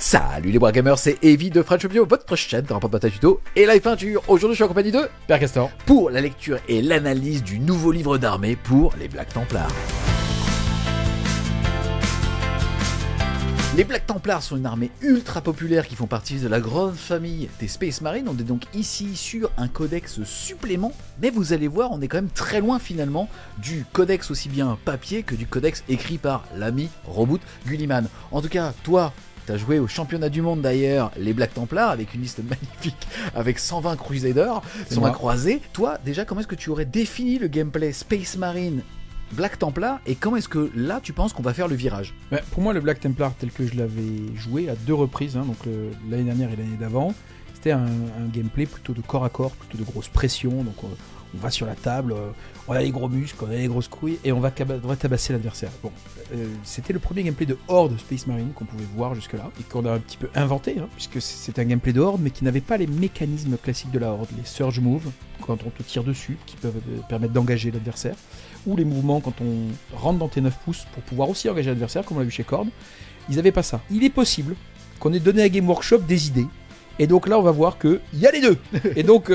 Salut les Wargamers, c'est Evie de French Bio, votre chaîne de rapport de bataille tuto et live peinture. Aujourd'hui je suis en compagnie de Père Castor pour la lecture et l'analyse du nouveau livre d'armée pour les Black Templars. Les Black Templars sont une armée ultra populaire qui font partie de la grande famille des Space Marines. On est donc ici sur un codex supplément, mais vous allez voir, on est quand même très loin finalement du codex aussi bien papier que du codex écrit par l'ami Roboute Gulliman. En tout cas, toi, t'as joué au championnat du monde d'ailleurs, les Black Templars, avec une liste magnifique, avec 120 Crusaders, 120 croisés. Toi, déjà, comment est-ce que tu aurais défini le gameplay Space Marine Black Templar, et comment est-ce que là tu penses qu'on va faire le virage? Pour moi, le Black Templar tel que je l'avais joué à 2 reprises, donc l'année dernière et l'année d'avant, c'était un gameplay plutôt de corps à corps, plutôt de grosse pression. Donc on va sur la table, on a les gros muscles, on a les grosses couilles et on va tabasser l'adversaire. Bon, c'était le premier gameplay de Horde Space Marine qu'on pouvait voir jusque-là et qu'on a un petit peu inventé, puisque c'est un gameplay de Horde mais qui n'avait pas les mécanismes classiques de la Horde, les surge moves quand on te tire dessus qui peuvent permettre d'engager l'adversaire, ou les mouvements quand on rentre dans tes 9 pouces pour pouvoir aussi engager l'adversaire comme on l'a vu chez Khorne. Ils n'avaient pas ça. Il est possible qu'on ait donné à Game Workshop des idées. Et donc là, on va voir qu'il y a les deux. Et donc,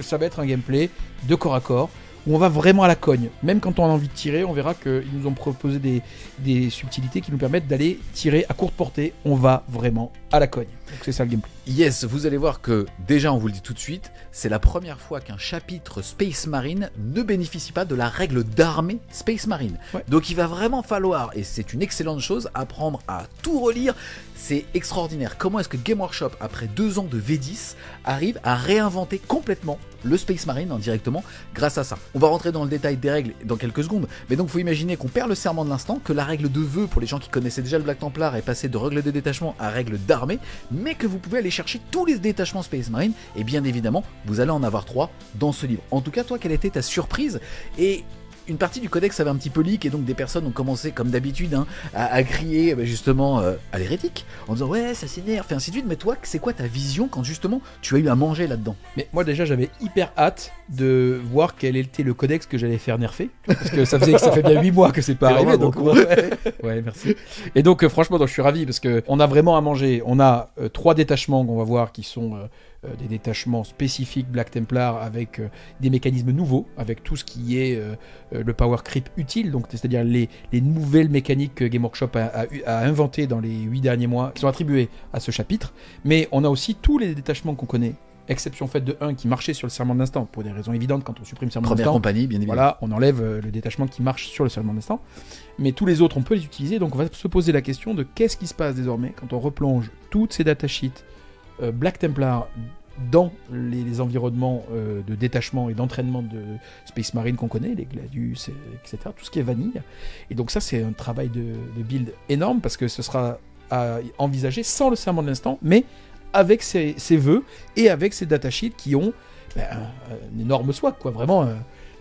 ça va être un gameplay de corps à corps, où on va vraiment à la cogne. Même quand on a envie de tirer, on verra qu'ils nous ont proposé des subtilités qui nous permettent d'aller tirer à courte portée. On va vraiment à la cogne. Donc c'est ça le gameplay. Yes, vous allez voir que, déjà on vous le dit tout de suite, c'est la première fois qu'un chapitre Space Marine ne bénéficie pas de la règle d'armée Space Marine. Ouais. Donc il va vraiment falloir, et c'est une excellente chose, apprendre à tout relire. C'est extraordinaire. Comment est-ce que Game Workshop, après 2 ans de V10, arrive à réinventer complètement le Space Marine indirectement grâce à ça? On va rentrer dans le détail des règles dans quelques secondes, mais donc il faut imaginer qu'on perd le serment de l'instant, que la règle de vœu pour les gens qui connaissaient déjà le Black Templar est passée de règle de détachement à règle d'armée, mais que vous pouvez aller chercher tous les détachements Space Marine, et bien évidemment, vous allez en avoir 3 dans ce livre. En tout cas, toi, quelle était ta surprise? Et une partie du codex avait un petit peu leak, et donc des personnes ont commencé, comme d'habitude, à crier justement à l'hérétique, en disant ouais, ça s'énerve, et ainsi de suite. Mais toi, c'est quoi ta vision quand justement tu as eu à manger là-dedans? Mais moi déjà, j'avais hyper hâte de voir quel était le codex que j'allais faire nerfer, parce que ça fait bien 8 mois que c'est pas arrivé, donc ouais, merci. Et donc franchement, je suis ravi, parce qu'on a vraiment à manger. On a 3 détachements qu'on va voir qui sont des détachements spécifiques Black Templar, avec des mécanismes nouveaux, avec tout ce qui est le power creep utile, donc c'est-à-dire les nouvelles mécaniques que Game Workshop a inventées dans les 8 derniers mois, qui sont attribuées à ce chapitre. Mais on a aussi tous les détachements qu'on connaît, exception faite de 1 qui marchait sur le serment d'instant, pour des raisons évidentes. Quand on supprime le serment d'instant, première compagnie, bien évidemment, voilà, on enlève le détachement qui marche sur le serment d'instant. Mais tous les autres, on peut les utiliser. Donc on va se poser la question de qu'est-ce qui se passe désormais quand on replonge toutes ces datasheets Black Templar dans les environnements de détachement et d'entraînement de Space Marine qu'on connaît, les Gladius, etc., tout ce qui est vanille. Et donc ça, c'est un travail de build énorme, parce que ce sera à envisager sans le serment de l'instant, mais avec ses vœux et avec ses datasheets qui ont un énorme swag, quoi. Vraiment,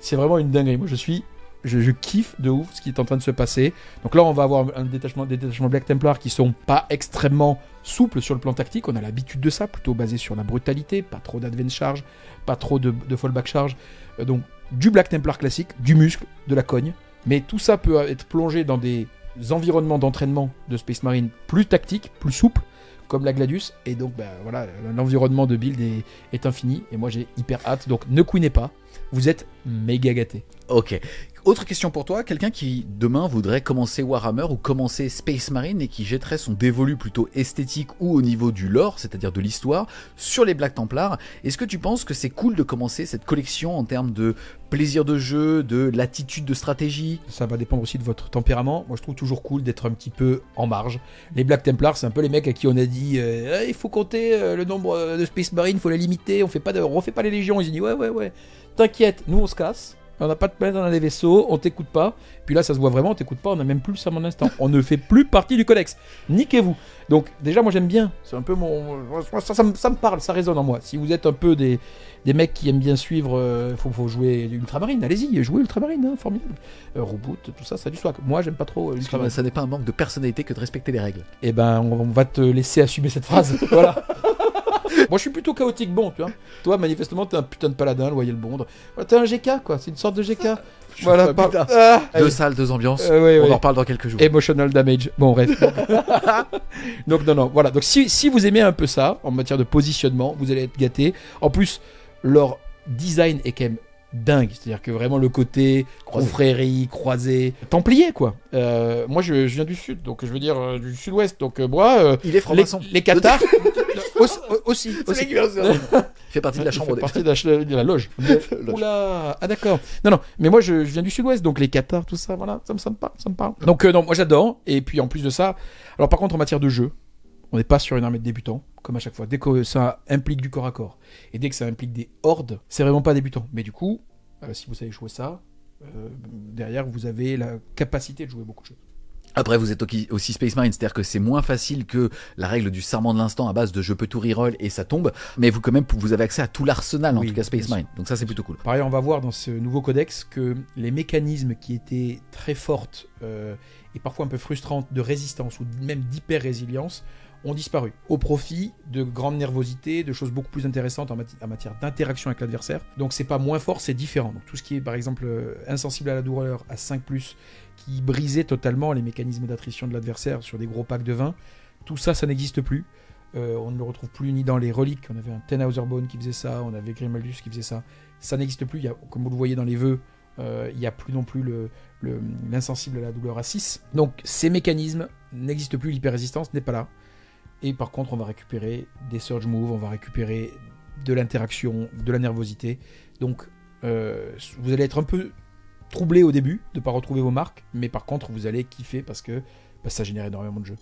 c'est vraiment une dinguerie. Moi, je kiffe de ouf ce qui est en train de se passer. Donc là, on va avoir des détachements Black Templar qui sont pas extrêmement souples sur le plan tactique. On a l'habitude de ça, plutôt basé sur la brutalité, pas trop d'advance charge, pas trop de fallback charge. Donc du Black Templar classique, du muscle, de la cogne. Mais tout ça peut être plongé dans des environnements d'entraînement de Space Marine plus tactiques, plus souples, comme la Gladius. Et donc voilà, l'environnement de build est infini. Et moi, j'ai hyper hâte. Donc ne queenez pas, vous êtes méga gâtés. Ok. Autre question pour toi, quelqu'un qui demain voudrait commencer Warhammer ou commencer Space Marine et qui jetterait son dévolu plutôt esthétique ou au niveau du lore, c'est-à-dire de l'histoire, sur les Black Templars, est-ce que tu penses que c'est cool de commencer cette collection en termes de plaisir de jeu, de latitude de stratégie? Ça va dépendre aussi de votre tempérament. Moi, je trouve toujours cool d'être un petit peu en marge. Les Black Templars, c'est un peu les mecs à qui on a dit il faut compter le nombre de Space Marine, il faut les limiter, on refait pas les légions. Ils ont dit ouais, t'inquiète, nous on se casse. On n'a pas de planète dans les vaisseaux, on t'écoute pas. Puis là, ça se voit vraiment, on t'écoute pas, on n'a même plus le serment d'instant. On ne fait plus partie du codex. Niquez-vous. Donc, déjà, moi j'aime bien. C'est un peu mon. Ça me parle, ça résonne en moi. Si vous êtes un peu des mecs qui aiment bien suivre, faut jouer Ultramarine, allez-y, jouez Ultramarine, formidable. Reboot, tout ça, ça a du swag. Moi, j'aime pas trop Ultramarine. Ça n'est pas un manque de personnalité que de respecter les règles. Eh ben, on va te laisser assumer cette phrase. Voilà. Moi, je suis plutôt chaotique bon, tu vois. Toi, manifestement, t'es un putain de paladin, loyal bond. Voilà, t'es un GK, quoi. C'est une sorte de GK. Voilà, deux salles, deux ambiances. On en reparle dans quelques jours. Emotional damage. Bon, bref. Donc, non. Voilà. Donc, si vous aimez un peu ça, en matière de positionnement, vous allez être gâtés. En plus, leur design est quand même dingue. C'est-à-dire que vraiment le côté confrérie, croisé, templier, quoi. Moi, je viens du sud, donc je veux dire du sud-ouest. Donc, moi, il est franc-maçon. Les cathares. Aussi. Il fait partie de la chambre. Il fait partie de la loge. Oula, ah d'accord. Non, mais moi je viens du sud-ouest, donc les cathares, tout ça, voilà, ça me parle. Donc non, moi j'adore. Et puis en plus de ça, alors par contre en matière de jeu, on n'est pas sur une armée de débutants, comme à chaque fois. Dès que ça implique du corps à corps, et dès que ça implique des hordes, c'est vraiment pas débutant. Mais du coup, si vous savez jouer ça, derrière vous avez la capacité de jouer beaucoup de choses. Après, vous êtes aussi Space Marine, c'est-à-dire que c'est moins facile que la règle du serment de l'instant à base de je peux tout reroll et ça tombe, mais vous avez accès à tout l'arsenal, en tout cas Space Marine. Donc ça, c'est plutôt cool. Par ailleurs, on va voir dans ce nouveau codex que les mécanismes qui étaient très fortes et parfois un peu frustrantes de résistance ou même d'hyper-résilience ont disparu, au profit de grandes nervosités, de choses beaucoup plus intéressantes en matière d'interaction avec l'adversaire. Donc c'est pas moins fort, c'est différent. Donc tout ce qui est par exemple insensible à la douleur à 5+, qui brisait totalement les mécanismes d'attrition de l'adversaire sur des gros packs de 20, tout ça, ça n'existe plus. On ne le retrouve plus ni dans les reliques, on avait un Tenhauser Bone qui faisait ça, on avait Grimaldus qui faisait ça. Ça n'existe plus, comme vous le voyez dans les vœux, il n'y a plus non plus l'insensible à la douleur à 6. Donc ces mécanismes n'existent plus, l'hyper-résistance n'est pas là. Et par contre, on va récupérer des surge moves, on va récupérer de l'interaction, de la nervosité. Donc, vous allez être un peu troublé au début de ne pas retrouver vos marques, mais par contre, vous allez kiffer parce que ça génère énormément de jeu.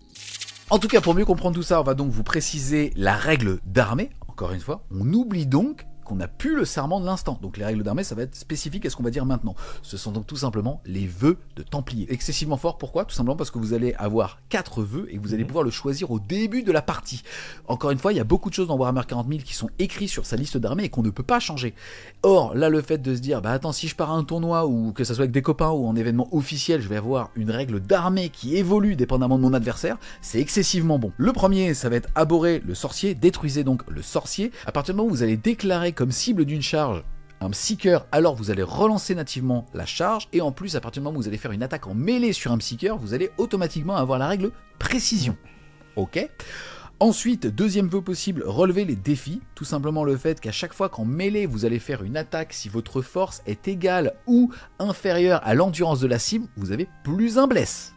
En tout cas, pour mieux comprendre tout ça, on va donc vous préciser la règle d'armée. Encore une fois, on oublie donc qu'on n'a plus le serment de l'instant. Donc les règles d'armée, ça va être spécifique à ce qu'on va dire maintenant. Ce sont donc tout simplement les vœux de Templier. Excessivement fort, pourquoi ? Tout simplement parce que vous allez avoir 4 vœux et que vous allez pouvoir le choisir au début de la partie. Encore une fois, il y a beaucoup de choses dans Warhammer 40 000 qui sont écrits sur sa liste d'armée et qu'on ne peut pas changer. Or, là, le fait de se dire, attends, si je pars à un tournoi ou que ça soit avec des copains ou en événement officiel, je vais avoir une règle d'armée qui évolue dépendamment de mon adversaire, c'est excessivement bon. Le premier, ça va être abhorrer le sorcier, détruisez donc le sorcier. À partir du moment où vous allez déclarer comme cible d'une charge un Psyker, alors vous allez relancer nativement la charge, et en plus, à partir du moment où vous allez faire une attaque en mêlée sur un Psyker, vous allez automatiquement avoir la règle précision. Ok ? Ensuite, deuxième vœu possible, relever les défis. Tout simplement le fait qu'à chaque fois qu'en mêlée, vous allez faire une attaque, si votre force est égale ou inférieure à l'endurance de la cible, vous avez plus un bless.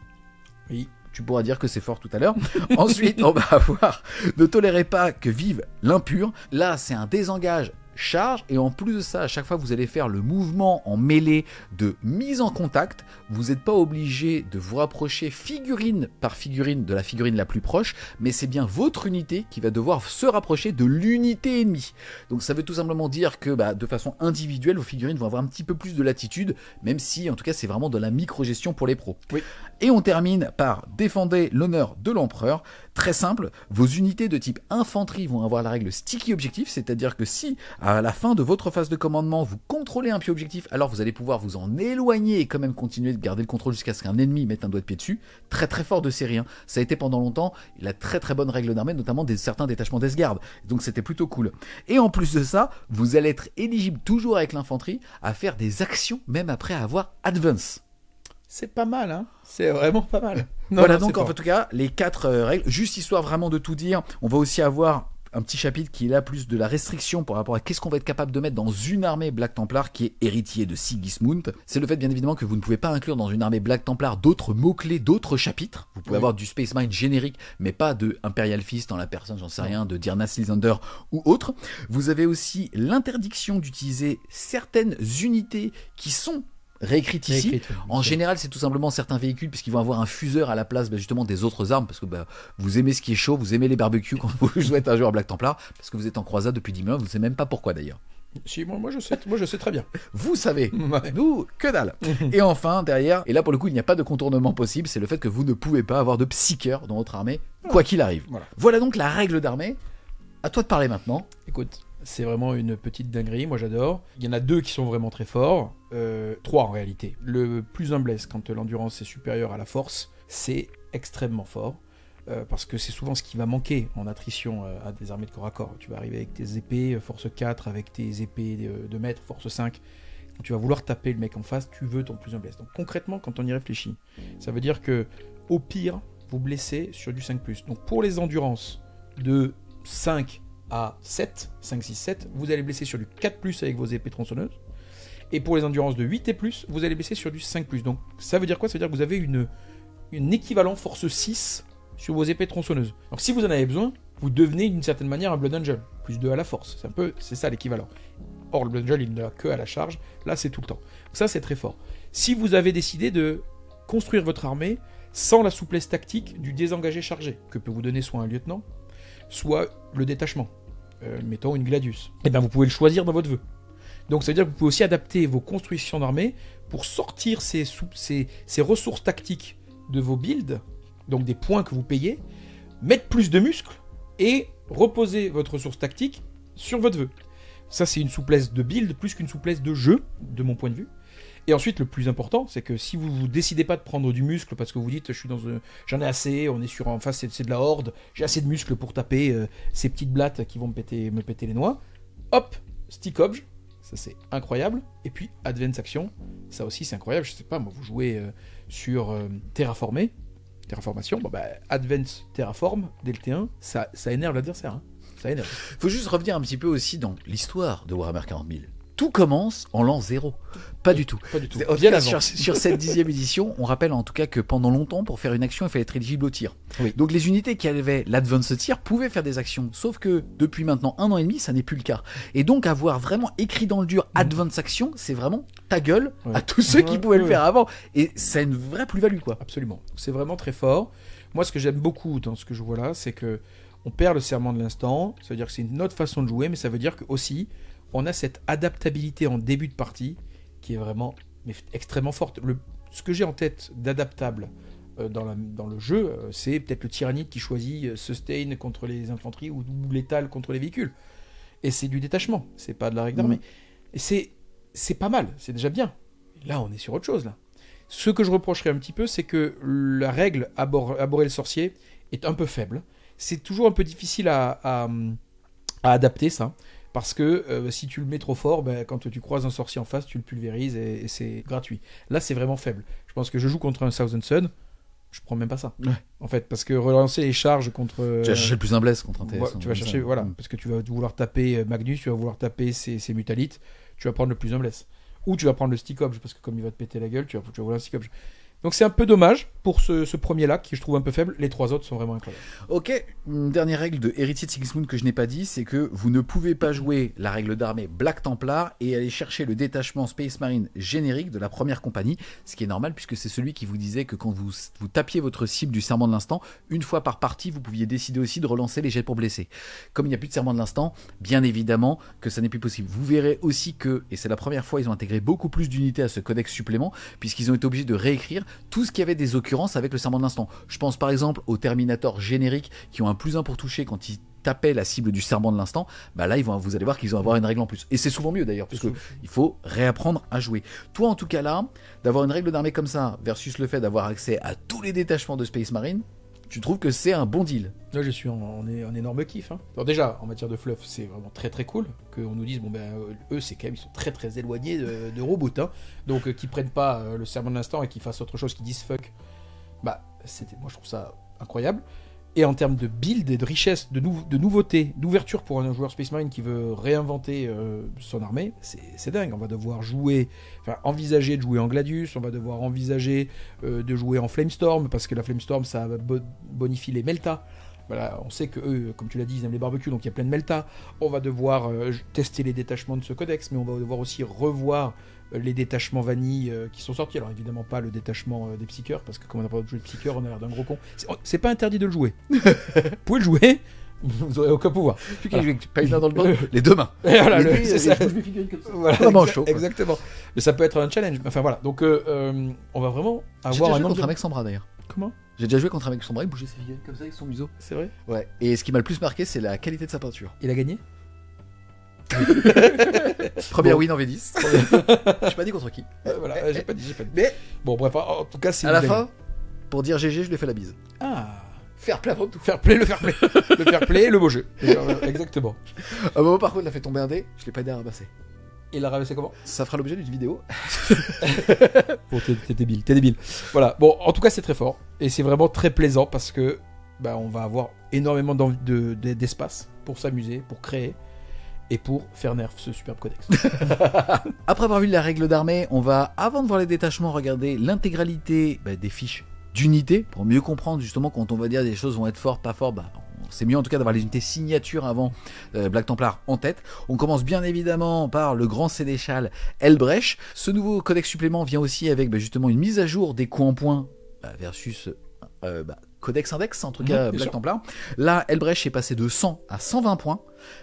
Oui. Tu pourras dire que c'est fort tout à l'heure. Ensuite, on va avoir ne tolérez pas que vive l'impur. Là, c'est un désengage charge, et en plus de ça, à chaque fois que vous allez faire le mouvement en mêlée de mise en contact, vous n'êtes pas obligé de vous rapprocher figurine par figurine de la figurine la plus proche, mais c'est bien votre unité qui va devoir se rapprocher de l'unité ennemie. Donc ça veut tout simplement dire que de façon individuelle, vos figurines vont avoir un petit peu plus de latitude, même si en tout cas c'est vraiment de la micro-gestion pour les pros. Oui. Et on termine par défendez l'honneur de l'empereur. Très simple, vos unités de type infanterie vont avoir la règle sticky objectif, c'est-à-dire que si à la fin de votre phase de commandement vous contrôlez un pied objectif, alors vous allez pouvoir vous en éloigner et quand même continuer de garder le contrôle jusqu'à ce qu'un ennemi mette un doigt de pied dessus. Très très fort de série, hein. Ça a été pendant longtemps la très très bonne règle d'armée, notamment certains détachements d'Esgarde, donc c'était plutôt cool. Et en plus de ça, vous allez être éligible toujours avec l'infanterie à faire des actions même après avoir advance. C'est pas mal, hein. C'est vraiment pas mal. Voilà, donc en tout cas, les 4 règles, juste histoire vraiment de tout dire, on va aussi avoir un petit chapitre qui est là plus de la restriction par rapport à qu'est-ce qu'on va être capable de mettre dans une armée Black Templar qui est héritier de Sigismund. C'est le fait bien évidemment que vous ne pouvez pas inclure dans une armée Black Templar d'autres mots-clés, d'autres chapitres. Vous pouvez avoir du Space Marine générique, mais pas de Imperial Fist en la personne, j'en sais rien, de Dirnas Lysander ou autre. Vous avez aussi l'interdiction d'utiliser certaines unités qui sont réécrite ici. En général, c'est tout simplement certains véhicules puisqu'ils vont avoir un fuseur à la place justement des autres armes parce que vous aimez ce qui est chaud, vous aimez les barbecues quand vous jouez un joueur Black Templar parce que vous êtes en croisade depuis 10 000 ans, vous ne savez même pas pourquoi d'ailleurs. Si, moi je sais très bien. Vous savez, nous, que dalle. Et enfin, derrière, et là pour le coup, il n'y a pas de contournement possible, c'est le fait que vous ne pouvez pas avoir de Psyker dans votre armée, quoi qu'il arrive. Voilà donc la règle d'armée. À toi de parler maintenant. Écoute, c'est vraiment une petite dinguerie, moi j'adore. Il y en a 2 qui sont vraiment très forts, 3 en réalité. Le plus un bless quand l'endurance est supérieure à la force, c'est extrêmement fort. parce que c'est souvent ce qui va manquer en attrition à des armées de corps à corps. Tu vas arriver avec tes épées force 4, avec tes épées de mètre force 5. Quand tu vas vouloir taper le mec en face, tu veux ton plus 1 blesse. Donc concrètement, quand on y réfléchit, ça veut dire que au pire, vous blessez sur du 5+. Donc pour les endurances de 5 à 7, 5, 6, 7, vous allez blesser sur du 4+, avec vos épées tronçonneuses. Et pour les endurances de 8 et plus, vous allez blesser sur du 5+. Donc ça veut dire quoi? Ça veut dire que vous avez une équivalent force 6 sur vos épées tronçonneuses. Donc si vous en avez besoin, vous devenez d'une certaine manière un Blood Angel. Plus 2 à la force. C'est ça l'équivalent. Or, le Blood Angel, il n'a que à la charge. Là, c'est tout le temps. Donc ça, c'est très fort. Si vous avez décidé de construire votre armée sans la souplesse tactique du désengagé chargé, que peut vous donner soit un lieutenant, soit le détachement, mettons une Gladius, et bien vous pouvez le choisir dans votre vœu. Donc ça veut dire que vous pouvez aussi adapter vos constructions d'armée pour sortir ces ressources tactiques de vos builds, donc des points que vous payez, mettre plus de muscles et reposer votre ressource tactique sur votre vœu. Ça, c'est une souplesse de build plus qu'une souplesse de jeu, de mon point de vue. Et ensuite, le plus important, c'est que si vous décidez pas de prendre du muscle parce que vous dites j'en ai assez, on est sur en face, c'est de la horde, j'ai assez de muscles pour taper ces petites blattes qui vont me péter les noix. Hop, stick obj, ça c'est incroyable. Et puis advance action, ça aussi c'est incroyable. Je sais pas, moi vous jouez sur terraformation, advance terraform dès le T1, ça énerve l'adversaire. Hein. Ça énerve. Faut juste revenir un petit peu aussi dans l'histoire de Warhammer 40 000. Tout commence en l'an 0. Pas du tout. Pas du tout. Sur cette 10e édition, on rappelle en tout cas que pendant longtemps, pour faire une action, il fallait être éligible au tir. Oui. Donc les unités qui avaient l'advance tir pouvaient faire des actions. Sauf que depuis maintenant 1 an et demi, ça n'est plus le cas. Et donc avoir vraiment écrit dans le dur advance action, c'est vraiment ta gueule à tous ceux qui pouvaient le faire avant. Et ça a une vraie plus-value, quoi. Absolument. C'est vraiment très fort. Moi, ce que j'aime beaucoup dans ce que je vois là, c'est que on perd le serment de l'instant. Ça veut dire que c'est une autre façon de jouer, mais ça veut dire que aussi on a cette adaptabilité en début de partie qui est vraiment extrêmement forte. Ce que j'ai en tête d'adaptable dans le jeu, c'est peut-être le tyrannide qui choisit sustain contre les infanteries ou létal contre les véhicules. Et c'est du détachement, c'est pas de la règle d'armée. Et c'est pas mal, c'est déjà bien. Et là, on est sur autre chose. Là. Ce que je reprocherais un petit peu, c'est que la règle aborrer le sorcier est un peu faible. C'est toujours un peu difficile à adapter ça. Parce que si tu le mets trop fort, quand tu croises un sorcier en face, tu le pulvérises et c'est gratuit. Là, c'est vraiment faible. Je pense que je joue contre un Thousand Sun, je prends même pas ça. Ouais. En fait, parce que relancer les charges contre... tu vas chercher le plus un bless contre un TS. Tu vas chercher, parce que tu vas vouloir taper Magnus, tu vas vouloir taper ses mutalites, tu vas prendre le plus un bless. Ou tu vas prendre le stick obj, parce que comme il va te péter la gueule, tu vas vouloir un stick obj. Donc c'est un peu dommage pour ce premier-là, qui je trouve un peu faible. Les 3 autres sont vraiment incroyables. Ok, une dernière règle de Héritier de Sigismund que je n'ai pas dit, c'est que vous ne pouvez pas jouer la règle d'armée Black Templar et aller chercher le détachement Space Marine générique de la première compagnie, ce qui est normal puisque c'est celui qui vous disait que quand vous tapiez votre cible du serment de l'instant, une fois par partie, vous pouviez décider aussi de relancer les jets pour blesser. Comme il n'y a plus de serment de l'instant, bien évidemment que ça n'est plus possible. Vous verrez aussi que, et c'est la première fois, ils ont intégré beaucoup plus d'unités à ce codex supplément, puisqu'ils ont été obligés de réécrire tout ce qui avait des occurrences avec le serment de l'instant. Je pense par exemple aux Terminators génériques qui ont un +1 pour toucher quand ils tapaient la cible du serment de l'instant. Là, vous allez voir qu'ils vont avoir une règle en plus. Et c'est souvent mieux d'ailleurs, parce qu'il faut réapprendre à jouer. Toi, en tout cas là, d'avoir une règle d'armée comme ça, versus le fait d'avoir accès à tous les détachements de Space Marine, tu trouves que c'est un bon deal? Là, je suis en énorme kiff. Hein. Alors déjà, en matière de fluff, c'est vraiment très très cool qu'on nous dise, eux, c'est quand même, ils sont très très éloignés de Reboot. Hein. Donc, qu'ils prennent pas le serment de l'instant et qu'ils fassent autre chose, qu'ils disent fuck. Moi, je trouve ça incroyable. Et en termes de build et de richesse, de nouveauté, d'ouverture pour un joueur Space Marine qui veut réinventer son armée, c'est dingue. On va devoir envisager de jouer en Gladius, on va devoir envisager de jouer en Flamestorm, parce que la Flamestorm, ça bonifie les Melta. Voilà, on sait que eux, comme tu l'as dit, ils aiment les barbecues, donc il y a plein de Melta. On va devoir tester les détachements de ce codex, mais on va devoir aussi revoir les détachements vanille qui sont sortis. Alors évidemment pas le détachement des psycheurs, parce que comme on n'a pas joué de psycheurs, on a l'air d'un gros con. C'est pas interdit de le jouer. Vous pouvez le jouer, vous aurez aucun pouvoir. Plus qu'il joue pas une main dans le bras, les deux mains. Voilà, c'est ça. Je figurine comme ça. Voilà, chaud, exactement. Mais ça peut être un challenge. Enfin voilà, donc on va vraiment avoir un contre un mec sans bras d'ailleurs. Comment? J'ai déjà joué contre un mec sans bras, il bougeait ses figurines comme ça avec son museau. C'est vrai? Ouais. Et ce qui m'a le plus marqué, c'est la qualité de sa peinture. Il a gagné? Première win en V10. J'ai pas dit contre qui. J'ai pas dit. Mais bon, bref, en tout cas, c'est à la fin, pour dire GG, je lui ai fait la bise. Ah, Fair play avant tout. Fair play, le fair play. Le fair play, le beau jeu. Exactement. À un moment, par contre, il a fait tomber un dé, je l'ai pas aidé à ramasser. Et il l'a ramassé comment? Ça fera l'objet d'une vidéo. Bon, t'es débile. Voilà. Bon, en tout cas, c'est très fort. Et c'est vraiment très plaisant parce que on va avoir énormément d'espace pour s'amuser, pour créer et pour faire nerf ce superbe codex. Après avoir vu la règle d'armée, on va, avant de voir les détachements, regarder l'intégralité des fiches d'unités pour mieux comprendre justement quand on va dire des choses vont être fortes, pas fortes. C'est mieux en tout cas d'avoir les unités signatures avant Black Templar en tête. On commence bien évidemment par le grand sénéchal Helbrecht. Ce nouveau codex supplément vient aussi avec justement une mise à jour des coups en points versus Codex Index, en tout cas Black Templar. Là, Helbrecht est passé de 100 à 120 points.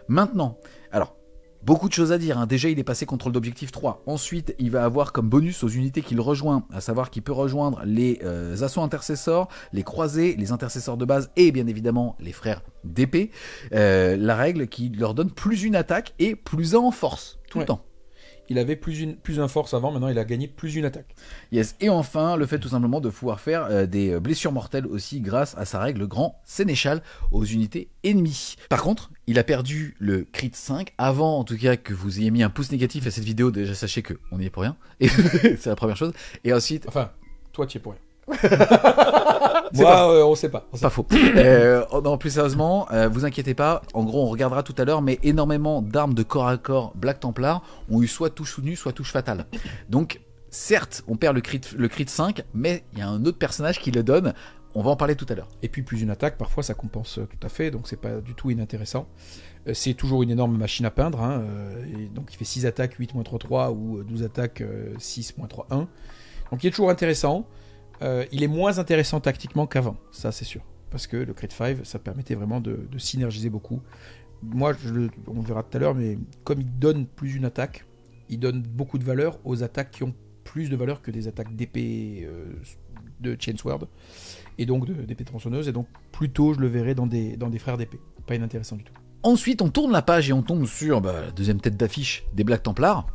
Maintenant, alors, beaucoup de choses à dire. Déjà, il est passé contrôle d'objectif 3. Ensuite, il va avoir comme bonus aux unités qu'il rejoint, à savoir qu'il peut rejoindre les assauts intercesseurs, les croisés, les intercesseurs de base et bien évidemment les frères d'épée. La règle qui leur donne plus une attaque et plus un en force, tout le temps. Il avait plus un force avant, maintenant il a gagné plus une attaque. Yes, et enfin, le fait tout simplement de pouvoir faire des blessures mortelles aussi grâce à sa règle grand sénéchal aux unités ennemies. Par contre, il a perdu le crit 5. Avant, en tout cas, que vous ayez mis un pouce négatif à cette vidéo, déjà sachez que on n'y est pour rien. Et c'est la première chose. Et ensuite... Enfin, toi tu y es pour rien. Moi, on sait pas. Pas faux. Non, plus sérieusement, vous inquiétez pas. En gros, on regardera tout à l'heure, mais énormément d'armes de corps à corps Black Templar ont eu soit touche soutenue, soit touche fatale. Donc, certes, on perd le crit 5, mais il y a un autre personnage qui le donne. On va en parler tout à l'heure. Et puis plus une attaque, parfois ça compense tout à fait, donc c'est pas du tout inintéressant. C'est toujours une énorme machine à peindre, et donc il fait 6 attaques 8-3-3 ou 12 attaques 6-3-1. Donc il est toujours intéressant. Il est moins intéressant tactiquement qu'avant, ça c'est sûr. Parce que le crit 5, ça permettait vraiment de synergiser beaucoup. Moi, on verra tout à l'heure, mais comme il donne plus une attaque, il donne beaucoup de valeur aux attaques qui ont plus de valeur que des attaques d'épée de Chainsword, et donc d'épée tronçonneuse, et donc plutôt je le verrai dans des frères d'épée. Pas inintéressant du tout. Ensuite, on tourne la page et on tombe sur la deuxième tête d'affiche des Black Templars.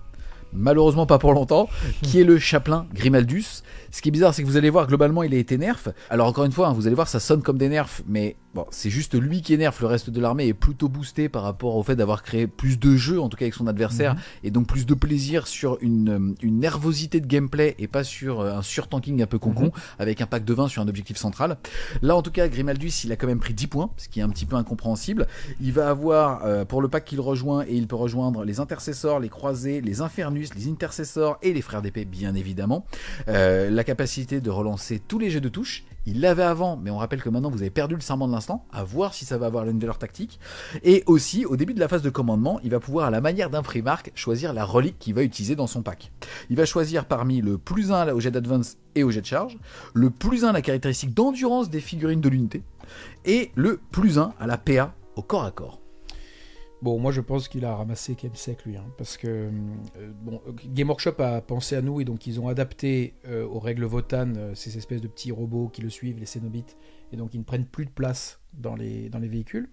Malheureusement pas pour longtemps, qui est le chapelain Grimaldus. Ce qui est bizarre, c'est que vous allez voir, globalement, il a été nerf. Alors encore une fois, vous allez voir, ça sonne comme des nerfs, mais bon, c'est juste lui qui est nerf. Le reste de l'armée est plutôt boosté par rapport au fait d'avoir créé plus de jeux, en tout cas avec son adversaire, et donc plus de plaisir sur une nervosité de gameplay et pas sur un surtanking un peu concon, avec un pack de 20 sur un objectif central. Là, en tout cas, Grimaldus, il a quand même pris 10 points, ce qui est un petit peu incompréhensible. Il va avoir, pour le pack qu'il rejoint, et il peut rejoindre les intercesseurs, les croisés, les infernus, les intercesseurs et les frères d'épée, bien évidemment. La capacité de relancer tous les jets de touche. Il l'avait avant, mais on rappelle que maintenant vous avez perdu le serment de l'instant, à voir si ça va avoir une valeur tactique. Et aussi, au début de la phase de commandement, il va pouvoir, à la manière d'un Primarch, choisir la relique qu'il va utiliser dans son pack. Il va choisir parmi le plus 1 au jet d'advance et au jet de charge, le plus 1 la caractéristique d'endurance des figurines de l'unité, et le plus 1 à la PA au corps à corps. Bon, moi je pense qu'il a ramassé Kemsec lui, parce que Game Workshop a pensé à nous et donc ils ont adapté aux règles Votan ces espèces de petits robots qui le suivent, les Cénobites, et donc ils ne prennent plus de place dans les véhicules.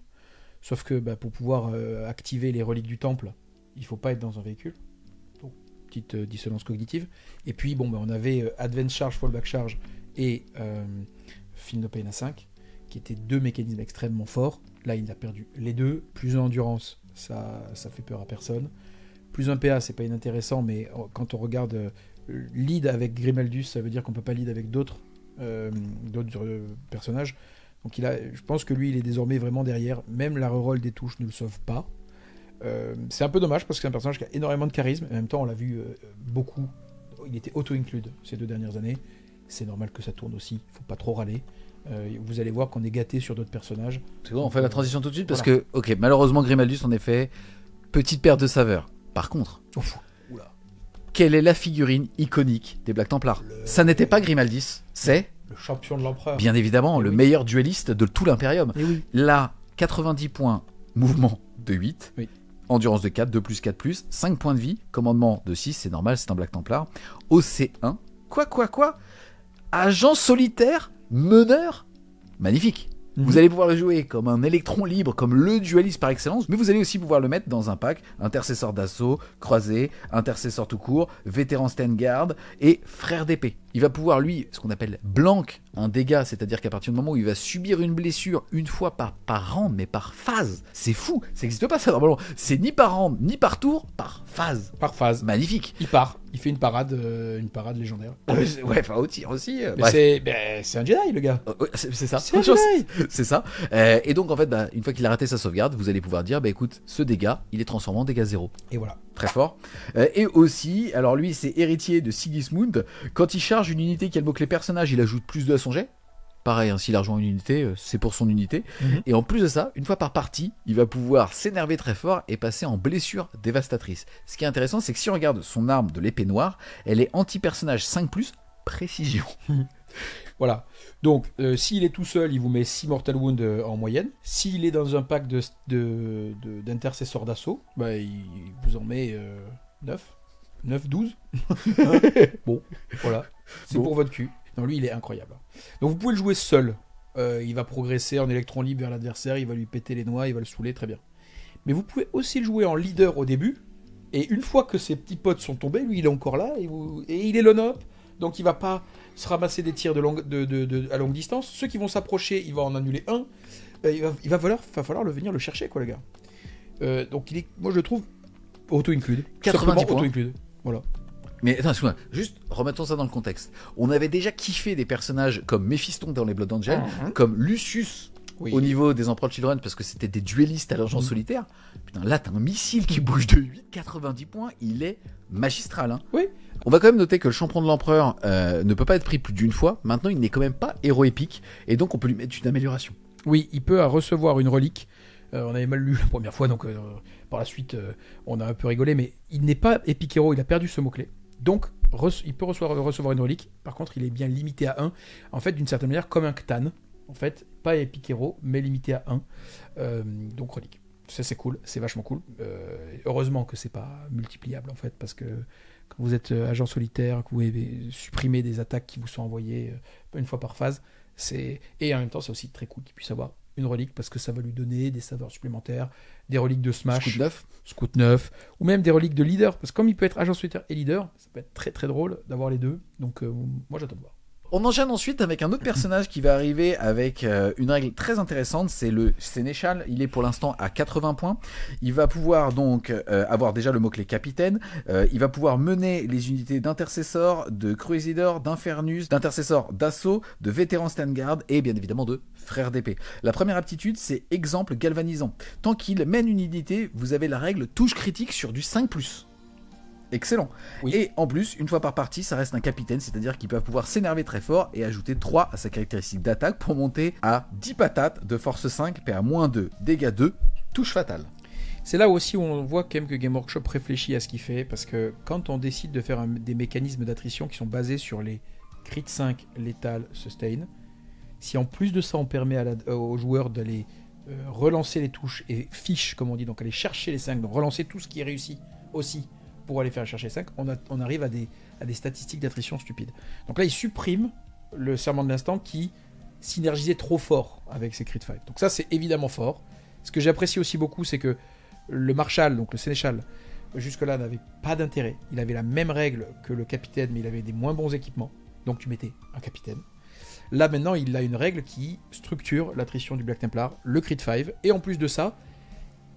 Sauf que pour pouvoir activer les reliques du temple, il ne faut pas être dans un véhicule. Donc, petite dissonance cognitive. Et puis on avait Advance Charge, Fallback Charge et Feel No Pain à 5, qui étaient deux mécanismes extrêmement forts. Là, il a perdu les deux. Plus un endurance, ça fait peur à personne. Plus un PA, c'est pas inintéressant, mais quand on regarde lead avec Grimaldus, ça veut dire qu'on peut pas lead avec d'autres personnages. Donc je pense que lui, il est désormais vraiment derrière. Même la reroll des touches ne le sauve pas. C'est un peu dommage parce que c'est un personnage qui a énormément de charisme. En même temps, on l'a vu beaucoup. Il était auto-include ces 2 dernières années. C'est normal que ça tourne aussi. Il faut pas trop râler. Vous allez voir qu'on est gâté sur d'autres personnages. C'est bon, on fait la transition tout de suite parce que, malheureusement, Grimaldus, en effet, petite perte de saveur. Par contre, quelle est la figurine iconique des Black Templars? Ça n'était pas Grimaldis, c'est... le champion de l'empereur. Bien évidemment, le meilleur duelliste de tout l'Imperium. Là, 90 points, mouvement de 8, endurance de 4, 2+4+, 5 points de vie, commandement de 6, c'est normal, c'est un Black Templar. OC1, quoi agent solitaire, meneur, magnifique. Vous allez pouvoir le jouer comme un électron libre, comme le dueliste par excellence, mais vous allez aussi pouvoir le mettre dans un pack intercesseur d'assaut, croisé, intercesseur tout court, vétéran stand guard et frère d'épée. Il va pouvoir, lui, ce qu'on appelle blanc un dégât, c'est-à-dire qu'à partir du moment où il va subir une blessure une fois par round, mais par phase. C'est fou, ça n'existe pas ça normalement. C'est ni par round, ni par tour, par phase. Par phase. Magnifique. Il fait une parade légendaire. Ouais, enfin au tir aussi. C'est un Jedi, le gars. C'est ça. C'est un Jedi. C'est ça. Et donc en fait, une fois qu'il a raté sa sauvegarde, vous allez pouvoir dire, écoute, ce dégât, il est transformé en dégât 0. Et voilà. Très fort. Et aussi, alors lui, c'est héritier de Sigismund. Quand il charge une unité qui a le mot-clé personnage, il ajoute plus 2 à son jet. Pareil, s'il a rejoint une unité, c'est pour son unité. Et en plus de ça, une fois par partie, il va pouvoir s'énerver très fort et passer en blessure dévastatrice. Ce qui est intéressant, c'est que si on regarde son arme de l'épée noire, elle est anti-personnage 5+, précision. Voilà. Donc, s'il est tout seul, il vous met 6 Mortal Wound en moyenne. S'il est dans un pack d'intercesseurs d'assaut, il vous en met 9. 9, 12. Bon, voilà. C'est pour votre cul. Non, lui, il est incroyable. Donc, vous pouvez le jouer seul. Il va progresser en électron libre vers l'adversaire, il va lui péter les noix, il va le saouler, très bien. Mais vous pouvez aussi le jouer en leader au début. Et une fois que ses petits potes sont tombés, lui, il est encore là. Et il est lone-up. Donc, il va pas se ramasser des tirs à longue distance. Ceux qui vont s'approcher, il va en annuler un. Il va falloir venir le chercher, quoi, les gars. Donc, moi, je le trouve auto-include. 90 points. Auto-include. Voilà. Mais attends, excuse-moi, juste remettons ça dans le contexte. On avait déjà kiffé des personnages comme Méphiston dans les Blood Angels, comme Lucius au niveau des Emperor Children, parce que c'était des duellistes à l'agent solitaire. Putain, là, t'as un missile qui bouge de 8, 90 points, il est magistral. Hein. Oui. On va quand même noter que le champion de l'empereur ne peut pas être pris plus d'une fois. Maintenant, il n'est quand même pas héros épique, et donc on peut lui mettre une amélioration. Oui, il peut recevoir une relique. On avait mal lu la première fois, donc par la suite, on a un peu rigolé, mais il n'est pas épique héros, il a perdu ce mot-clé. Donc, il peut recevoir une relique. Par contre, il est bien limité à 1. En fait, d'une certaine manière, comme un Ctan. En fait, pas épique héros, mais limité à 1. Donc, relique. Ça, c'est cool. C'est vachement cool. Heureusement que c'est pas multipliable, en fait, parce que quand vous êtes agent solitaire, que vous avez supprimé des attaques qui vous sont envoyées une fois par phase, et en même temps, c'est aussi très cool qu'il puisse avoir une relique parce que ça va lui donner des saveurs supplémentaires, des reliques de Smash, Scout 9, ou même des reliques de leader, parce que comme il peut être agent solitaire et leader, ça peut être très très drôle d'avoir les deux, donc moi j'attends de voir. On enchaîne ensuite avec un autre personnage qui va arriver avec une règle très intéressante, c'est le Sénéchal. Il est pour l'instant à 80 points. Il va pouvoir donc avoir déjà le mot-clé capitaine. Il va pouvoir mener les unités d'intercesseur, de crusader, d'infernus, d'intercesseur d'assaut, de vétéran standguard et bien évidemment de frère d'épée. La première aptitude, c'est exemple galvanisant. Tant qu'il mène une unité, vous avez la règle touche critique sur du 5+. Excellent. Oui. Et en plus, une fois par partie, ça reste un capitaine, c'est-à-dire qu'il peut pouvoir s'énerver très fort et ajouter 3 à sa caractéristique d'attaque pour monter à 10 patates de force 5, PA-2, dégâts 2, touche fatale. C'est là aussi où on voit quand même que Game Workshop réfléchit à ce qu'il fait, parce que quand on décide de faire des mécanismes d'attrition qui sont basés sur les crit 5, létal, sustain, si en plus de ça on permet aux joueurs d'aller relancer les touches et fiches, comme on dit, donc aller chercher les 5, donc relancer tout ce qui est réussi aussi, pour aller faire chercher 5, on arrive à des statistiques d'attrition stupides. Donc là, il supprime le serment de l'instant qui synergisait trop fort avec ses crit 5. Donc ça, c'est évidemment fort. Ce que j'apprécie aussi beaucoup, c'est que le Marshal, donc le Sénéchal, jusque-là n'avait pas d'intérêt. Il avait la même règle que le capitaine, mais il avait des moins bons équipements. Donc tu mettais un capitaine. Là, maintenant, il a une règle qui structure l'attrition du Black Templar, le crit 5, et en plus de ça,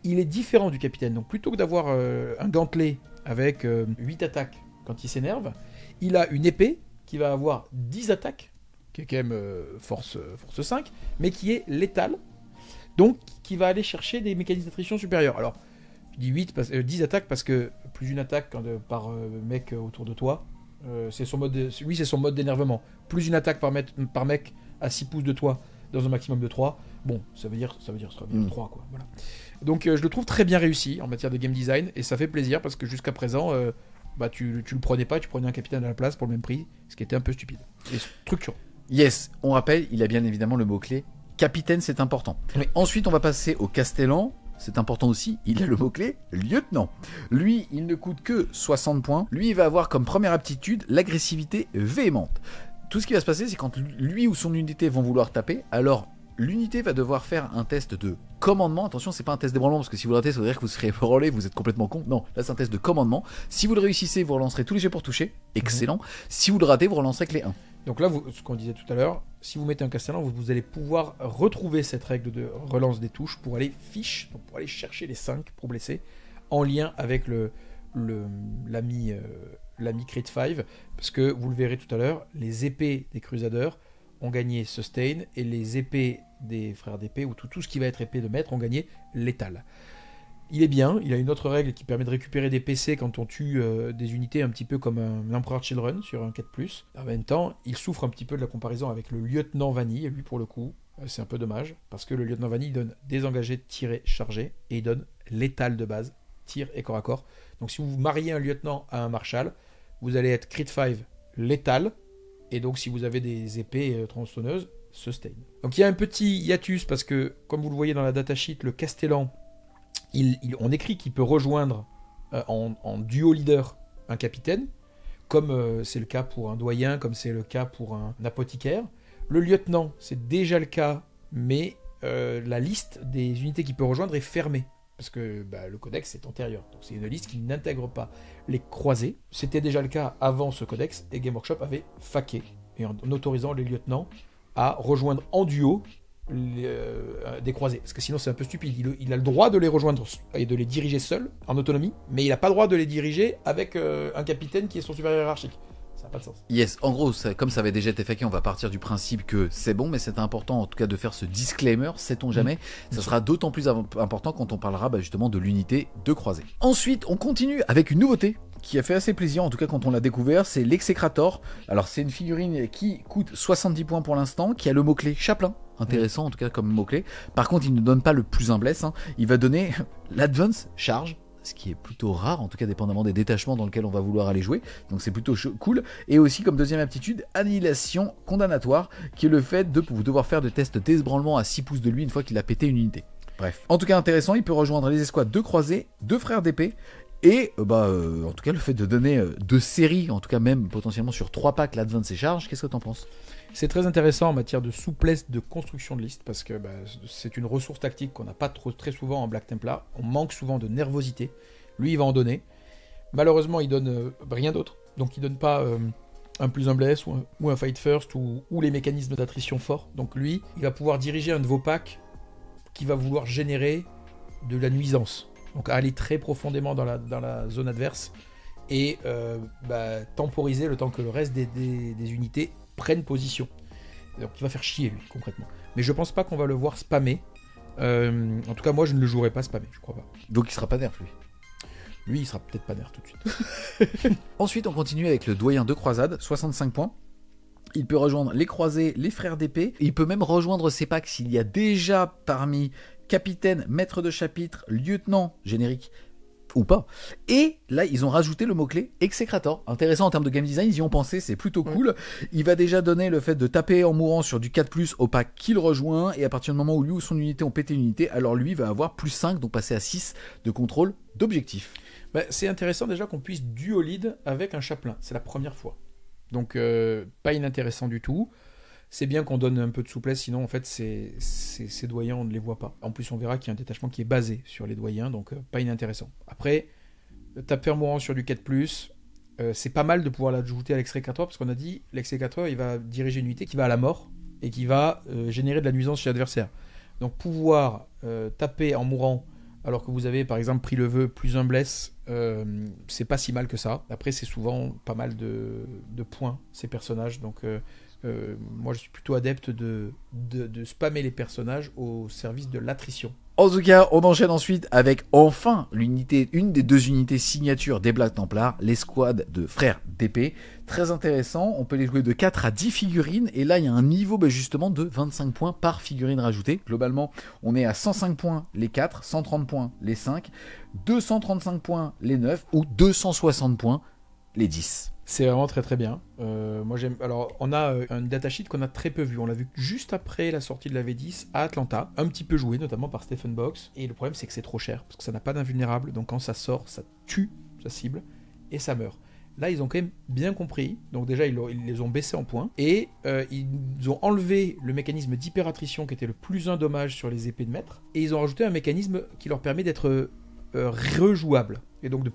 il est différent du capitaine. Donc plutôt que d'avoir un gantelet avec 8 attaques quand il s'énerve, il a une épée qui va avoir 10 attaques, qui est quand même force 5, mais qui est létale, donc qui va aller chercher des mécanismes d'attrition supérieurs. Alors, je dis 10 attaques parce que plus une attaque par mec autour de toi, c'est son mode d'énervement. Plus une attaque par mec à 6 pouces de toi dans un maximum de 3, bon, ça veut dire 3, quoi. Voilà. Donc je le trouve très bien réussi en matière de game design, et ça fait plaisir parce que jusqu'à présent, tu le prenais pas, tu prenais un capitaine à la place pour le même prix, ce qui était un peu stupide. Et structurant. Yes, on rappelle, il a bien évidemment le mot-clé capitaine, c'est important. Oui. Ensuite, on va passer au Castellan. C'est important aussi, il a le mot-clé lieutenant. Lui, il ne coûte que 60 points. Lui, il va avoir comme première aptitude l'agressivité véhémente. Tout ce qui va se passer, c'est quand lui ou son unité vont vouloir taper, alors l'unité va devoir faire un test de commandement. Attention, c'est pas un test d'ébranlement, parce que si vous le ratez, ça veut dire que vous serez ébranlé, vous êtes complètement con. Non, là c'est un test de commandement. Si vous le réussissez, vous relancerez tous les jets pour toucher. Excellent. Si vous le ratez, vous relancerez que les 1. Donc là, ce qu'on disait tout à l'heure, si vous mettez un castellan, vous allez pouvoir retrouver cette règle de relance des touches pour aller fiche, donc pour aller chercher les 5 pour blesser, en lien avec l'ami Crit 5, parce que vous le verrez tout à l'heure, les épées des Crusaders ont gagné Sustain, et les épées des frères d'épée, ou tout ce qui va être épée de maître, ont gagné Létal. Il est bien, il a une autre règle qui permet de récupérer des PC quand on tue des unités un petit peu comme un Emperor Children sur un 4+. En même temps, il souffre un petit peu de la comparaison avec le Lieutenant Vanille, et lui pour le coup, c'est un peu dommage, parce que le Lieutenant Vanille donne désengagé, tiré, chargé, et il donne Létal de base, tir et corps à corps. Donc si vous mariez un lieutenant à un marshal, vous allez être Crit 5 Létal, et donc si vous avez des épées tronçonneuses, Sustain. Donc il y a un petit hiatus, parce que comme vous le voyez dans la datasheet, le Castellan, on écrit qu'il peut rejoindre en duo leader un capitaine, comme c'est le cas pour un doyen, comme c'est le cas pour un apothicaire. Le lieutenant, c'est déjà le cas, mais la liste des unités qu'il peut rejoindre est fermée, parce que le codex est antérieur. Donc c'est une liste qui n'intègre pas les croisés. C'était déjà le cas avant ce codex, et Game Workshop avait faqué, et en autorisant les lieutenants à rejoindre en duo des croisés, parce que sinon c'est un peu stupide. Il a le droit de les rejoindre et de les diriger seul, en autonomie, mais il n'a pas le droit de les diriger avec un capitaine qui est son supérieur hiérarchique. Ça n'a pas de sens. Yes, en gros, comme ça avait déjà été faqué, on va partir du principe que c'est bon, mais c'est important en tout cas de faire ce disclaimer, sait-on jamais. Ça sera d'autant plus important quand on parlera justement de l'unité de croisée. Ensuite, on continue avec une nouveauté qui a fait assez plaisir, en tout cas quand on l'a découvert, c'est l'Execrator. Alors c'est une figurine qui coûte 70 points pour l'instant, qui a le mot-clé Chaplain. Intéressant en tout cas comme mot-clé. Par contre, il ne donne pas le plus un bless, il va donner l'Advance Charge, ce qui est plutôt rare, en tout cas dépendamment des détachements dans lesquels on va vouloir aller jouer, donc c'est plutôt cool. Et aussi comme deuxième aptitude, Annihilation Condamnatoire, qui est le fait de devoir faire des tests d'ébranlement à 6 pouces de lui une fois qu'il a pété une unité. Bref, en tout cas intéressant, il peut rejoindre les escouades de croisés, de frères d'épée, et en tout cas le fait de donner 2 séries, en tout cas même potentiellement sur 3 packs l'Advance et Charge, qu'est-ce que t'en penses ? C'est très intéressant en matière de souplesse de construction de liste, parce que c'est une ressource tactique qu'on n'a pas très souvent en Black Templar. On manque souvent de nervosité. Lui, il va en donner. Malheureusement, il donne rien d'autre. Donc, il donne pas un plus un bless ou un fight first ou les mécanismes d'attrition forts. Donc, lui, il va pouvoir diriger un de vos packs qui va vouloir générer de la nuisance. Donc, aller très profondément dans la zone adverse et temporiser le temps que le reste des unités prennent position. Donc il va faire chier lui concrètement. Mais je pense pas qu'on va le voir spammer. En tout cas moi je ne le jouerai pas spammer, je crois pas. Donc il sera pas nerf lui. Lui il sera peut-être pas nerf tout de suite. Ensuite on continue avec le doyen de croisade, 65 points. Il peut rejoindre les croisés, les frères d'épée. Il peut même rejoindre ses packs s'il y a déjà parmi capitaine, maître de chapitre, lieutenant générique ou pas. Et là, ils ont rajouté le mot-clé Execrator. Intéressant en termes de game design, ils y ont pensé, c'est plutôt cool. Il va déjà donner le fait de taper en mourant sur du 4+, au pack qu'il rejoint, et à partir du moment où lui ou son unité ont pété une unité, alors lui va avoir +5, donc passer à 6 de contrôle d'objectif. C'est intéressant déjà qu'on puisse duo lead avec un chaplain, c'est la première fois. Donc pas inintéressant du tout. C'est bien qu'on donne un peu de souplesse, sinon en fait ces doyens on ne les voit pas. En plus on verra qu'il y a un détachement qui est basé sur les doyens, donc pas inintéressant. Après, taper en mourant sur du 4+, c'est pas mal de pouvoir l'ajouter à l'exécratoire, parce qu'on a dit l'exécratoire il va diriger une unité qui va à la mort et qui va générer de la nuisance chez l'adversaire. Donc pouvoir taper en mourant alors que vous avez par exemple pris le vœu plus un bless, c'est pas si mal que ça. Après c'est souvent pas mal de points ces personnages, donc moi je suis plutôt adepte de spammer les personnages au service de l'attrition. En tout cas, on enchaîne ensuite avec enfin une des 2 unités signature des Black Templars, l'escouade de frères d'épée. Très intéressant, on peut les jouer de 4 à 10 figurines, et là il y a un niveau justement de 25 points par figurine rajoutée. Globalement, on est à 105 points les 4, 130 points les 5, 235 points les 9 ou 260 points les 10. C'est vraiment très très bien. Moi j'aime. Alors on a un datasheet qu'on a très peu vu. On l'a vu juste après la sortie de la V10 à Atlanta, un petit peu joué notamment par Stephen Box. Et le problème c'est que c'est trop cher parce que ça n'a pas d'invulnérable. Donc quand ça sort, ça tue sa cible et ça meurt. Là, ils ont quand même bien compris. Donc déjà, ils les ont baissés en points. Et ils ont enlevé le mécanisme d'hyperattrition qui était le plus un dommage sur les épées de maître. Et ils ont rajouté un mécanisme qui leur permet d'être rejouables. Et donc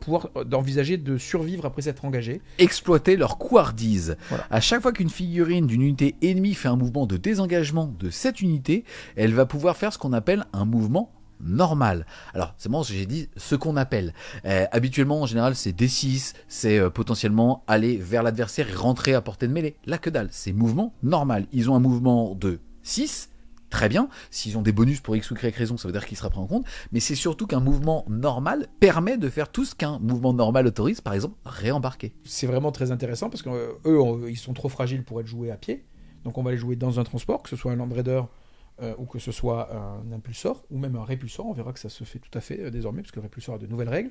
d'envisager de survivre après s'être engagé. Exploiter leur couardise. Voilà. À chaque fois qu'une figurine d'une unité ennemie fait un mouvement de désengagement de cette unité, elle va pouvoir faire ce qu'on appelle un mouvement normal. Alors, c'est bon, j'ai dit ce qu'on appelle. Habituellement, en général, c'est D6, c'est potentiellement aller vers l'adversaire et rentrer à portée de mêlée. Là, que dalle, c'est mouvement normal. Ils ont un mouvement de 6, très bien. S'ils ont des bonus pour X ou Y raison, ça veut dire qu'il sera pris en compte. Mais c'est surtout qu'un mouvement normal permet de faire tout ce qu'un mouvement normal autorise, par exemple, réembarquer. C'est vraiment très intéressant parce qu'eux, ils sont trop fragiles pour être joués à pied. Donc on va les jouer dans un transport, que ce soit un Land Raider ou que ce soit un impulsor, ou même un répulsor. On verra que ça se fait tout à fait désormais, parce que le répulsor a de nouvelles règles.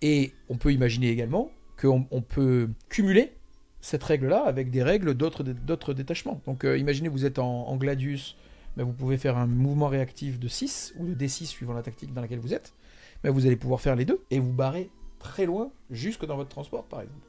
Et on peut imaginer également qu'on peut cumuler cette règle-là avec des règles d'autres détachements. Donc imaginez, vous êtes en Gladius, ben, vous pouvez faire un mouvement réactif de 6, ou de D6 suivant la tactique dans laquelle vous êtes. Ben, vous allez pouvoir faire les deux, et vous barrer très loin, jusque dans votre transport, par exemple.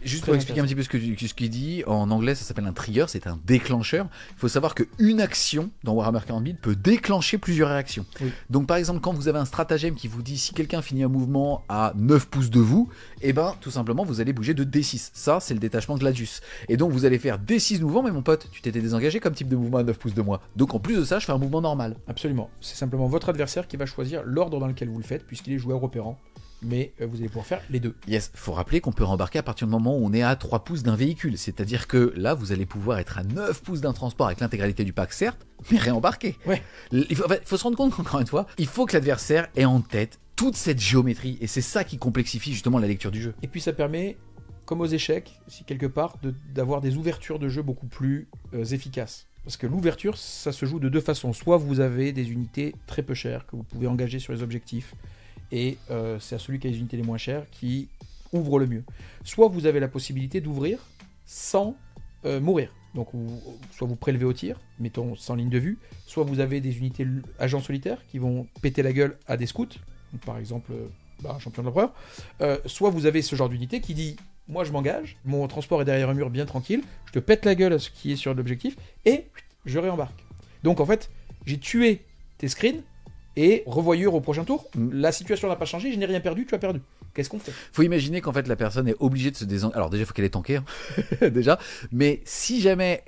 Juste pour expliquer un petit peu ce qu'il dit, en anglais ça s'appelle un trigger, c'est un déclencheur. Il faut savoir qu'une action dans Warhammer 40 000 peut déclencher plusieurs réactions. Oui. Donc par exemple, quand vous avez un stratagème qui vous dit si quelqu'un finit un mouvement à 9 pouces de vous, et ben tout simplement vous allez bouger de D6. Ça, c'est le détachement Gladius. Et donc vous allez faire D6 mouvements, mais mon pote, tu t'étais désengagé comme type de mouvement à 9 pouces de moi. Donc en plus de ça, je fais un mouvement normal. Absolument. C'est simplement votre adversaire qui va choisir l'ordre dans lequel vous le faites, puisqu'il est joueur opérant. Mais vous allez pouvoir faire les deux. Yes, faut rappeler qu'on peut rembarquer à partir du moment où on est à 3 pouces d'un véhicule. C'est-à-dire que là, vous allez pouvoir être à 9 pouces d'un transport avec l'intégralité du pack, certes, mais réembarquer. Ouais. Il faut se rendre compte qu'encore une fois, il faut que l'adversaire ait en tête toute cette géométrie. Et c'est ça qui complexifie justement la lecture du jeu. Et puis ça permet, comme aux échecs, si quelque part, d'avoir des ouvertures de jeu beaucoup plus efficaces. Parce que l'ouverture, ça se joue de deux façons. Soit vous avez des unités très peu chères que vous pouvez engager sur les objectifs, et c'est à celui qui a les unités les moins chères qui ouvre le mieux. Soit vous avez la possibilité d'ouvrir sans mourir. Donc soit vous prélevez au tir, mettons sans ligne de vue, soit vous avez des unités agents solitaires qui vont péter la gueule à des scouts, donc par exemple un champion de l'empereur, soit vous avez ce genre d'unité qui dit moi je m'engage, mon transport est derrière un mur bien tranquille, je te pète la gueule à ce qui est sur l'objectif et je réembarque. Donc en fait j'ai tué tes screens et revoyure au prochain tour. La situation n'a pas changé, je n'ai rien perdu, tu as perdu. Qu'est-ce qu'on fait ? Faut imaginer qu'en fait la personne est obligée de se désengager. Alors déjà, il faut qu'elle ait tanké, hein. Déjà. Mais si jamais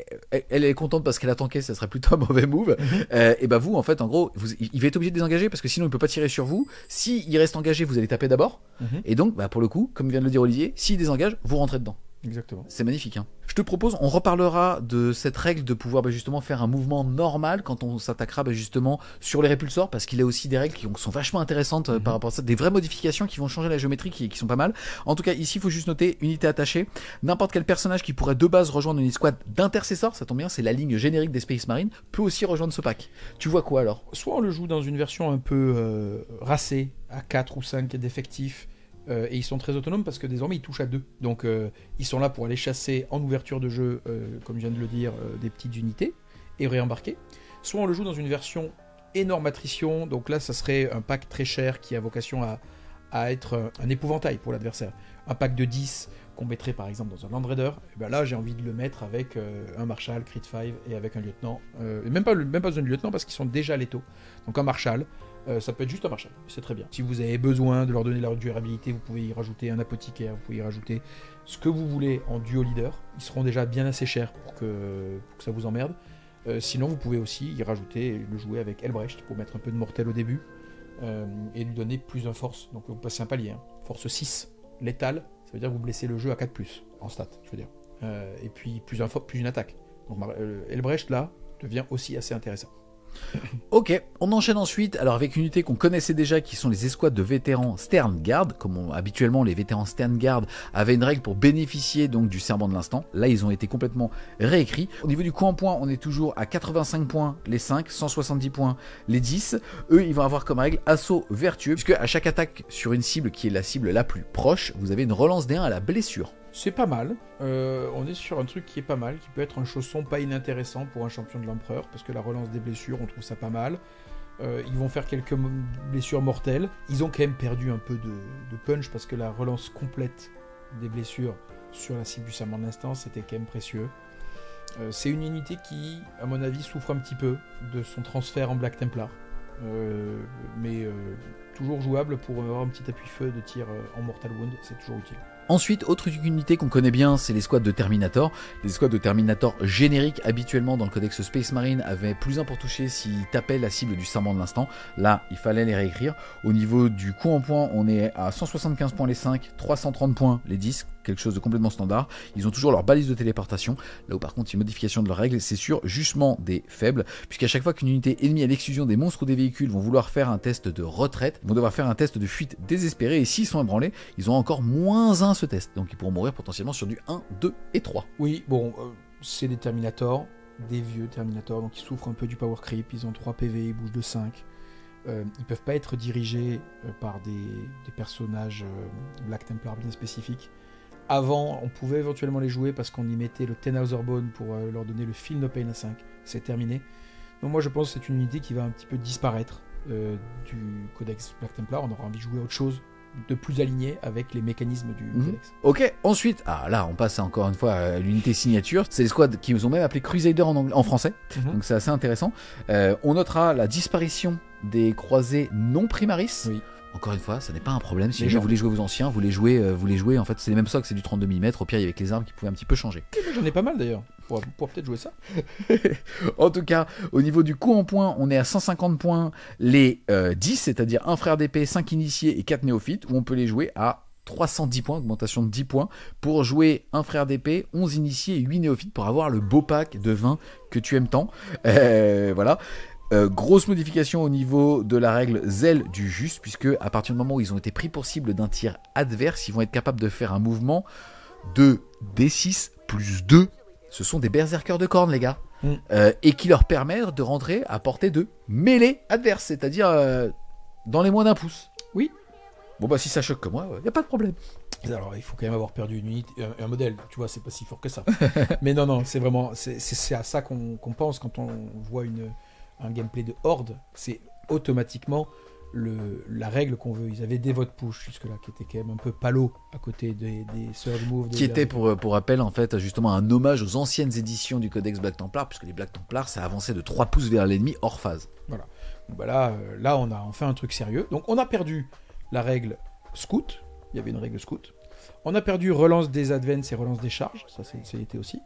elle est contente parce qu'elle a tanké, ça serait plutôt un mauvais move. Et bah vous, en fait, en gros, il va être obligé de désengager parce que sinon il peut pas tirer sur vous. Si il reste engagé, vous allez taper d'abord. Et donc, bah pour le coup, comme vient de le dire Olivier, s'il désengage, vous rentrez dedans. Exactement. C'est magnifique, hein. Je te propose, on reparlera de cette règle de pouvoir justement faire un mouvement normal quand on s'attaquera justement sur les répulsors, parce qu'il y a aussi des règles qui sont vachement intéressantes par rapport à ça, des vraies modifications qui vont changer la géométrie qui sont pas mal. En tout cas, ici, il faut juste noter, unité attachée, n'importe quel personnage qui pourrait de base rejoindre une escouade d'intercesseurs, ça tombe bien, c'est la ligne générique des Space Marines, peut aussi rejoindre ce pack. Tu vois quoi alors ? Soit on le joue dans une version un peu racée, à 4 ou 5 d'effectifs, et ils sont très autonomes parce que désormais ils touchent à 2. Donc ils sont là pour aller chasser en ouverture de jeu, comme je viens de le dire, des petites unités et réembarquer. Soit on le joue dans une version énorme attrition, donc là ça serait un pack très cher qui a vocation à être un épouvantail pour l'adversaire. Un pack de 10 qu'on mettrait par exemple dans un Land Raider, et ben là j'ai envie de le mettre avec un Marshal, Crit 5 et avec un lieutenant. Même pas besoin de lieutenant parce qu'ils sont déjà létaux. Donc un Marshal. Ça peut être juste un Marshal, c'est très bien. Si vous avez besoin de leur donner la durabilité, vous pouvez y rajouter un apothicaire, vous pouvez y rajouter ce que vous voulez en duo leader. Ils seront déjà bien assez chers pour que ça vous emmerde. Sinon, vous pouvez aussi y rajouter, le jouer avec Elbrecht pour mettre un peu de mortel au début et lui donner plus de force. Donc vous passez un palier, hein. Force 6, létal, ça veut dire que vous blessez le jeu à 4+, en stat, je veux dire. Et puis plus une attaque. Donc Elbrecht là devient aussi assez intéressant. Ok, on enchaîne ensuite alors avec une unité qu'on connaissait déjà qui sont les escouades de vétérans Sternguard. Comme habituellement les vétérans Sternguard avaient une règle pour bénéficier donc du serment de l'instant. Là ils ont été complètement réécrits. Au niveau du coup en points, on est toujours à 85 points les 5, 170 points les 10. Eux ils vont avoir comme règle assaut vertueux, puisque à chaque attaque sur une cible qui est la cible la plus proche, vous avez une relance D1 à la blessure. C'est pas mal, on est sur un truc qui est pas mal, qui peut être un chausson pas inintéressant pour un champion de l'empereur, parce que la relance des blessures, on trouve ça pas mal. Ils vont faire quelques blessures mortelles. Ils ont quand même perdu un peu de punch, parce que la relance complète des blessures sur la cible du serment de l'instant, c'était quand même précieux. C'est une unité qui, à mon avis, souffre un petit peu de son transfert en Black Templar. Mais toujours jouable pour avoir un petit appui-feu de tir en Mortal Wound, c'est toujours utile. Ensuite, autre unité qu'on connaît bien, c'est les squads de Terminator. Les squads de Terminator génériques, habituellement dans le codex Space Marine, avaient plus un pour toucher s'ils tapaient la cible du serment de l'instant. Là, il fallait les réécrire. Au niveau du coup en points, on est à 175 points les 5, 330 points les 10, quelque chose de complètement standard. Ils ont toujours leur balise de téléportation. Là où par contre, il y a une modification de leurs règles, c'est sur justement des faibles, puisqu'à chaque fois qu'une unité ennemie à l'exclusion des monstres ou des véhicules vont vouloir faire un test de retraite, ils vont devoir faire un test de fuite désespéré, et s'ils sont ébranlés, ils ont encore -1 ce test. Donc ils pourront mourir potentiellement sur du 1, 2 et 3. Oui, bon, c'est des Terminators, des vieux Terminators, donc ils souffrent un peu du power creep, ils ont 3 PV, ils bougent de 5. Ils peuvent pas être dirigés par des personnages Black Templar bien spécifiques. Avant, on pouvait éventuellement les jouer parce qu'on y mettait le Tenhauser-Bone pour leur donner le Feel No Pain à 5. C'est terminé. Donc moi je pense que c'est une unité qui va un petit peu disparaître du codex Black Templar. On aura envie de jouer autre chose de plus aligné avec les mécanismes du codex. Ok, ensuite, là on passe encore une fois à l'unité signature. C'est les squads qui ont même appelé Crusader en français. Donc c'est assez intéressant. On notera la disparition des croisés non primaris. Oui. Encore une fois, ça n'est pas un problème. Si vous voulez jouer vos anciens, vous les jouez. En fait, c'est les mêmes socks, c'est du 32 mm. Au pire, avec les armes qui pouvaient un petit peu changer. J'en ai pas mal d'ailleurs. Pour peut-être jouer ça. En tout cas, au niveau du coup en points, on est à 150 points les 10, c'est-à-dire un frère d'épée, 5 initiés et 4 néophytes, où on peut les jouer à 310 points, augmentation de 10 points, pour jouer un frère d'épée, 11 initiés et 8 néophytes, pour avoir le beau pack de 20 que tu aimes tant. Voilà. Grosse modification au niveau de la règle zèle du juste, puisque à partir du moment où ils ont été pris pour cible d'un tir adverse, ils vont être capables de faire un mouvement de D6 plus 2. Ce sont des berserkers de cornes, les gars. Et qui leur permettent de rentrer à portée de mêlée adverse, c'est-à-dire dans les moins d'un pouce. Oui. Bon bah si ça choque comme moi, y a pas de problème. Alors il faut quand même avoir perdu une unité, un modèle, tu vois, c'est pas si fort que ça. Mais non, c'est vraiment, c'est à ça qu'on pense quand on voit un gameplay de horde, c'est automatiquement la règle qu'on veut. Ils avaient des votes push jusque-là, qui était quand même un peu palo à côté des Surge Move. Qui était, pour rappel, en fait, justement un hommage aux anciennes éditions du Codex Black Templar, puisque les Black Templar, ça avançait de 3 pouces vers l'ennemi hors phase. Voilà. Donc, bah là, on a enfin un truc sérieux. Donc on a perdu la règle scout, il y avait une règle scout. On a perdu relance des advances et relance des charges, ça c'était aussi.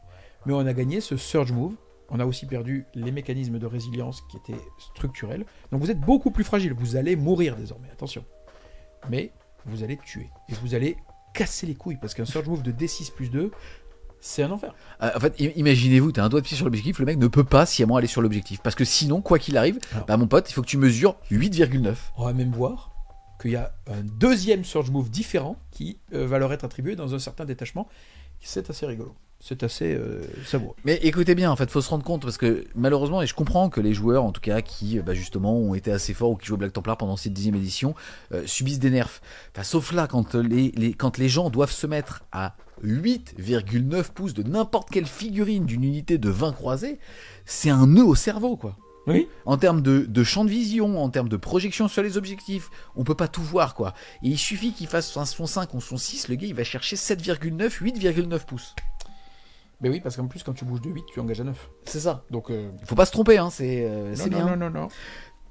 Mais on a gagné ce Surge Move. On a aussi perdu les mécanismes de résilience qui étaient structurels. Donc vous êtes beaucoup plus fragile. Vous allez mourir désormais, attention. Mais vous allez tuer. Et vous allez casser les couilles. Parce qu'un Surge Move de D6 plus 2, c'est un enfer. En fait, imaginez-vous, t'as un doigt de pied sur l'objectif, le mec ne peut pas sciemment aller sur l'objectif. Parce que sinon, quoi qu'il arrive, mon pote, il faut que tu mesures 8,9. On va même voir qu'il y a un deuxième Surge Move différent qui va leur être attribué dans un certain détachement. C'est assez rigolo. C'est assez savoureux. Mais écoutez bien, en fait, faut se rendre compte, parce que malheureusement, et je comprends que les joueurs, en tout cas, qui justement ont été assez forts ou qui jouent Black Templar pendant cette 10e édition, subissent des nerfs. Enfin, sauf là, quand les gens doivent se mettre à 8,9 pouces de n'importe quelle figurine d'une unité de 20 croisés, c'est un nœud au cerveau, quoi. Oui. En termes de champ de vision, en termes de projection sur les objectifs, on peut pas tout voir, quoi. Et il suffit qu'il fasse son 5 ou son 6, le gars il va chercher 7,9, 8,9 pouces. Mais oui, parce qu'en plus, quand tu bouges de 8, tu engages à 9. C'est ça. Donc, faut pas se tromper, hein, c'est bien. Non.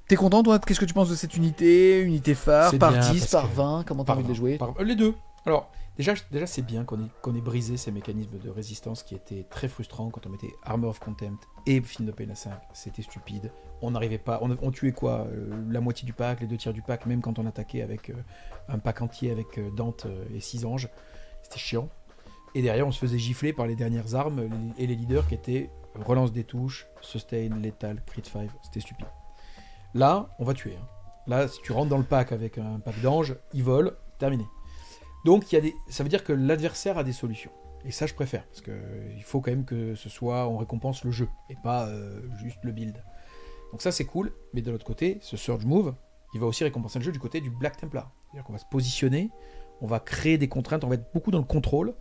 T'es content, toi? Qu'est-ce que tu penses de cette unité phare, c'est par bien, 10, par 20? Comment t'as envie de les jouer? Les deux. Alors, déjà c'est bien qu'on ait brisé ces mécanismes de résistance qui étaient très frustrants quand on mettait Armor of Contempt et Feel No Pain à 5. C'était stupide. On n'arrivait pas. On tuait quoi? La moitié du pack, les 2 tiers du pack, même quand on attaquait avec un pack entier avec Dante et 6 anges. C'était chiant. Et derrière, on se faisait gifler par les dernières armes et les leaders qui étaient relance des touches, sustain, létal, crit 5. C'était stupide. Là, on va tuer. Là, si tu rentres dans le pack avec un pack d'anges, ils volent, terminé. Donc, ça veut dire que l'adversaire a des solutions. Et ça, je préfère. Parce qu'il faut quand même que ce soit, on récompense le jeu et pas juste le build. Donc ça, c'est cool. Mais de l'autre côté, ce Surge Move, il va aussi récompenser le jeu du côté du Black Templar. C'est-à-dire qu'on va se positionner, on va créer des contraintes, on va être beaucoup dans le contrôle.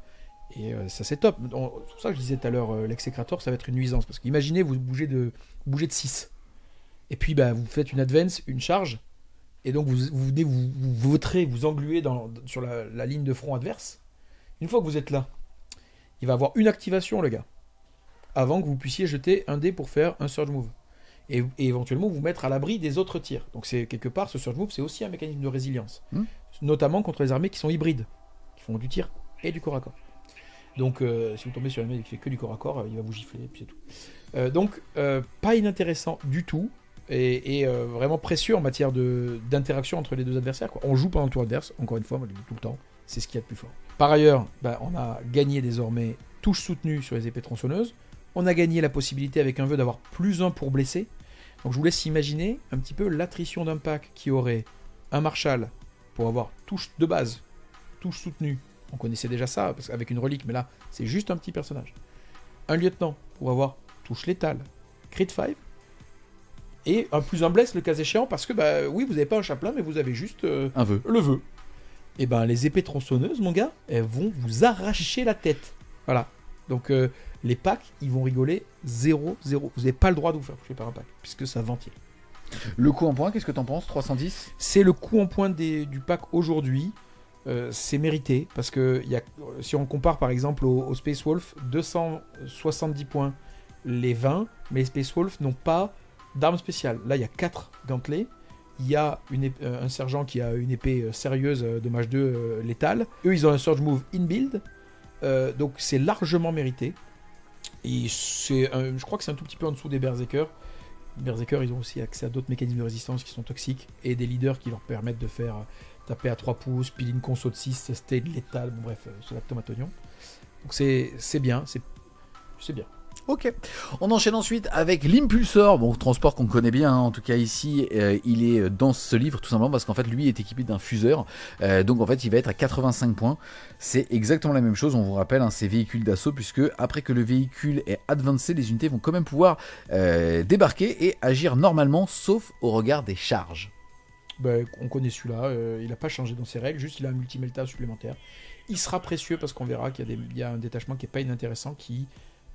Et ça, c'est top. C'est pour ça que je disais tout à l'heure, l'exécrator, ça va être une nuisance. Parce qu'imaginez, vous bougez de 6. Et puis, vous faites une advance, une charge. Et donc, vous voterez, vous engluez sur la ligne de front adverse. Une fois que vous êtes là, il va avoir une activation, le gars, avant que vous puissiez jeter un dé pour faire un surge move. Et éventuellement vous mettre à l'abri des autres tirs. Donc c'est quelque part, ce surge move, c'est aussi un mécanisme de résilience. Notamment contre les armées qui sont hybrides, qui font du tir et du corps à corps. Donc si vous tombez sur un mec qui fait que du corps à corps, il va vous gifler, et puis c'est tout. Donc pas inintéressant du tout, et vraiment précieux en matière d'interaction entre les deux adversaires, quoi. On joue pendant le tour adverse, encore une fois, moi je le dis tout le temps, c'est ce qu'il y a de plus fort. Par ailleurs, on a gagné désormais touche soutenue sur les épées tronçonneuses. On a gagné la possibilité avec un vœu d'avoir +1 pour blesser. Donc je vous laisse imaginer un petit peu l'attrition d'un pack qui aurait un marshal pour avoir touche de base, touche soutenue. On connaissait déjà ça avec une relique, mais là c'est juste un petit personnage. Un lieutenant pour avoir touche létale, crit 5. Et un +1 blesse le cas échéant parce que oui, vous n'avez pas un chaplain, mais vous avez juste un vœu. Le vœu. Et les épées tronçonneuses, mon gars, elles vont vous arracher la tête. Voilà. Donc les packs, ils vont rigoler 0-0. Vous n'avez pas le droit de vous faire toucher par un pack, puisque ça ventile. Le coup en point, qu'est-ce que t'en penses? 310? C'est le coup en point du pack aujourd'hui. C'est mérité, parce que si on compare par exemple au Space Wolf, 270 points les 20, mais les Space Wolf n'ont pas d'armes spéciales. Là, il y a 4 gantelets. Il y a un sergent qui a une épée sérieuse, dommage 2, létale. Eux, ils ont un Surge Move in-build. Donc, c'est largement mérité. Et je crois que c'est un tout petit peu en dessous des Berserkers. Les Berserkers, ils ont aussi accès à d'autres mécanismes de résistance qui sont toxiques. Et des leaders qui leur permettent de faire taper à 3 pouces, piler une conso de 6, stay létal. Bon, bref, c'est la tomate oignon. Donc, c'est bien. C'est bien. Ok, on enchaîne ensuite avec l'impulsor, bon transport qu'on connaît bien, hein. En tout cas ici il est dans ce livre tout simplement parce qu'en fait lui est équipé d'un fuseur, donc en fait il va être à 85 points, c'est exactement la même chose, on vous rappelle, hein, c'est véhicule d'assaut puisque après que le véhicule est advancé, les unités vont quand même pouvoir débarquer et agir normalement sauf au regard des charges. On connaît celui-là, il n'a pas changé dans ses règles, juste il a un multimelta supplémentaire, il sera précieux parce qu'on verra qu'il y a un détachement qui n'est pas inintéressant qui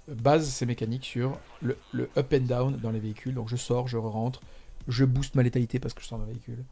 base ses mécaniques sur le up and down dans les véhicules. Donc je sors, je rentre, je booste ma létalité parce que je sors d'un véhicule.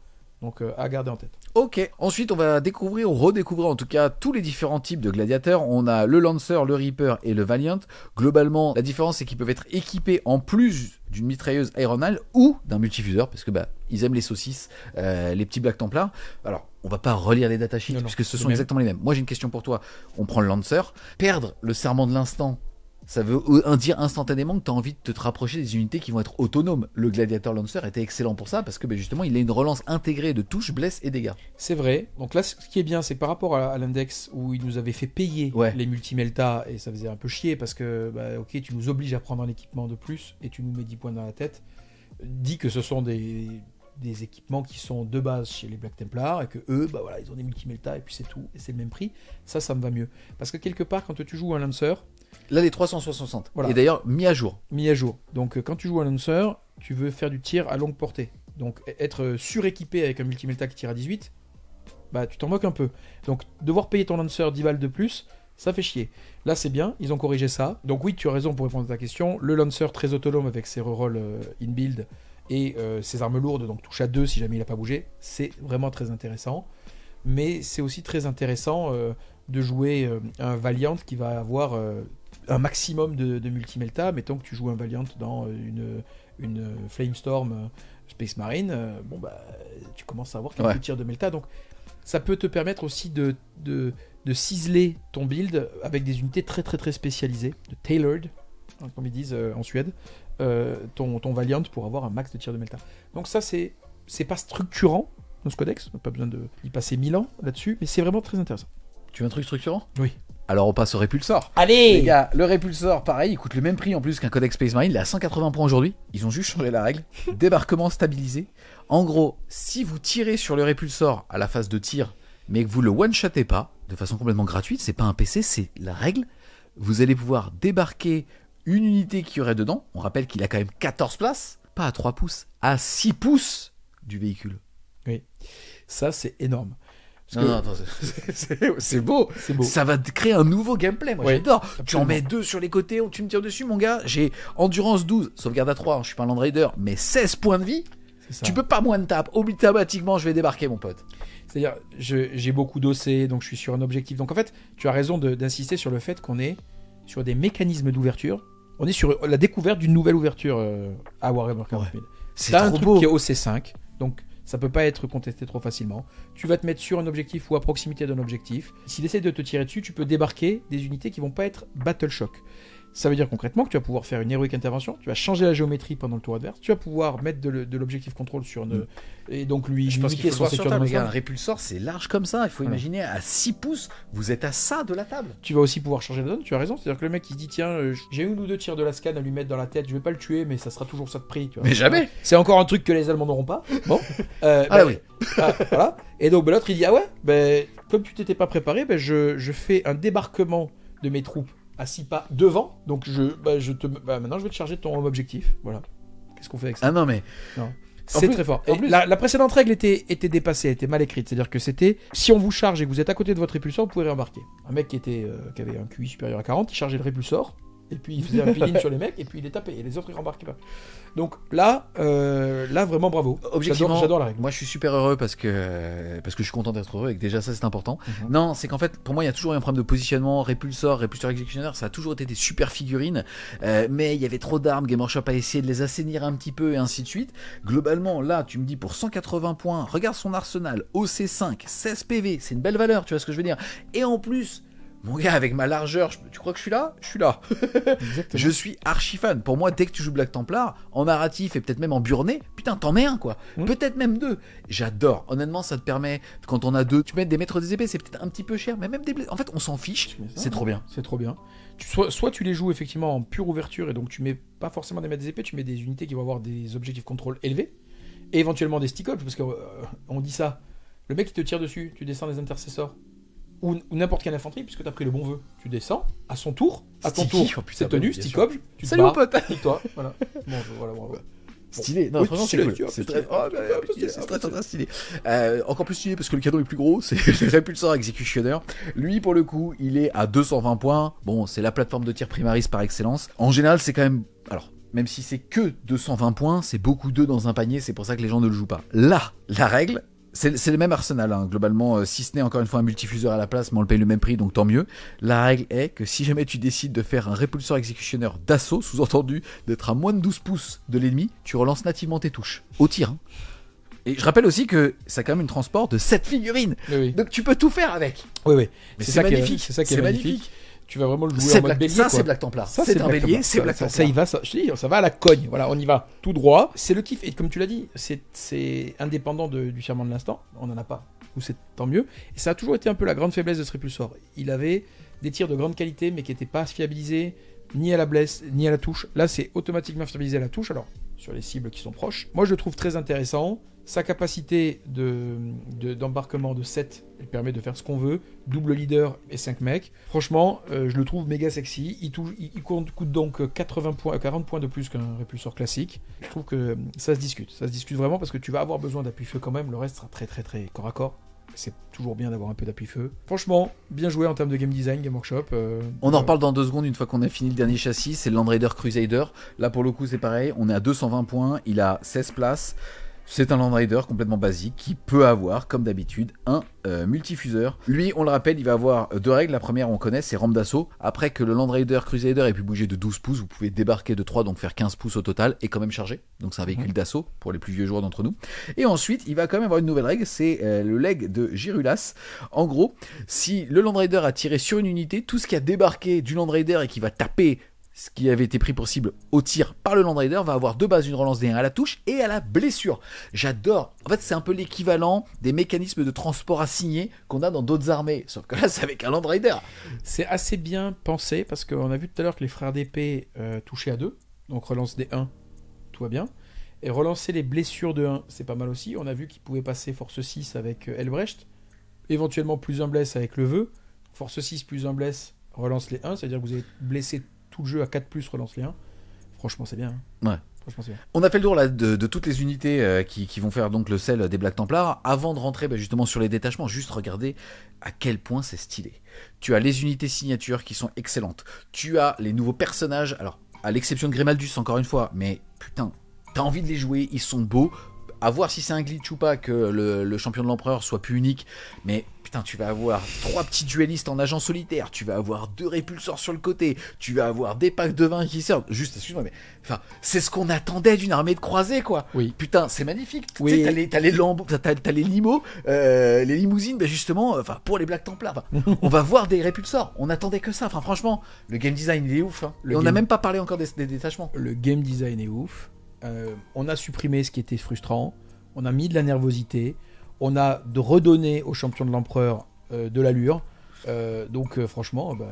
Donc à garder en tête. Ok, ensuite on va redécouvrir en tout cas tous les différents types de gladiateurs. On a le Lancer, le Reaper et le Valiant. Globalement, la différence c'est qu'ils peuvent être équipés en plus d'une mitrailleuse aéronale ou d'un multifuseur parce que ils aiment les saucisses, les petits Black Templars. Alors on va pas relire les datasheets puisque ce sont exactement les mêmes. Moi j'ai une question pour toi. On prend le Lancer. Perdre le serment de l'instant, ça veut dire instantanément que tu as envie de te rapprocher des unités qui vont être autonomes. Le Gladiator Lancer était excellent pour ça parce que justement il a une relance intégrée de touches, blesses et dégâts. C'est vrai. Donc là ce qui est bien c'est par rapport à l'index où il nous avait fait payer les multimelta et ça faisait un peu chier parce que ok tu nous obliges à prendre un équipement de plus et tu nous mets 10 points dans la tête. Dis que ce sont des équipements qui sont de base chez les Black Templars et que eux ils ont des multimelta et puis c'est tout et c'est le même prix. Ça me va mieux. Parce que quelque part quand tu joues un Lancer, là, les 360. Voilà. Et d'ailleurs, mis à jour. Mis à jour. Donc, quand tu joues un Lancer, tu veux faire du tir à longue portée. Donc, être suréquipé avec un multimelta qui tire à 18, tu t'en moques un peu. Donc, devoir payer ton Lancer 10 balles de plus, ça fait chier. Là, c'est bien, ils ont corrigé ça. Donc, oui, tu as raison pour répondre à ta question. Le Lancer très autonome avec ses rerolls in-build et ses armes lourdes, donc touche à 2 si jamais il n'a pas bougé, c'est vraiment très intéressant. Mais c'est aussi très intéressant de jouer un Valiant qui va avoir un maximum de multimelta. Mettons que tu joues un Valiant dans une Flamestorm Space Marine, tu commences à avoir quelques tirs de melta. Donc ça peut te permettre aussi de ciseler ton build avec des unités très très très spécialisées, de tailored, comme ils disent en Suède, ton Valiant pour avoir un max de tirs de melta. Donc ça c'est pas structurant dans ce codex, pas besoin d'y passer 1000 ans là-dessus, mais c'est vraiment très intéressant. Tu veux un truc structurant? Oui. Alors on passe au Répulsor. Allez les gars, le Répulsor, pareil, il coûte le même prix en plus qu'un Codex Space Marine, il est à 180 points aujourd'hui, ils ont juste changé la règle. Débarquement stabilisé. En gros, si vous tirez sur le Répulsor à la phase de tir, mais que vous le one-shotez pas, de façon complètement gratuite, c'est pas un PC, c'est la règle, vous allez pouvoir débarquer une unité qui aurait dedans, on rappelle qu'il a quand même 14 places, pas à 3 pouces, à 6 pouces du véhicule. Oui, ça c'est énorme. Non, c'est beau. Ça va créer un nouveau gameplay. Moi j'adore. Absolument. Tu en mets 2 sur les côtés, tu me tires dessus, mon gars. J'ai endurance 12, sauvegarde à 3. Je suis pas un Land Raider, mais 16 points de vie. Tu peux pas moins de tape. Automatiquement, je vais débarquer, mon pote. C'est-à-dire, j'ai beaucoup d'OC, donc je suis sur un objectif. Donc en fait, tu as raison d'insister sur le fait qu'on est sur des mécanismes d'ouverture. On est sur la découverte d'une nouvelle ouverture à Warhammer 40 000. C'est un trop truc beau. qui est OC5, donc ça peut pas être contesté trop facilement. Tu vas te mettre sur un objectif ou à proximité d'un objectif. S'il essaie de te tirer dessus, tu peux débarquer des unités qui vont pas être Battle Shock. Ça veut dire concrètement que tu vas pouvoir faire une héroïque intervention, tu vas changer la géométrie pendant le tour adverse, tu vas pouvoir mettre de l'objectif contrôle sur une... Et donc lui Je pense qu'il niquer faut son voir sur sécurité. table. Regarde, un répulsor, c'est large comme ça. Il faut imaginer à 6 pouces, vous êtes à ça de la table. Tu vas aussi pouvoir changer la donne, tu as raison. C'est-à-dire que le mec il se dit tiens, j'ai une ou deux tirs de la scan à lui mettre dans la tête, je vais pas le tuer, mais ça sera toujours ça de prix. Tu vois. Mais jamais. C'est encore un truc que les Allemands n'auront pas. Bon. Oui. Voilà. Et donc l'autre il dit ah ouais, comme tu t'étais pas préparé, je fais un débarquement de mes troupes à 6 pas devant, donc maintenant je vais te charger de ton objectif. Voilà. Qu'est-ce qu'on fait avec ça? Ah non mais... Non. C'est très fort. Et la précédente règle était dépassée, elle était mal écrite. C'est-à-dire que c'était, si on vous charge et que vous êtes à côté de votre répulsor, vous pouvez réembarquer. Un mec qui avait un QI supérieur à 40, il chargeait le répulsor, et puis il faisait un peeling sur les mecs, et puis il les tapait, et les autres ils rembarquaient pas. Donc là vraiment bravo. Objectivement, j'adore la règle. Moi je suis super heureux parce que je suis content d'être heureux et que déjà ça c'est important. Non, c'est qu'en fait pour moi il y a toujours eu un problème de positionnement, répulsor exécutionnaire, ça a toujours été des super figurines, mais il y avait trop d'armes, Game Workshop a essayé de les assainir un petit peu et ainsi de suite. Globalement là tu me dis pour 180 points, regarde son arsenal, OC5, 16 PV, c'est une belle valeur, tu vois ce que je veux dire. Et en plus... Mon gars, avec ma largeur, tu crois que je suis là? Je suis là. Je suis archi fan. Pour moi, dès que tu joues Black Templar, en narratif et peut-être même en burné, putain, t'en mets un, quoi. Peut-être même 2. J'adore. Honnêtement, ça te permet, quand on a 2, tu mets des maîtres des épées, c'est peut-être un petit peu cher, mais même des blés. En fait, on s'en fiche. C'est trop bien. C'est trop bien. Soit tu les joues effectivement en pure ouverture, et donc tu mets pas forcément des maîtres des épées, tu mets des unités qui vont avoir des objectifs contrôle élevés, et éventuellement des stick-ups, parce qu'on dit ça. Le mec qui te tire dessus, tu descends des intercesseurs. Ou n'importe quelle infanterie, puisque tu as pris le bon vœu. Tu descends, à son tour, à ton tour, c'est tenu, stick up, tu salut mon pote. Et toi, voilà. Bon, voilà, bravo. Stylé, non, oui, franchement stylé, c'est cool. C'est très stylé. stylé. Encore plus stylé parce que le cadeau est plus gros, c'est le Répulsor Executioner. Lui, pour le coup, il est à 220 points. Bon, c'est la plateforme de tir Primaris par excellence. En général, c'est quand même... Alors, même si c'est que 220 points, c'est beaucoup d'œufs dans un panier, c'est pour ça que les gens ne le jouent pas. Là, la règle... C'est le même arsenal, hein, globalement, si ce n'est encore une fois un multifuseur à la place, mais on le paye le même prix, donc tant mieux. La règle est que si jamais tu décides de faire un répulseur exécutionneur d'assaut, sous-entendu d'être à moins de 12 pouces de l'ennemi, tu relances nativement tes touches, au tir. Hein. Et je rappelle aussi que ça a quand même une transport de 7 figurines, oui. Donc tu peux tout faire avec. Oui. Mais c'est magnifique, c'est ça qui est magnifique. Tu vas vraiment le jouer en mode bélier. Ça, c'est Black Templar. Ça, c'est un bélier, c'est Black Templar. Ça y va, je te dis, ça va à la cogne. Voilà, on y va tout droit. C'est le kiff. Et comme tu l'as dit, c'est indépendant du serment de l'instant. On n'en a pas. Ou c'est tant mieux. Et ça a toujours été un peu la grande faiblesse de ce Répulsor. Il avait des tirs de grande qualité, mais qui n'étaient pas fiabilisés ni à la blesse, ni à la touche. Là, c'est automatiquement fiabilisé à la touche. Alors, sur les cibles qui sont proches. Moi, je le trouve très intéressant. Sa capacité d'embarquement de 7, elle permet de faire ce qu'on veut. Double leader et 5 mecs. Franchement, je le trouve méga sexy. Il coûte donc 40 points de plus qu'un répulsor classique. Je trouve que ça se discute. Ça se discute vraiment parce que tu vas avoir besoin d'appui-feu quand même. Le reste sera très très très corps à corps. C'est toujours bien d'avoir un peu d'appui-feu. Franchement, bien joué en termes de game design, Game Workshop. On en reparle dans 2 secondes une fois qu'on a fini le dernier châssis. C'est le Land Raider Crusader. Là, pour le coup, c'est pareil. On est à 220 points. Il a 16 places. C'est un Land Raider complètement basique qui peut avoir, comme d'habitude, un multifuseur. Lui, on le rappelle, il va avoir 2 règles. La première, on connaît, c'est rampe d'assaut. Après que le Land Raider Crusader ait pu bouger de 12 pouces, vous pouvez débarquer de 3, donc faire 15 pouces au total, et quand même charger. Donc c'est un véhicule d'assaut pour les plus vieux joueurs d'entre nous. Et ensuite, il va quand même avoir une nouvelle règle, c'est le leg de Girulas. En gros, si le Land Raider a tiré sur une unité, tout ce qui a débarqué du Land Raider et qui va taper ce qui avait été pris pour cible au tir par le Land Raider va avoir de base une relance D1 à la touche et à la blessure. J'adore. En fait, c'est un peu l'équivalent des mécanismes de transport assigné qu'on a dans d'autres armées. Sauf que là, c'est avec un Land Raider. C'est assez bien pensé parce qu'on a vu tout à l'heure que les frères d'épée touchaient à 2. Donc relance D1, tout va bien. Et relancer les blessures de 1, c'est pas mal aussi. On a vu qu'ils pouvaient passer force 6 avec Elbrecht. Éventuellement plus un bless avec le vœu. Force 6 plus un bless, relance les 1. C'est-à-dire que vous avez blessé tout le jeu à 4+, relance les 1. Franchement, c'est bien. Hein. Ouais. Franchement, c'est bien. On a fait le tour là, de toutes les unités qui vont faire donc le sel des Black Templars. Avant de rentrer justement sur les détachements, juste regardez à quel point c'est stylé. Tu as les unités signatures qui sont excellentes. Tu as les nouveaux personnages, alors à l'exception de Grimaldus encore une fois, mais putain, t'as envie de les jouer, ils sont beaux. à voir si c'est un glitch ou pas que le champion de l'empereur soit plus unique, mais putain, tu vas avoir 3 petits duellistes en agent solitaire, tu vas avoir 2 répulsors sur le côté, tu vas avoir des packs de vin qui sortent. Juste, excuse-moi, mais enfin, c'est ce qu'on attendait d'une armée de croisés, quoi. Oui. Putain, c'est magnifique. Oui. Tu sais, t'as les lambeaux, t'as les limos, les limousines, ben justement, enfin, pour les Black Templars, on va voir des répulsors. On attendait que ça. Enfin, franchement, le game design, il est ouf. Hein. Et on n'a même pas parlé encore des détachements. Le game design est ouf. On a supprimé ce qui était frustrant. On a mis de la nervosité. On a redonné aux champions de l'empereur de l'allure. Donc franchement, moi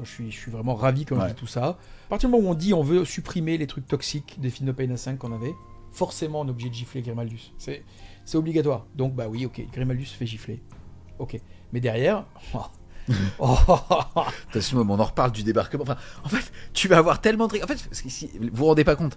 je suis vraiment ravi quand on dit tout ça. À partir du moment où on dit on veut supprimer les trucs toxiques des Field No Pain A5 qu'on avait, forcément on est obligé de gifler Grimaldus. C'est obligatoire. Donc bah oui, ok, Grimaldus se fait gifler. Ok. Mais derrière... on en reparle du débarquement. Enfin, en fait, tu vas avoir tellement de trucs. En fait, vous vous rendez pas compte.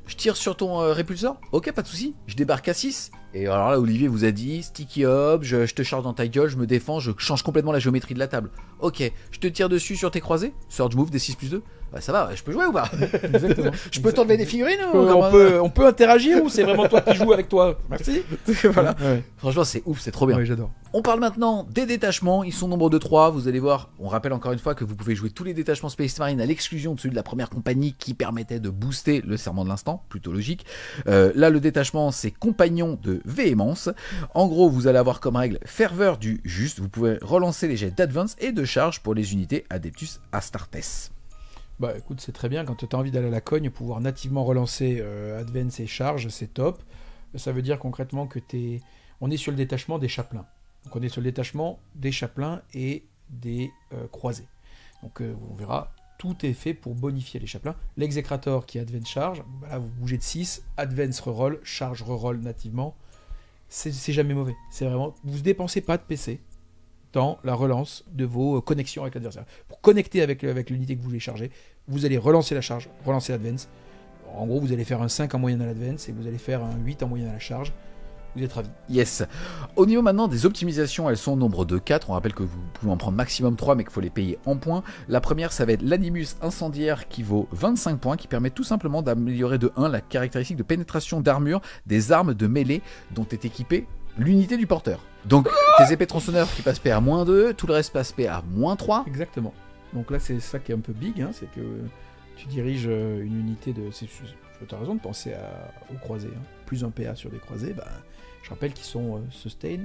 Je tire sur ton répulsor, ok, pas de souci. Je débarque à 6. Et alors là, Olivier vous a dit sticky up, je te charge dans ta gueule, je me défends, je change complètement la géométrie de la table. Ok, je te tire dessus sur tes croisés, Surge Move des 6+2. Bah, ça va, je peux jouer ou pas? Exactement. Je peux t'enlever des figurines on peut interagir ou c'est vraiment toi qui joues avec toi? Merci. Voilà. Ouais. Franchement, c'est ouf, c'est trop bien. Oui, j'adore. On parle maintenant des détachements. Ils sont au nombre de 3. Vous allez voir, on rappelle encore une fois que vous pouvez jouer tous les détachements Space Marine à l'exclusion de celui de la première compagnie qui permettait de booster le serment de l'instant. Plutôt logique. Là, le détachement, c'est compagnon de véhémence. En gros, vous allez avoir comme règle ferveur du juste. Vous pouvez relancer les jets d'advance et de charge pour les unités Adeptus Astartes. Bah écoute, c'est très bien quand tu as envie d'aller à la cogne, pouvoir nativement relancer advance et charge, c'est top. Ça veut dire concrètement que on est sur le détachement des chapelains. Donc on est sur le détachement des chapelains et des croisés. Donc on verra, tout est fait pour bonifier les chapelains. L'exécrator qui est advance charge, là vous bougez de 6, advance reroll, charge reroll nativement. C'est jamais mauvais. C'est vraiment, vous ne dépensez pas de PC dans la relance de vos connexions avec l'adversaire. Pour connecter avec l'unité que vous voulez charger, vous allez relancer la charge, relancer l'advance. En gros, vous allez faire un 5 en moyenne à l'advance et vous allez faire un 8 en moyenne à la charge. Vous êtes ravis. Yes. Au niveau maintenant des optimisations, elles sont au nombre de 4. On rappelle que vous pouvez en prendre maximum 3, mais qu'il faut les payer en points. La première, ça va être l'animus incendiaire qui vaut 25 points, qui permet tout simplement d'améliorer de 1 la caractéristique de pénétration d'armure des armes de mêlée dont est équipée l'unité du porteur. Donc tes épées tronçonneurs qui passent P à -2, tout le reste passe P à -3. Exactement. Donc là c'est ça qui est un peu big, hein, c'est que tu diriges une unité de... Tu as raison de penser aux croisés. Hein. Plus un PA sur des croisés, je rappelle qu'ils sont sustain,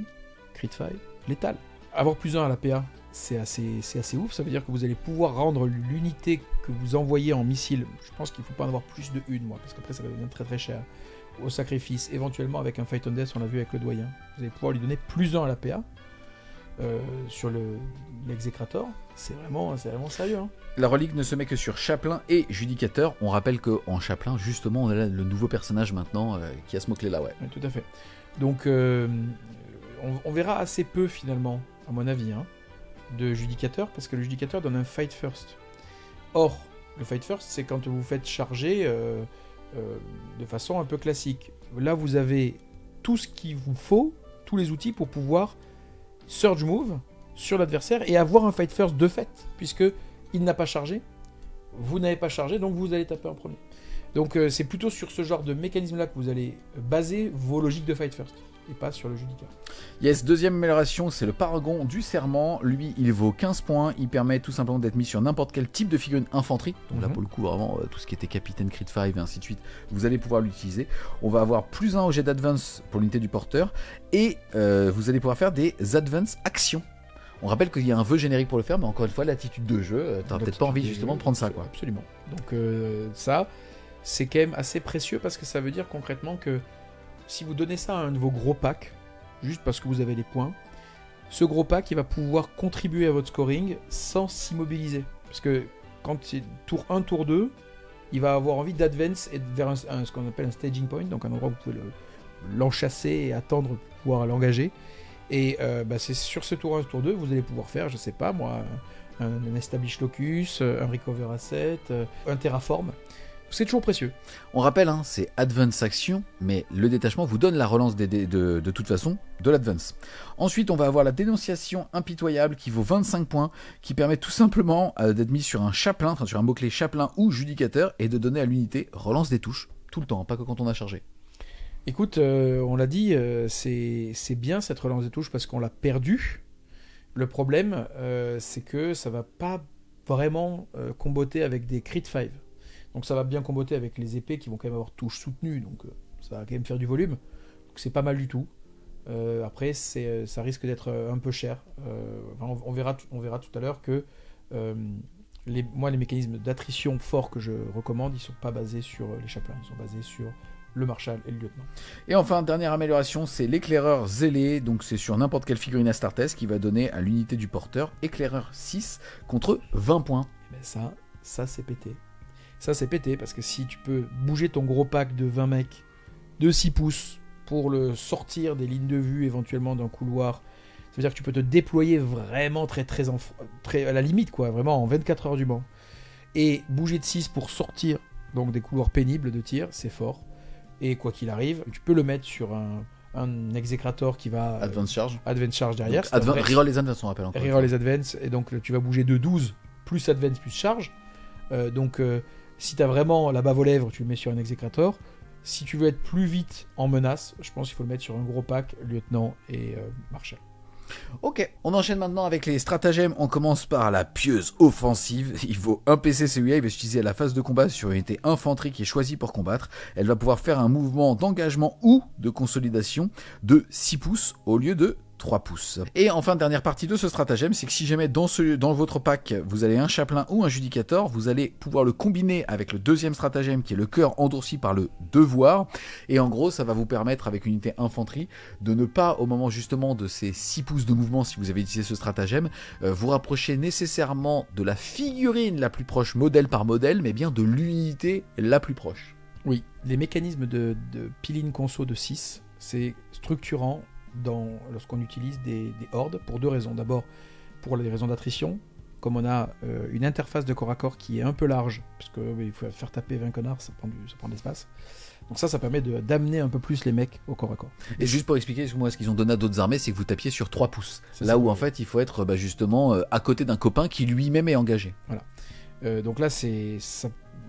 crit fire, létal. Avoir plus 1 à la PA, c'est assez ouf, ça veut dire que vous allez pouvoir rendre l'unité que vous envoyez en missile, je pense qu'il ne faut pas en avoir plus de une, moi, parce qu'après ça va devenir très très cher. Au sacrifice, éventuellement avec un Fight on Death, on l'a vu avec le doyen. Vous allez pouvoir lui donner plus 1 à la PA. Sur l'exécrator, c'est vraiment sérieux. Hein. La relique ne se met que sur Chapelain et Judicateur. On rappelle qu'en Chapelain, justement, on a là le nouveau personnage maintenant qui a ce mot-clé là, ouais. Oui, tout à fait. Donc, on verra assez peu finalement, à mon avis, hein, de Judicateur, parce que le Judicateur donne un Fight First. Or, le Fight First, c'est quand vous faites charger de façon un peu classique. Là, vous avez tout ce qu'il vous faut, tous les outils pour pouvoir Surge Move sur l'adversaire et avoir un Fight First de fait, puisque il n'a pas chargé, vous n'avez pas chargé, donc vous allez taper en premier. Donc c'est plutôt sur ce genre de mécanisme-là que vous allez baser vos logiques de Fight First, et pas sur le Judica. Yes, deuxième amélioration, c'est le Paragon du Serment. Lui, il vaut 15 points, il permet tout simplement d'être mis sur n'importe quel type de figurine infanterie. Donc là, pour le coup, vraiment, tout ce qui était Capitaine, Crit 5 et ainsi de suite, vous allez pouvoir l'utiliser. On va avoir plus 1 au jet d'advance pour l'unité du porteur, et vous allez pouvoir faire des advance actions. On rappelle qu'il y a un vœu générique pour le faire, mais encore une fois, l'attitude de jeu, t'as peut-être pas envie justement de prendre ça, quoi. Absolument. Donc ça, c'est quand même assez précieux, parce que ça veut dire concrètement que si vous donnez ça à un de vos gros packs, juste parce que vous avez les points, ce gros pack, il va pouvoir contribuer à votre scoring sans s'immobiliser. Parce que quand c'est tour 1, tour 2, il va avoir envie d'advance et vers ce qu'on appelle un staging point, donc un endroit où vous pouvez l'enchasser et attendre pour pouvoir l'engager. Et c'est sur ce tour 1, ce tour 2, vous allez pouvoir faire, je sais pas moi, un Establish Locus, un Recover Asset, un Terraform. C'est toujours précieux. On rappelle, hein, c'est Advance Action, mais le détachement vous donne la relance de toute façon de l'Advance. Ensuite, on va avoir la Dénonciation Impitoyable qui vaut 25 points, qui permet tout simplement d'être mis sur un chapelain, enfin sur un mot-clé chapelain ou judicateur, et de donner à l'unité relance des touches, tout le temps, pas que quand on a chargé. Écoute, on l'a dit, c'est bien cette relance de touche parce qu'on l'a perdu. Le problème, c'est que ça va pas vraiment comboter avec des crit 5. Donc ça va bien comboter avec les épées qui vont quand même avoir touche soutenue, donc ça va quand même faire du volume. Donc c'est pas mal du tout. Après, ça risque d'être un peu cher. On verra tout à l'heure que les mécanismes d'attrition forts que je recommande, ils sont pas basés sur les chapelains, ils sont basés sur le Marshal et le lieutenant. Et enfin, dernière amélioration, c'est l'éclaireur zélé. Donc c'est sur n'importe quelle figurine Astartes qui va donner à l'unité du porteur éclaireur 6 contre 20 points. Et ben ça c'est pété. Ça c'est pété parce que si tu peux bouger ton gros pack de 20 mecs de 6 pouces pour le sortir des lignes de vue éventuellement d'un couloir, ça veut dire que tu peux te déployer vraiment très à la limite, quoi, vraiment en 24 heures du banc. Et bouger de 6 pour sortir donc des couloirs pénibles de tir, c'est fort. Et quoi qu'il arrive, tu peux le mettre sur un exécrator qui va... Advance charge derrière. Reroll les advance, on rappelle encore. Reroll les advance, et donc tu vas bouger de 12, plus advance, plus charge. Si tu as vraiment la bave aux lèvres, tu le mets sur un exécrator. Si tu veux être plus vite en menace, je pense qu'il faut le mettre sur un gros pack, lieutenant et marshal. Ok, on enchaîne maintenant avec les stratagèmes. On commence par la pieuse offensive. Il vaut un PC celui-là, il va s'utiliser à la phase de combat sur une unité infanterie qui est choisie pour combattre. Elle va pouvoir faire un mouvement d'engagement ou de consolidation de 6 pouces au lieu de 3 pouces. Et enfin, dernière partie de ce stratagème, c'est que si jamais dans votre pack, vous avez un chaplain ou un judicator, vous allez pouvoir le combiner avec le deuxième stratagème qui est le cœur endurci par le devoir. Et en gros, ça va vous permettre avec une unité infanterie de ne pas, au moment justement de ces 6 pouces de mouvement, si vous avez utilisé ce stratagème, vous rapprocher nécessairement de la figurine la plus proche modèle par modèle, mais bien de l'unité la plus proche. Oui, les mécanismes de piline conso de 6, c'est structurant lorsqu'on utilise des hordes pour deux raisons. D'abord, pour les raisons d'attrition, comme on a une interface de corps à corps qui est un peu large, parce qu'il faut faire taper 20 connards, ça prend de l'espace. Donc ça permet d'amener un peu plus les mecs au corps à corps. Et juste pour expliquer, moi, ce qu'ils ont donné à d'autres armées, c'est que vous tapiez sur 3 pouces. Là où en fait, il faut être justement à côté d'un copain qui lui-même est engagé. Voilà. Donc là,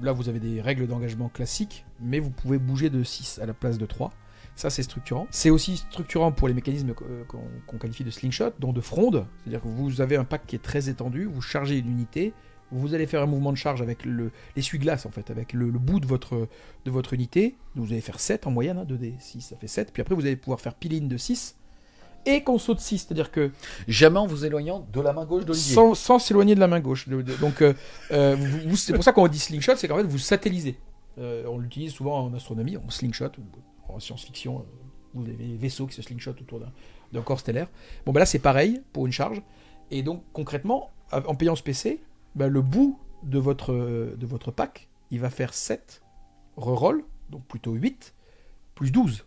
là, vous avez des règles d'engagement classiques, mais vous pouvez bouger de 6 à la place de 3. Ça, c'est structurant. C'est aussi structurant pour les mécanismes qu'on qualifie de slingshot, donc de fronde. C'est-à-dire que vous avez un pack qui est très étendu, vous chargez une unité, vous allez faire un mouvement de charge avec l'essuie-glace, en fait, avec le bout de votre unité. Vous allez faire 7 en moyenne, 2d6, ça fait 7. Puis après, vous allez pouvoir faire piline de 6 et conso de 6. C'est-à-dire que... Jamais en vous éloignant de la main gauche d'Olivier. Sans s'éloigner de la main gauche. Donc, c'est pour ça qu'on dit slingshot, c'est qu'en fait, vous satellisez. On l'utilise souvent en astronomie, en slingshot, en science-fiction, vous avez des vaisseaux qui se slingshot autour d'un corps stellaire. Bon, là, c'est pareil pour une charge. Et donc, concrètement, en payant ce PC, le bout de votre pack, il va faire 7 reroll, donc plutôt 8, plus 12.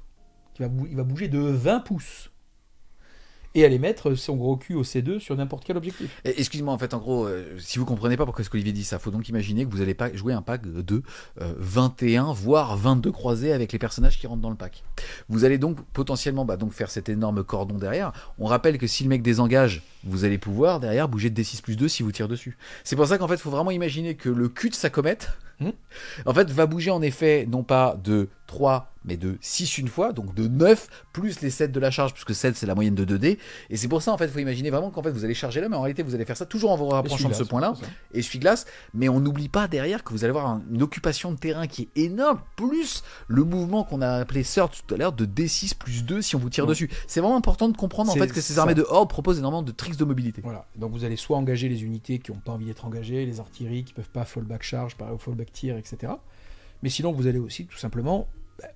Il va bouger de 20 pouces. Et aller mettre son gros cul au C2 sur n'importe quel objectif. Excuse-moi, en fait, en gros, si vous comprenez pas pourquoi est-ce qu'Olivier dit ça, faut donc imaginer que vous allez pas jouer un pack de 21, voire 22 croisés avec les personnages qui rentrent dans le pack. Vous allez donc potentiellement donc faire cet énorme cordon derrière. On rappelle que si le mec désengage, vous allez pouvoir derrière bouger de D6 plus 2 si vous tirez dessus. C'est pour ça qu'en fait, il faut vraiment imaginer que le cul de sa comète, en fait, va bouger en effet, non pas de 3, mais de 6 une fois, donc de 9, plus les 7 de la charge, puisque 7 c'est la moyenne de 2D, et c'est pour ça en fait, il faut imaginer vraiment qu'en fait vous allez charger là, mais en réalité vous allez faire ça toujours en vous rapprochant de ce point-là, essuie-glace, mais on n'oublie pas derrière que vous allez avoir une occupation de terrain qui est énorme, plus le mouvement qu'on a appelé Surge tout à l'heure de D6 plus 2 si on vous tire dessus. C'est vraiment important de comprendre en fait que ces armées de horde proposent énormément de tricks de mobilité. Voilà, donc vous allez soit engager les unités qui n'ont pas envie d'être engagées, les artilleries qui peuvent pas fallback charge, pareil au fallback tir, etc. Mais sinon vous allez aussi tout simplement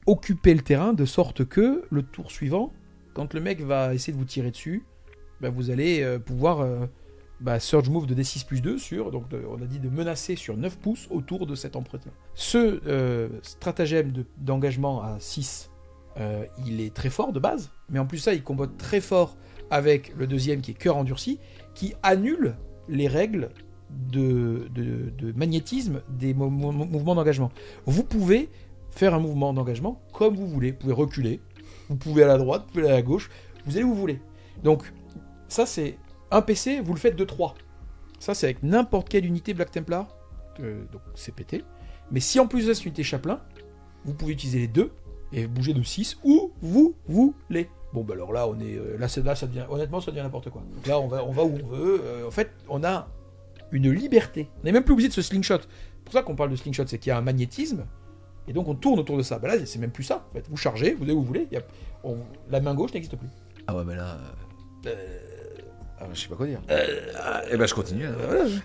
occuper le terrain de sorte que le tour suivant, quand le mec va essayer de vous tirer dessus, vous allez pouvoir surge move de D6 plus 2 sur, donc on a dit de menacer sur 9 pouces autour de cet entretien. Ce stratagème d'engagement à 6, il est très fort de base, mais en plus ça il combote très fort avec le deuxième qui est cœur endurci, qui annule les règles de magnétisme des mouvements d'engagement. Vous pouvez faire un mouvement d'engagement comme vous voulez. Vous pouvez reculer, vous pouvez à la droite, vous pouvez à la gauche, vous allez où vous voulez. Donc, ça c'est un PC, vous le faites de 3. Ça c'est avec n'importe quelle unité Black Templar, donc c'est pété. Mais si en plus de ça c'est une unité chaplain, vous pouvez utiliser les deux, et bouger de 6 où vous voulez. Bon, bah alors là, on est là, ça devient, honnêtement, ça devient n'importe quoi. Donc là, on va où on veut. En fait, on a une liberté. On n'est même plus obligé de se slingshot. C'est pour ça qu'on parle de slingshot, c'est qu'il y a un magnétisme, et donc on tourne autour de ça. Bah là, c'est même plus ça. En fait, vous chargez, vous allez où vous voulez. La main gauche n'existe plus. Ah ouais, mais là... je sais pas quoi dire. Et ben je continue.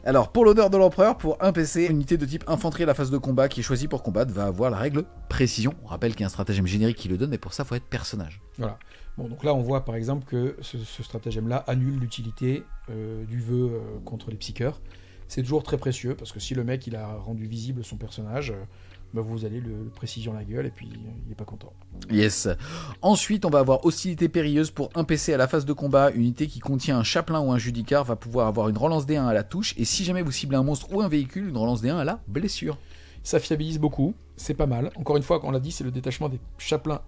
Alors, pour l'honneur de l'empereur, pour un PC, une unité de type infanterie à la phase de combat qui est choisie pour combattre va avoir la règle précision. On rappelle qu'il y a un stratagème générique qui le donne, mais pour ça, il faut être personnage. Voilà. Bon, donc là, on voit par exemple que ce stratagème-là annule l'utilité du vœu contre les psycheurs. C'est toujours très précieux, parce que si le mec il a rendu visible son personnage, vous allez le précision la gueule, et puis il est pas content. Yes. Ensuite, on va avoir hostilité périlleuse pour un PC à la phase de combat. Une unité qui contient un chapelain ou un judicar va pouvoir avoir une relance D1 à la touche, et si jamais vous ciblez un monstre ou un véhicule, une relance D1 à la blessure. Ça fiabilise beaucoup, c'est pas mal. Encore une fois, comme on l'a dit, c'est le détachement des chapelains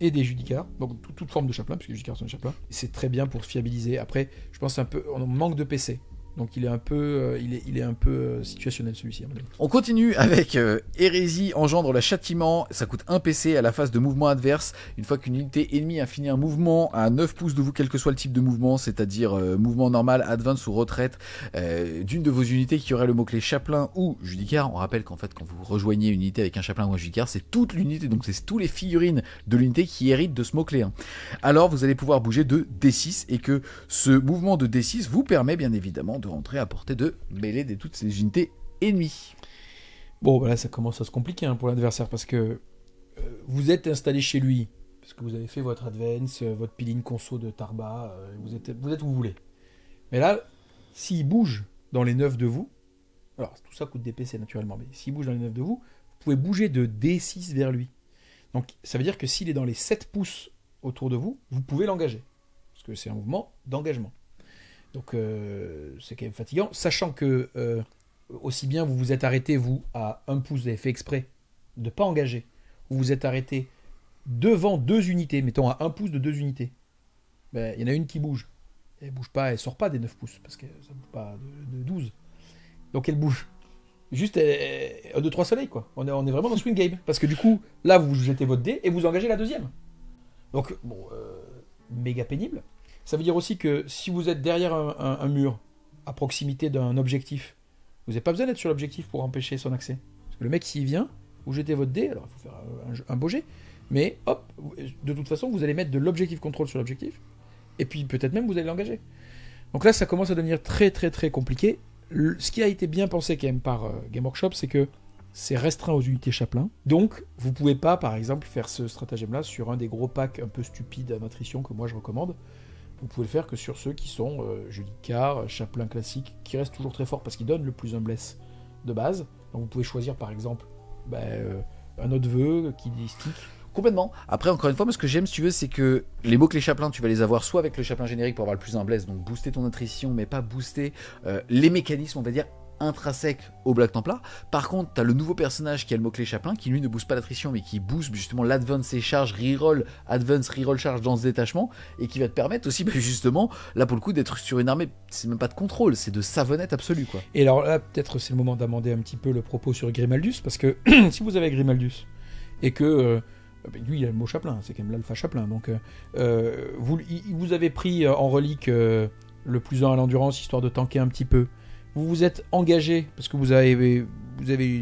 et des judicars, donc toute forme de chaplain, puisque les judicars sont des chapelains. C'est très bien pour fiabiliser. Après, je pense on manque de PC. Donc il est un peu, situationnel celui-ci. On continue avec Hérésie engendre le châtiment. Ça coûte 1 PC à la phase de mouvement adverse. Une fois qu'une unité ennemie a fini un mouvement à 9 pouces de vous, quel que soit le type de mouvement, c'est-à-dire mouvement normal, advance ou retraite, d'une de vos unités qui aurait le mot-clé chapelain ou judicar. On rappelle qu'en fait, quand vous rejoignez une unité avec un chapelain ou un judicar, c'est toute l'unité, donc c'est tous les figurines de l'unité qui héritent de ce mot-clé. Alors vous allez pouvoir bouger de D6 et que ce mouvement de D6 vous permet bien évidemment de rentrer à portée de mêlée de toutes ces unités ennemies. Bon, bah là, ça commence à se compliquer pour l'adversaire, parce que vous êtes installé chez lui, parce que vous avez fait votre advance, votre piline conso de Tarba, vous êtes où vous voulez. Mais là, s'il bouge dans les 9 de vous, alors tout ça coûte des PC naturellement, mais s'il bouge dans les 9 de vous, vous pouvez bouger de D6 vers lui. Donc ça veut dire que s'il est dans les 7 pouces autour de vous, vous pouvez l'engager, parce que c'est un mouvement d'engagement. Donc c'est quand même fatigant, sachant que aussi bien vous vous êtes arrêté, vous, à 1 pouce, vous avez fait exprès de ne pas engager, ou vous êtes arrêté devant 2 unités, mettons à 1 pouce de 2 unités, il y en a une qui bouge. Elle bouge pas, elle sort pas des 9 pouces, parce que ça bouge pas de 12. Donc elle bouge. Juste 1, 2, 3 soleil, quoi. On est vraiment dans Swing Game. Parce que du coup, là, vous jetez votre dé et vous engagez la deuxième. Donc, méga pénible. Ça veut dire aussi que si vous êtes derrière un mur, à proximité d'un objectif, vous n'avez pas besoin d'être sur l'objectif pour empêcher son accès. Parce que le mec, s'il vient, vous jetez votre dé, alors il faut faire un beau jet, mais hop, de toute façon, vous allez mettre de l'objectif contrôle sur l'objectif, et puis peut-être même vous allez l'engager. Donc là, ça commence à devenir très très très compliqué. Ce qui a été bien pensé quand même par Game Workshop, c'est que c'est restreint aux unités chapelain. Donc, vous pouvez pas, par exemple, faire ce stratagème-là sur un des gros packs un peu stupides à nutrition que moi je recommande. Vous pouvez le faire que sur ceux qui sont Judicar, chapelain classique, qui restent toujours très forts parce qu'ils donnent le plus un bless de base. Donc vous pouvez choisir par exemple un autre vœu qui dit stick. Complètement. Après, encore une fois, moi, ce que j'aime, si tu veux, c'est que les mots-clés chapelain, tu vas les avoir soit avec le chapelain générique pour avoir le plus un bless, donc booster ton attrition, mais pas booster les mécanismes, on va dire, intrinsèques au Black Templar. Par contre, tu as le nouveau personnage qui a le mot-clé chapelain, qui lui ne booste pas l'attrition, mais qui booste justement l'advance et charge, reroll, advance, reroll, charge dans ce détachement, et qui va te permettre aussi, justement, là pour le coup, d'être sur une armée, c'est même pas de contrôle, c'est de savonnette absolue, quoi. Et alors là, peut-être c'est le moment d'amender un petit peu le propos sur Grimaldus, parce que si vous avez Grimaldus, et que lui il a le mot chapelain, c'est quand même l'alpha chapelain, donc vous avez pris en relique le plus 1 à l'endurance, histoire de tanker un petit peu. Vous vous êtes engagé parce que vous avez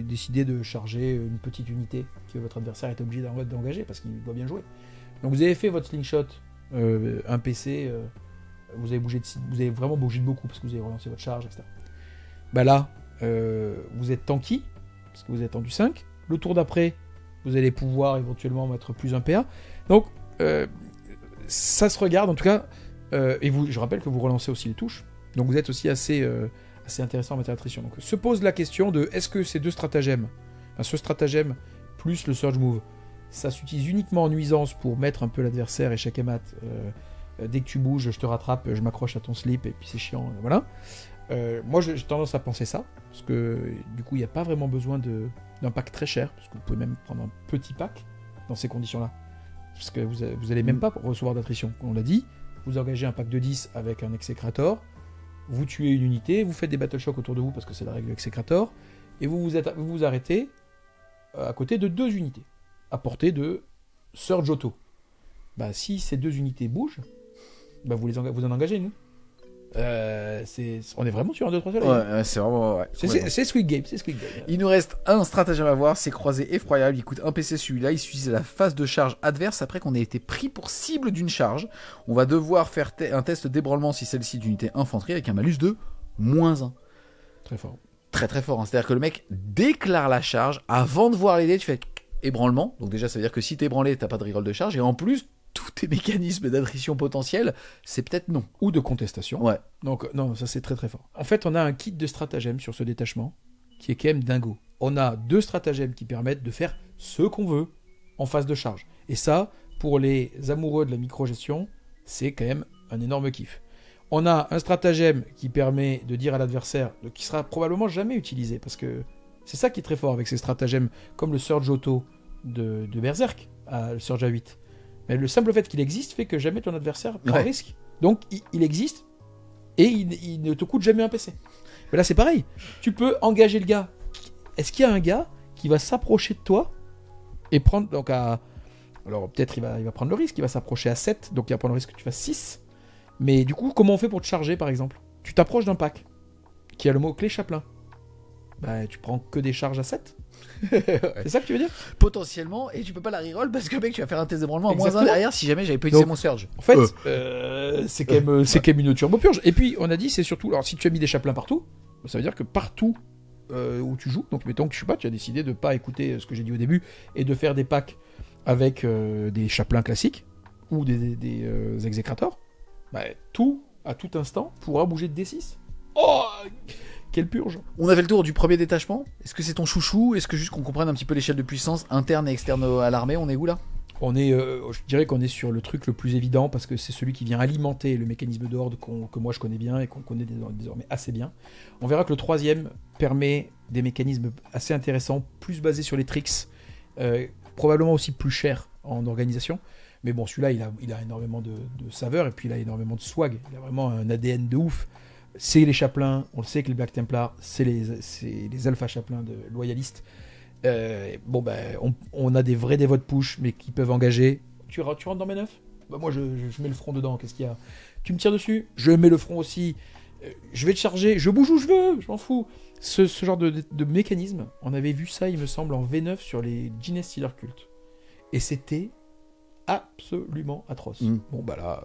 décidé de charger une petite unité que votre adversaire est obligé d'engager parce qu'il doit bien jouer. Donc vous avez fait votre slingshot, un PC, vous avez vraiment bougé de beaucoup parce que vous avez relancé votre charge, etc. Là, vous êtes tanky parce que vous êtes en du 5. Le tour d'après, vous allez pouvoir éventuellement mettre plus un PA. Donc ça se regarde en tout cas. Et je rappelle que vous relancez aussi les touches. Donc vous êtes aussi assez intéressant en matière d'attrition. Donc se pose la question de est-ce que ces deux stratagèmes, ce stratagème plus le surge move, ça s'utilise uniquement en nuisance pour mettre un peu l'adversaire échec et mat. Dès que tu bouges, je te rattrape, je m'accroche à ton slip et puis c'est chiant, voilà. Moi j'ai tendance à penser ça, parce que du coup il n'y a pas vraiment besoin d'un pack très cher, parce que vous pouvez même prendre un petit pack dans ces conditions-là. Parce que vous n'allez même pas recevoir d'attrition. On l'a dit, vous engagez un pack de 10 avec un exécrator, vous tuez une unité, vous faites des battle shock autour de vous parce que c'est la règle exécrator, et vous vous arrêtez à côté de 2 unités, à portée de Surge Auto. Bah, si ces deux unités bougent, bah, vous en engagez une. On est vraiment sur un 2-3 soleil. Ouais, c'est vraiment. Ouais, c'est Squid Game. Il nous reste un stratagème à voir, c'est croisé effroyable. Il coûte un PC celui-là. Il suffit à la phase de charge adverse après qu'on ait été pris pour cible d'une charge. On va devoir faire un test d'ébranlement si celle-ci d'unité infanterie avec un malus de -1. Très fort. Très très fort. Hein. C'est-à-dire que le mec déclare la charge avant de voir les dés. Tu fais ébranlement. Donc déjà, ça veut dire que si t'es ébranlé, t'as pas de reroll de charge. Et en plus, tous tes mécanismes d'attrition potentiels, c'est peut-être non. Ou de contestation. Ouais. Donc, non, ça c'est très très fort. En fait, on a un kit de stratagèmes sur ce détachement qui est quand même dingo. On a 2 stratagèmes qui permettent de faire ce qu'on veut en phase de charge. Et ça, pour les amoureux de la micro-gestion, c'est quand même un énorme kiff. On a un stratagème qui permet de dire à l'adversaire, qui sera probablement jamais utilisé, parce que c'est ça qui est très fort avec ces stratagèmes, comme le Surge Auto de Berserk, le Surge A8. Mais le simple fait qu'il existe fait que jamais ton adversaire prend risque. Donc il existe et il ne te coûte jamais un PC. Mais là c'est pareil. Tu peux engager le gars. Est-ce qu'il y a un gars qui va s'approcher de toi et prendre... Donc alors peut-être il va prendre le risque, il va s'approcher à 7, donc il va prendre le risque que tu fasses 6. Mais du coup, comment on fait pour te charger par exemple ? Tu t'approches d'un pack qui a le mot-clé Chaplain. Bah tu prends que des charges à 7. C'est ça que tu veux dire ? Potentiellement, et tu peux pas la reroll parce que mec, tu vas faire un test d'ébranlement à -1 derrière si jamais j'avais pas utilisé mon Surge. En fait, c'est quand même une turbo purge. Et puis on a dit, c'est surtout, alors si tu as mis des chaplains partout, ça veut dire que partout où tu joues, donc mettons que je sais pas, tu as décidé de pas écouter ce que j'ai dit au début et de faire des packs avec des chaplains classiques ou des exécrators, bah, tout à tout instant pourra bouger de D6. Oh, quelle purge! On a fait le tour du premier détachement. Est-ce que c'est ton chouchou? Est-ce que juste qu'on comprenne un petit peu l'échelle de puissance interne et externe à l'armée? On est où là? On est, je dirais qu'on est sur le truc le plus évident parce que c'est celui qui vient alimenter le mécanisme d'ordre que moi je connais bien et qu'on connaît désormais assez bien. On verra que le troisième permet des mécanismes assez intéressants, plus basés sur les tricks, probablement aussi plus chers en organisation. Mais bon, celui-là, il a énormément de saveur et puis il a énormément de swag. Il a vraiment un ADN de ouf. C'est les chaplains, on le sait que les Black Templars, c'est les alpha chaplains de loyalistes. Bon ben, on a des vrais dévots push, mais qui peuvent engager. Tu rentres dans mes neufs? Bah moi je mets le front dedans, qu'est-ce qu'il y a? Tu me tires dessus? Je mets le front aussi. Je vais te charger, je bouge où je veux, je m'en fous. Ce genre de mécanisme, on avait vu ça, il me semble, en V9 sur les Gene Stealer Cult. Et c'était absolument atroce. Bon bah là,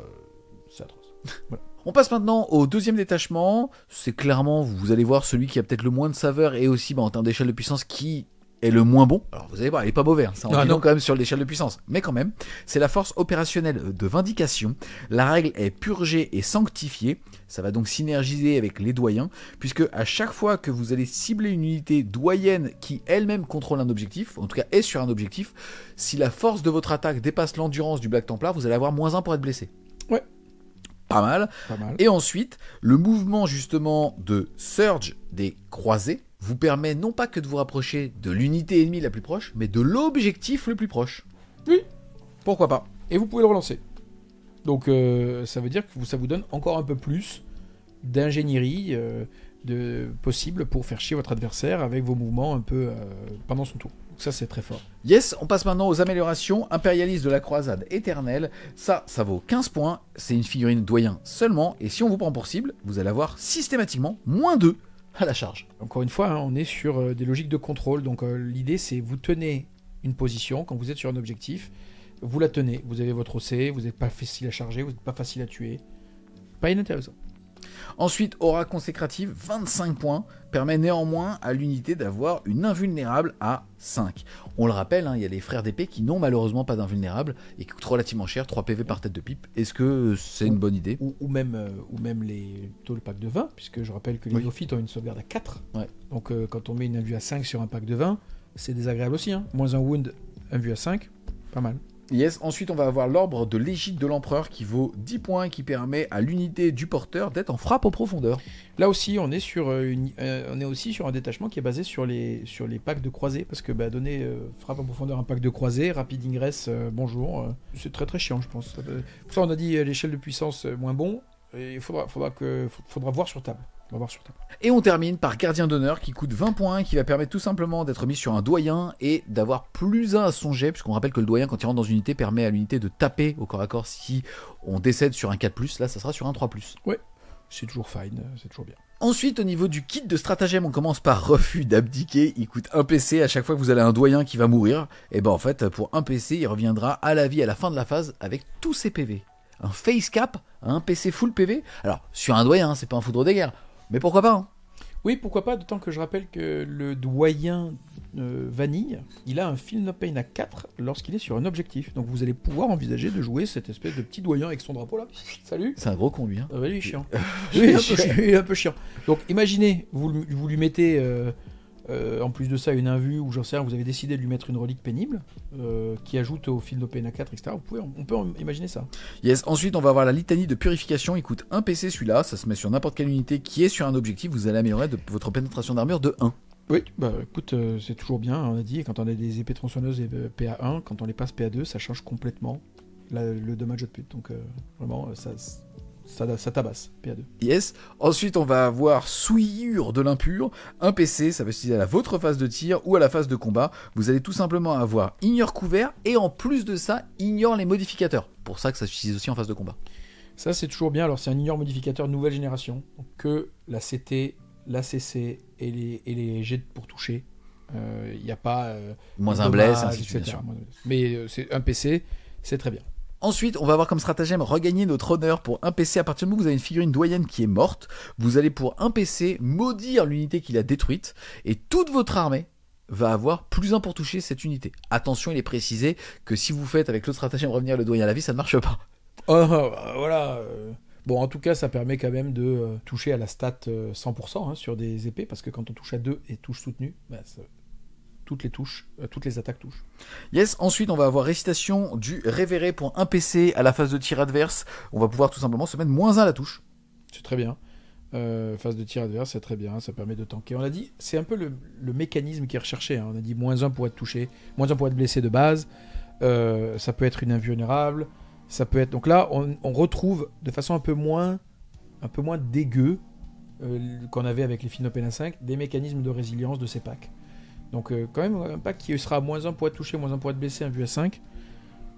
c'est atroce. Voilà. On passe maintenant au deuxième détachement. C'est clairement, vous allez voir, celui qui a peut-être le moins de saveur et aussi en termes d'échelle de puissance qui est le moins bon. Alors vous allez voir, il est pas mauvais, hein. Ça en dit long quand même sur l'échelle de puissance. Mais quand même, c'est la force opérationnelle de Vindication. La règle est purgée et sanctifiée. Ça va donc synergiser avec les doyens, puisque à chaque fois que vous allez cibler une unité doyenne qui elle-même contrôle un objectif, en tout cas est sur un objectif, si la force de votre attaque dépasse l'endurance du Black Templar, vous allez avoir -1 pour être blessé. Ouais. Pas mal. Et ensuite, le mouvement justement de Surge des croisés vous permet non pas que de vous rapprocher de l'unité ennemie la plus proche, mais de l'objectif le plus proche. Oui. Pourquoi pas. Et vous pouvez le relancer. Donc ça veut dire que ça vous donne encore un peu plus d'ingénierie possible pour faire chier votre adversaire avec vos mouvements un peu pendant son tour. Donc ça c'est très fort. Yes, on passe maintenant aux améliorations. Impérialiste de la croisade éternelle. Ça vaut 15 points. C'est une figurine doyen seulement. Et si on vous prend pour cible, vous allez avoir systématiquement -2 à la charge. Encore une fois, hein, on est sur des logiques de contrôle. Donc l'idée c'est vous tenez une position quand vous êtes sur un objectif. Vous la tenez. Vous avez votre OC. Vous n'êtes pas facile à charger. Vous n'êtes pas facile à tuer. Pas inintéressant. Ensuite, aura consécrative, 25 points, permet néanmoins à l'unité d'avoir une invulnérable à 5. On le rappelle, hein, il y a les frères d'épée qui n'ont malheureusement pas d'invulnérable et qui coûtent relativement cher, 3 PV par tête de pipe. Est-ce que c'est une bonne idée? Ou même le pack de 20, puisque je rappelle que les néophytes ont une sauvegarde à 4. Ouais. Donc quand on met une invue à 5 sur un pack de 20, c'est désagréable aussi. Hein. Moins un wound, invue à 5, pas mal. Yes, ensuite on va avoir l'ordre de l'égide de l'empereur qui vaut 10 points et qui permet à l'unité du porteur d'être en frappe en profondeur. Là aussi on est sur un détachement qui est basé sur les packs de croisés, parce que donner frappe en profondeur à un pack de croisés, rapid ingress, bonjour, c'est très très chiant je pense. Pour ça on a dit l'échelle de puissance moins bon, il faudra voir sur table. On va voir sur table. Et on termine par Gardien d'honneur qui coûte 20 points, qui va permettre tout simplement d'être mis sur un doyen et d'avoir plus 1 à son jet, puisqu'on rappelle que le doyen, quand il rentre dans une unité, permet à l'unité de taper au corps à corps si on décède sur un 4+, là ça sera sur un 3+. Ouais, c'est toujours fine, c'est toujours bien. Ensuite, au niveau du kit de stratagème, on commence par refus d'abdiquer. Il coûte 1 PC à chaque fois que vous avez un doyen qui va mourir. Et ben en fait, pour 1 PC, il reviendra à la vie à la fin de la phase avec tous ses PV. Un face cap à 1 PC full PV. Alors, sur un doyen, c'est pas un foudre des guerres. Mais pourquoi pas hein. Oui, pourquoi pas, d'autant que je rappelle que le doyen vanille, il a un Feel No Pain à 4 lorsqu'il est sur un objectif. Donc vous allez pouvoir envisager de jouer cette espèce de petit doyen avec son drapeau là. Salut. C'est un gros con lui. Hein. Lui, il est chiant. Oui, il est un peu chiant. Donc imaginez, vous lui mettez en plus de ça une invue, ou j'en sais rien, vous avez décidé de lui mettre une relique pénible qui ajoute au Feel No Pain à 4, etc. On peut imaginer ça. Yes, ensuite on va avoir la litanie de purification. Il coûte 1 PC celui-là, ça se met sur n'importe quelle unité qui est sur un objectif. Vous allez améliorer votre pénétration d'armure de 1. Oui, bah écoute, c'est toujours bien, on a dit, quand on a des épées tronçonneuses et PA1, quand on les passe PA2, ça change complètement le damage output. Donc vraiment, ça tabasse, PA2. Yes. Ensuite, on va avoir souillure de l'impur. 1 PC, ça va s'utiliser à votre phase de tir ou à la phase de combat. Vous allez tout simplement avoir ignore couvert et en plus de ça, ignore les modificateurs. Pour ça que ça s'utilise aussi en phase de combat. Ça, c'est toujours bien. Alors, c'est un ignore modificateur nouvelle génération. Donc, que la CT, la CC et les jets pour toucher. Il n'y a pas... moins un bless, ainsi de suite. Mais c'est un PC, c'est très bien. Ensuite, on va avoir comme stratagème regagner notre honneur pour 1 PC. À partir du moment où vous avez une figurine doyenne qui est morte, vous allez pour 1 PC maudire l'unité qui l'a détruite et toute votre armée va avoir plus 1 pour toucher cette unité. Attention, il est précisé que si vous faites avec l'autre stratagème revenir le doyen à la vie, ça ne marche pas. Voilà. Bon, en tout cas, ça permet quand même de toucher à la stat 100% hein, sur des épées, parce que quand on touche à 2 et touche soutenue, toutes les attaques touchent. Yes, ensuite on va avoir récitation du révéré pour 1 PC à la phase de tir adverse. On va pouvoir tout simplement se mettre -1 à la touche. C'est très bien. Phase de tir adverse, c'est très bien, ça permet de tanker. On a dit, c'est un peu le mécanisme qui est recherché. Hein. On a dit -1 pour être touché, -1 pour être blessé de base. Ça peut être une invulnérable. Ça peut être. Donc là, on retrouve de façon un peu moins dégueu qu'on avait avec les Feel No Pain à 5, des mécanismes de résilience de ces packs. Donc quand même un pack qui sera -1 pour être touché, -1 pour être blessé, un vue à 5,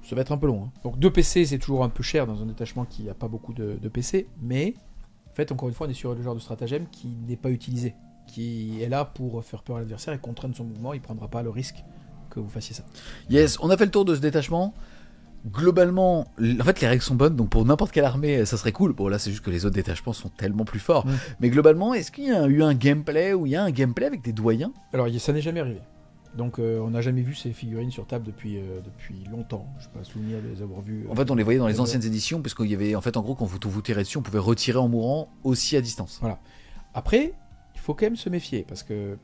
ça va être un peu long. Hein. Donc 2 PC, c'est toujours un peu cher dans un détachement qui n'a pas beaucoup de PC, mais en fait, encore une fois, on est sur le genre de stratagème qui n'est pas utilisé, qui est là pour faire peur à l'adversaire et contraindre son mouvement, il ne prendra pas le risque que vous fassiez ça. Yes, on a fait le tour de ce détachement. Globalement, en fait, les règles sont bonnes, donc pour n'importe quelle armée, ça serait cool. Bon, là, c'est juste que les autres détachements sont tellement plus forts. Mais globalement, est-ce qu'il y a eu un gameplay où il y a un gameplay avec des doyens ? Alors, ça n'est jamais arrivé. Donc, on n'a jamais vu ces figurines sur table depuis longtemps. Je ne sais pas souvenir de les avoir vues. En fait, on les voyait dans les anciennes éditions, parce qu'il y avait, en fait, en gros, quand vous tirez dessus, on pouvait retirer en mourant aussi à distance. Voilà. Après, il faut quand même se méfier, parce que,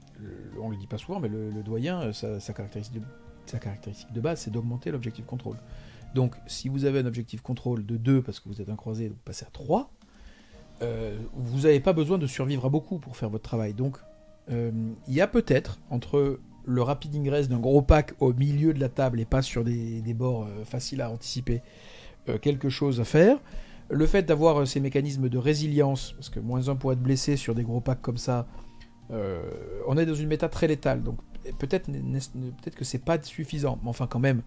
on le dit pas souvent, mais le doyen, sa caractéristique de base, c'est d'augmenter l'objectif contrôle. Donc, si vous avez un objectif contrôle de 2 parce que vous êtes un croisé, vous passez à 3, vous n'avez pas besoin de survivre à beaucoup pour faire votre travail. Donc, il y a peut-être, entre le rapid ingress d'un gros pack au milieu de la table et pas sur des bords faciles à anticiper, quelque chose à faire. Le fait d'avoir ces mécanismes de résilience, parce que -1 pour être blessé sur des gros packs comme ça, on est dans une méta très létale. Donc, peut-être que c'est pas suffisant, mais enfin, quand même.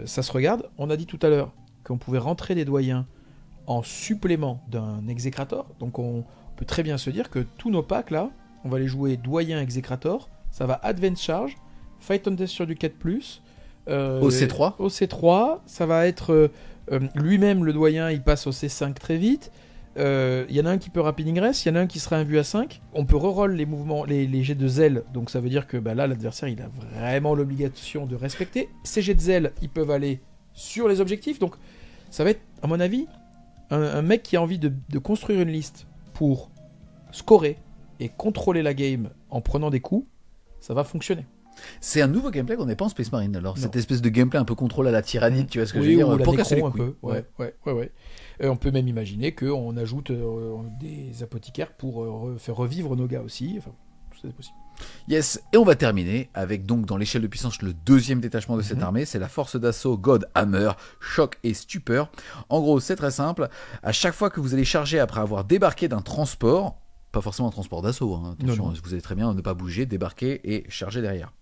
Ça se regarde. On a dit tout à l'heure qu'on pouvait rentrer des doyens en supplément d'un exécrator. Donc on peut très bien se dire que tous nos packs là, on va les jouer doyen exécrator. Ça va advance charge, fight on death sur du 4+. Au C3. Au C3, ça va être lui-même le doyen, il passe au C5 très vite. Il y en a un qui peut rapid ingress, il y en a un qui sera un vue à 5. On peut reroll les mouvements, les jets de zèle, donc ça veut dire que là l'adversaire il a vraiment l'obligation de respecter. Ces jets de zèle, ils peuvent aller sur les objectifs, donc ça va être, à mon avis, un mec qui a envie de construire une liste pour scorer et contrôler la game en prenant des coups, ça va fonctionner. C'est un nouveau gameplay qu'on n'est pas en Space Marine, alors cette espèce de gameplay un peu contrôle à la tyrannide, tu vois ce que je veux dire, pour casser les couilles. Ouais. On peut même imaginer qu'on ajoute des apothicaires pour faire revivre nos gars aussi, enfin, tout ça c'est possible. Yes, et on va terminer avec donc dans l'échelle de puissance le deuxième détachement de cette armée, c'est la force d'assaut God Hammer, choc et stupeur. En gros, c'est très simple, à chaque fois que vous allez charger après avoir débarqué d'un transport, pas forcément un transport d'assaut, hein, attention, vous allez très bien ne pas bouger, débarquer et charger derrière.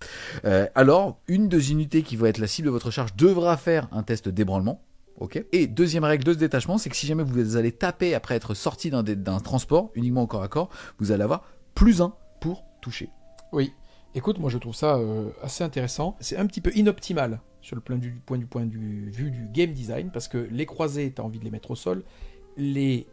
Alors, une des unités qui va être la cible de votre charge devra faire un test d'ébranlement. Okay. Et deuxième règle de ce détachement, c'est que si jamais vous allez taper après être sorti d'un transport, uniquement au corps à corps, vous allez avoir +1 pour toucher. Oui, écoute, moi je trouve ça assez intéressant. C'est un petit peu inoptimal sur le point de vue du game design, parce que les croisés, tu as envie de les mettre au sol, les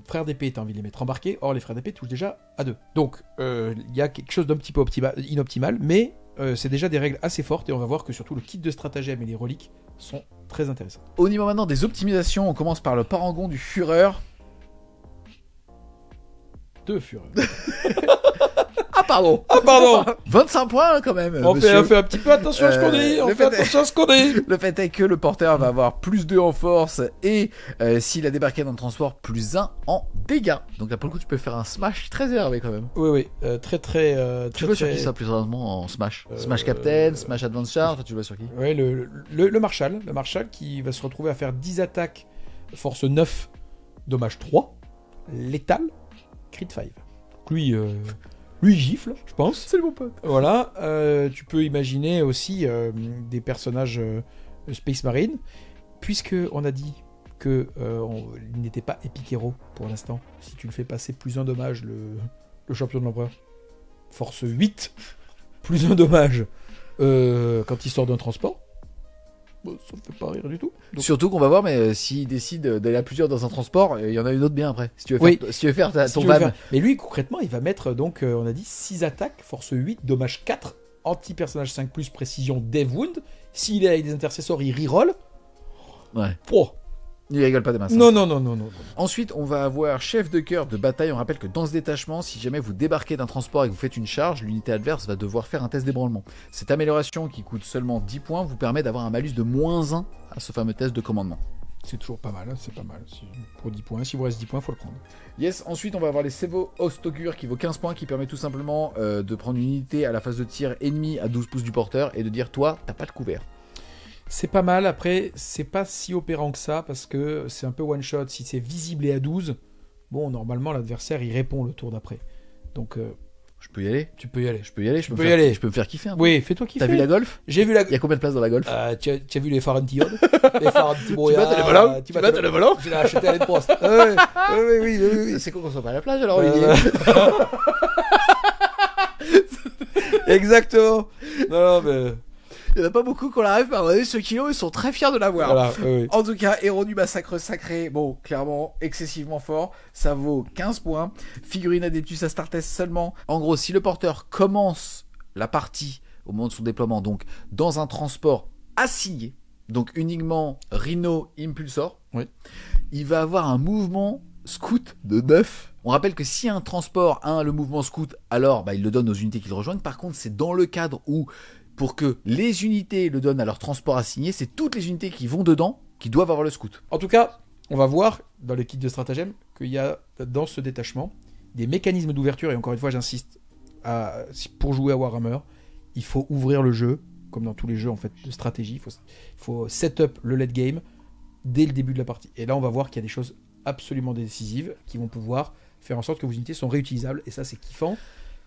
frères d'épée, tu as envie de les mettre embarqués, or les frères d'épée touchent déjà à 2. Donc il y a quelque chose d'un petit peu inoptimal, mais c'est déjà des règles assez fortes, et on va voir que surtout le kit de stratagème et les reliques sont très intéressants. Au niveau maintenant des optimisations, on commence par le parangon du Führer. 2 Führer. Ah pardon 25 points quand même. On fait un petit peu attention à ce qu'on dit. Le fait est que le porteur va avoir +2 en force et s'il a débarqué dans le transport, +1 en dégâts. Donc là pour le coup tu peux faire un smash très énervé quand même. Oui, très. Tu veux sur qui ça plus rarement en smash Smash Captain, Smash Advance Charge, tu veux sur qui? Oui, le Marshal qui va se retrouver à faire 10 attaques, force 9, dommage 3, létal, crit 5. Lui il gifle, je pense. C'est le bon pote. Voilà, tu peux imaginer aussi des personnages Space Marine, puisque on a dit que il n'était pas Epic Hero pour l'instant. Si tu le fais passer +1 dommage, le champion de l'empereur, force 8, +1 dommage quand il sort d'un transport. Bon, ça me fait pas rire du tout. Donc... Surtout qu'on va voir, mais s'il décide d'aller à plusieurs dans un transport, il y en a une autre bien après. Si tu veux faire ton van. Mais lui, concrètement, il va mettre, donc, on a dit 6 attaques, force 8, dommage 4, anti-personnage 5+, précision, dev wound. S'il est avec des intercesseurs, il reroll. Ouais. Oh. Il rigole pas des masses. Non. Ensuite, on va avoir chef de cœur de bataille. On rappelle que dans ce détachement, si jamais vous débarquez d'un transport et que vous faites une charge, l'unité adverse va devoir faire un test d'ébranlement. Cette amélioration qui coûte seulement 10 points vous permet d'avoir un malus de -1 à ce fameux test de commandement. C'est toujours pas mal, c'est pas mal. Pour 10 points, si vous reste 10 points, il faut le prendre. Yes, ensuite on va avoir les Sevo Ostogur qui vaut 15 points, qui permet tout simplement de prendre une unité à la phase de tir ennemie à 12 pouces du porteur et de dire toi, t'as pas de couvert. C'est pas mal, après, c'est pas si opérant que ça, parce que c'est un peu one shot. Si c'est visible et à 12, bon, normalement, l'adversaire, il répond le tour d'après. Donc, je peux y aller? Tu peux y aller. Je peux me faire kiffer un peu. Oui, fais-toi kiffer. T'as vu la golf? J'ai vu la golf. Il y a combien de places dans la golf? Tu as vu les phares anti-iode? Les phares anti-brouillard. Tu vas te le volant? Je l'ai acheté à l'Aide-Poste. Oui. C'est con qu'on soit pas à la plage alors, Olivier. Exactement. Non, mais... Il n'y en a pas beaucoup qu'on l'arrive par ce kilo, ils sont très fiers de l'avoir. Voilà, oui. En tout cas, héros du massacre sacré, bon, clairement, excessivement fort, ça vaut 15 points. Figurine Adeptus Astartes seulement. En gros, si le porteur commence la partie au moment de son déploiement, donc dans un transport assigné, donc uniquement Rhino Impulsor, oui. Il va avoir un mouvement scout de 9. On rappelle que si un transport a le mouvement scout, alors il le donne aux unités qui le rejoignent. Par contre, c'est dans le cadre où, pour que les unités le donnent à leur transport assigné, c'est toutes les unités qui vont dedans qui doivent avoir le scout. En tout cas, on va voir dans le kit de stratagème qu'il y a dans ce détachement des mécanismes d'ouverture, et encore une fois j'insiste, pour jouer à Warhammer, il faut ouvrir le jeu, comme dans tous les jeux en fait de stratégie, il faut set up le late game dès le début de la partie. Et là on va voir qu'il y a des choses absolument décisives qui vont pouvoir faire en sorte que vos unités sont réutilisables, et ça c'est kiffant,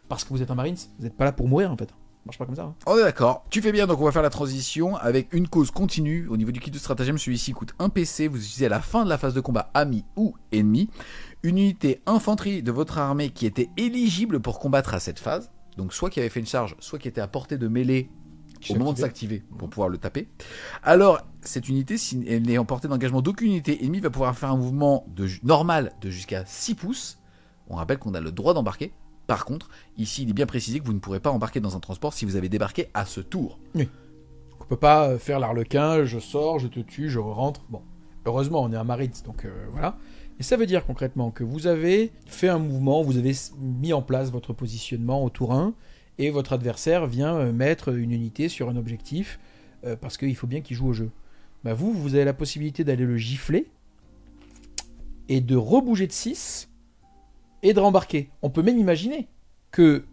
parce que vous êtes un Marines, vous n'êtes pas là pour mourir en fait. Marche pas comme ça. Hein. On est d'accord. Tu fais bien, donc on va faire la transition avec une cause continue. Au niveau du kit de stratagème, celui-ci coûte 1 PC. Vous utilisez à la fin de la phase de combat ami ou ennemi une unité infanterie de votre armée qui était éligible pour combattre à cette phase. Donc soit qui avait fait une charge, soit qui était à portée de mêlée au moment de s'activer pour pouvoir le taper. Alors, cette unité, si elle n'est en portée d'engagement d'aucune unité ennemie, va pouvoir faire un mouvement normal de jusqu'à 6 pouces. On rappelle qu'on a le droit d'embarquer. Par contre, ici, il est bien précisé que vous ne pourrez pas embarquer dans un transport si vous avez débarqué à ce tour. Oui. On peut pas faire l'arlequin, je sors, je te tue, je rentre. Bon, heureusement, on est un Marines, donc voilà. Et ça veut dire concrètement que vous avez fait un mouvement, vous avez mis en place votre positionnement au tour 1, et votre adversaire vient mettre une unité sur un objectif, parce qu'il faut bien qu'il joue au jeu. Vous avez la possibilité d'aller le gifler, et de rebouger de 6, et de rembarquer. On peut même imaginer que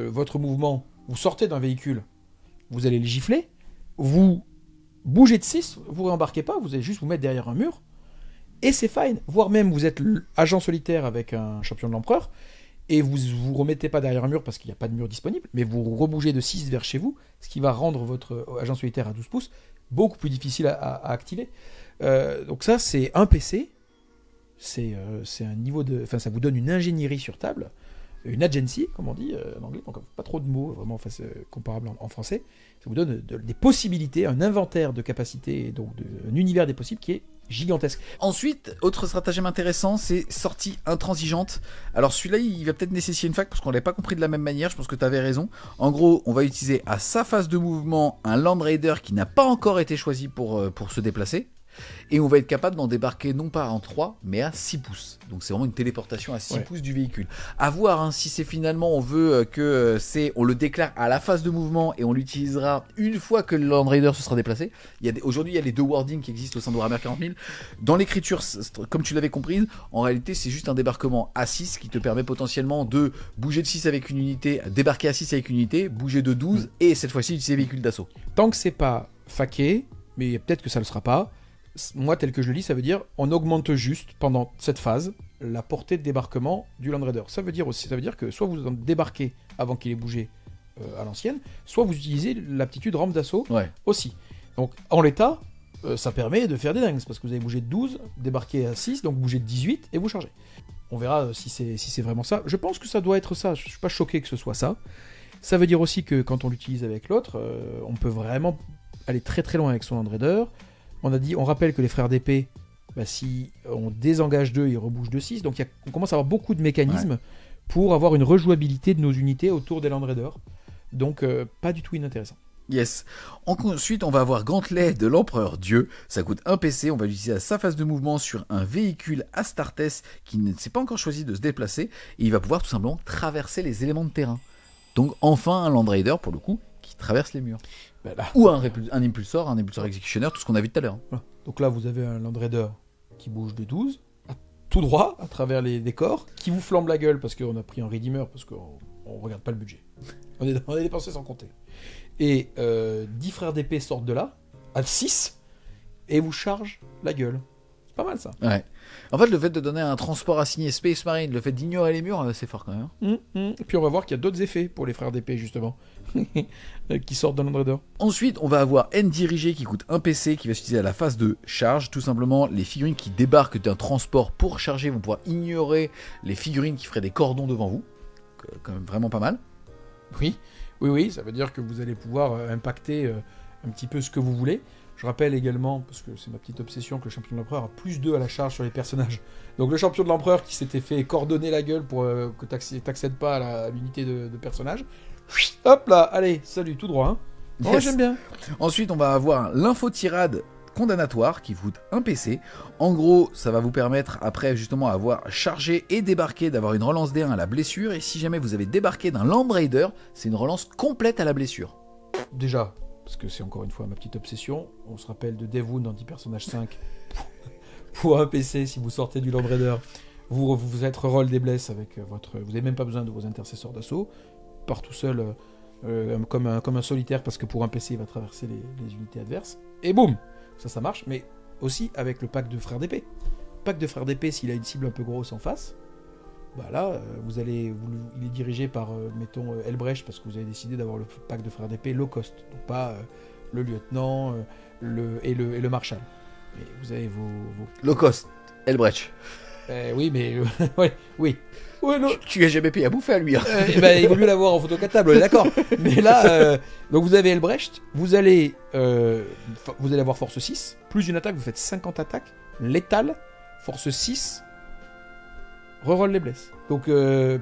votre mouvement, vous sortez d'un véhicule, vous allez le gifler, vous bougez de 6, vous réembarquez pas, vous allez juste vous mettre derrière un mur, et c'est fine. Voire même, vous êtes agent solitaire avec un champion de l'empereur, et vous vous remettez pas derrière un mur parce qu'il n'y a pas de mur disponible, mais vous rebougez de 6 vers chez vous, ce qui va rendre votre agent solitaire à 12 pouces beaucoup plus difficile à activer. Donc ça, c'est un PC, c'est un niveau de... Enfin, ça vous donne une ingénierie sur table, une agency, comme on dit en anglais, donc pas trop de mots vraiment comparables en français. Ça vous donne des possibilités, un inventaire de capacités, donc un univers des possibles qui est gigantesque. Ensuite, autre stratagème intéressant, c'est sortie intransigeante. Alors celui-là, il va peut-être nécessiter une fac parce qu'on l'avait pas compris de la même manière, je pense que tu avais raison. En gros, on va utiliser à sa phase de mouvement un Land Raider qui n'a pas encore été choisi pour se déplacer. Et on va être capable d'en débarquer non pas en 3 mais à 6 pouces. Donc c'est vraiment une téléportation à 6 pouces du véhicule. À voir hein, si c'est finalement on veut que on le déclare à la phase de mouvement et on l'utilisera une fois que le Land Raider se sera déplacé. Aujourd'hui il y a les 2 wordings qui existent au sein de Warhammer 40 000. Dans l'écriture, comme tu l'avais comprise, en réalité c'est juste un débarquement à 6 qui te permet potentiellement de bouger de 6 avec une unité, débarquer à 6 avec une unité, bouger de 12 et cette fois-ci utiliser véhicule d'assaut. Tant que c'est pas faqué, mais peut-être que ça le sera pas. Moi, tel que je le lis, ça veut dire on augmente juste pendant cette phase la portée de débarquement du Land Raider. Ça veut dire que soit vous débarquez avant qu'il ait bougé à l'ancienne, soit vous utilisez l'aptitude rampe d'assaut aussi. Donc en l'état, ça permet de faire des dingues parce que vous avez bougé de 12, débarqué à 6, donc bougé de 18 et vous chargez. On verra si c'est vraiment ça. Je pense que ça doit être ça. Je suis pas choqué que ce soit ça. Ça veut dire aussi que quand on l'utilise avec l'autre, on peut vraiment aller très très loin avec son Land Raider. On rappelle que les frères d'épée, si on désengage 2, ils rebougent de 6. Donc on commence à avoir beaucoup de mécanismes pour avoir une rejouabilité de nos unités autour des Land Raiders. Donc pas du tout inintéressant. Yes. Ensuite, on va avoir Gantelet de l'Empereur Dieu. Ça coûte un PC. On va l'utiliser à sa phase de mouvement sur un véhicule Astartes qui ne s'est pas encore choisi de se déplacer. Et il va pouvoir tout simplement traverser les éléments de terrain. Donc enfin un Land Raider pour le coup qui traverse les murs. Ou un impulsor exécutionnaire, tout ce qu'on a vu tout à l'heure. Voilà. Donc là, vous avez un Land Raider qui bouge de 12, tout droit, à travers les décors, qui vous flambe la gueule parce qu'on a pris un Redeemer, parce qu'on regarde pas le budget. On est dépensé sans compter. Et 10 frères d'épée sortent de là, à 6, et vous chargent la gueule. C'est pas mal ça. Ouais. En fait, le fait de donner un transport assigné Space Marine, le fait d'ignorer les murs, c'est fort quand même. Et puis on va voir qu'il y a d'autres effets pour les frères d'épée, justement, qui sortent de Land Raider. Ensuite, on va avoir N dirigé qui coûte un PC, qui va s'utiliser à la phase de charge. Tout simplement, les figurines qui débarquent d'un transport pour charger vont pouvoir ignorer les figurines qui feraient des cordons devant vous. Quand même vraiment pas mal. Oui, ça veut dire que vous allez pouvoir impacter un petit peu ce que vous voulez. Je rappelle également, parce que c'est ma petite obsession, que le champion de l'empereur a +2 à la charge sur les personnages. Donc le champion de l'empereur qui s'était fait cordonner la gueule pour que t'accèdes pas à l'unité de personnage. Hop là, allez, salut, tout droit. Hein. Moi j'aime bien. Ensuite, on va avoir l'infotirade condamnatoire qui coûte un PC. En gros, ça va vous permettre après justement avoir chargé et débarqué, d'avoir une relance D1 à la blessure. Et si jamais vous avez débarqué d'un Land Raider, c'est une relance complète à la blessure. Déjà, parce que c'est encore une fois ma petite obsession, on se rappelle de Devwound Anti-Personnage 5 pour un PC. Si vous sortez du Land Raider, vous êtes reroll des blesses avec votre... Vous n'avez même pas besoin de vos intercesseurs d'assaut, part tout seul comme un solitaire, parce que pour un PC il va traverser les unités adverses, et boum, ça marche. Mais aussi avec le pack de frères d'épée. Pack de frères d'épée, s'il a une cible un peu grosse en face, là, il est dirigé par, mettons, Elbrecht, parce que vous avez décidé d'avoir le pack de frères d'épée low cost, donc pas le lieutenant et le marshal. Et vous avez vos... Low cost, Elbrecht. Oui, mais... oui. Ouais, non. Tu as jamais payé à bouffer à lui. Hein. Il vaut mieux l'avoir en photocatable, on est d'accord. Mais là, donc vous avez Elbrecht, vous allez avoir force 6, plus une attaque, vous faites 50 attaques, létale, force 6... reroll les blesses. Donc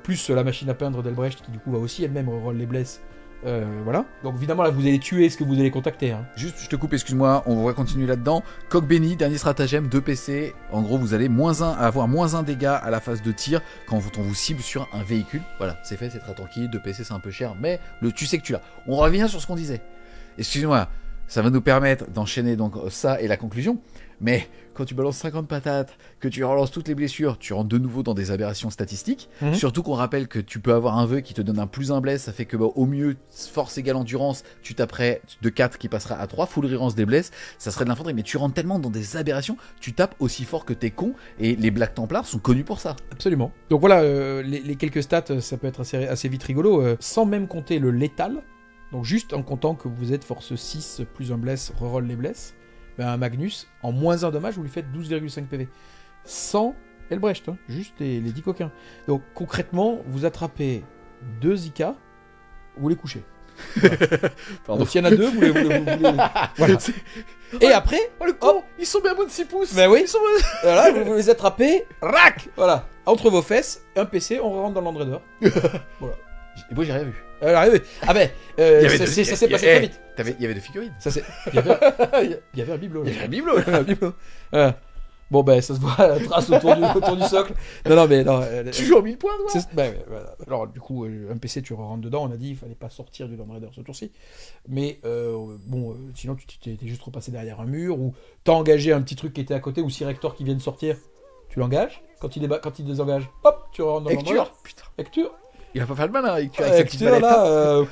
plus la machine à peindre d'Elbrecht qui du coup va aussi elle-même reroll les blesses. Voilà. Donc évidemment là vous allez tuer ce que vous allez contacter. Hein. Juste je te coupe, excuse-moi, on va continuer là-dedans. Coq béni, dernier stratagème, 2 PC. En gros vous allez avoir -1 dégâts à la phase de tir quand on vous cible sur un véhicule. Voilà, c'est fait, c'est très tranquille. 2 PC c'est un peu cher, mais tu sais que tu l'as. On revient sur ce qu'on disait. Excuse-moi. ça va nous permettre d'enchaîner donc ça et la conclusion. Mais quand tu balances 50 patates, que tu relances toutes les blessures, tu rentres de nouveau dans des aberrations statistiques. Surtout qu'on rappelle que tu peux avoir un vœu qui te donne un plus un bless, ça fait que au mieux, force égale endurance, tu taperais de 4 qui passera à 3, full relance des blesses, ça serait de l'infanterie. Mais tu rentres tellement dans des aberrations, tu tapes aussi fort que t'es con, et les Black Templars sont connus pour ça. Absolument. Donc voilà, les quelques stats, ça peut être assez vite rigolo, sans même compter le létal. Donc juste en comptant que vous êtes force 6 plus un bless, reroll les blesses, un Magnus, en moins 1 dommage, vous lui faites 12,5 PV. Sans Elbrecht, hein, juste les 10 coquins. Donc concrètement, vous attrapez 2 Zika, vous les couchez. Voilà. Donc s'il y en a 2, vous les... Voilà. Et après... Oh le con, ils sont bien beaux de 6 pouces. Ben oui. Ils sont... Voilà, vous les attrapez, rac. Voilà, entre vos fesses, un PC, on rentre dans l'Andraider. Voilà. Et moi j'ai rien vu. Ah ben, ça s'est passé très vite. Il y avait des figurines. Il y avait un bibelot. Il y avait un bibelot. Bon ben ça se voit la trace autour du socle. Non mais non. Tu joues en 1000 points toi. Voilà. Alors du coup un PC tu rentres dedans, on a dit il fallait pas sortir du Land Raider ce tour-ci. Mais sinon tu t'es juste repassé derrière un mur ou t'as engagé un petit truc qui était à côté ou si Rector qui vient de sortir, tu l'engages. Quand il désengage, hop, tu rentres dans le Land Raider. Putain. Lecture. Il va pas faire le malin avec Lecture là,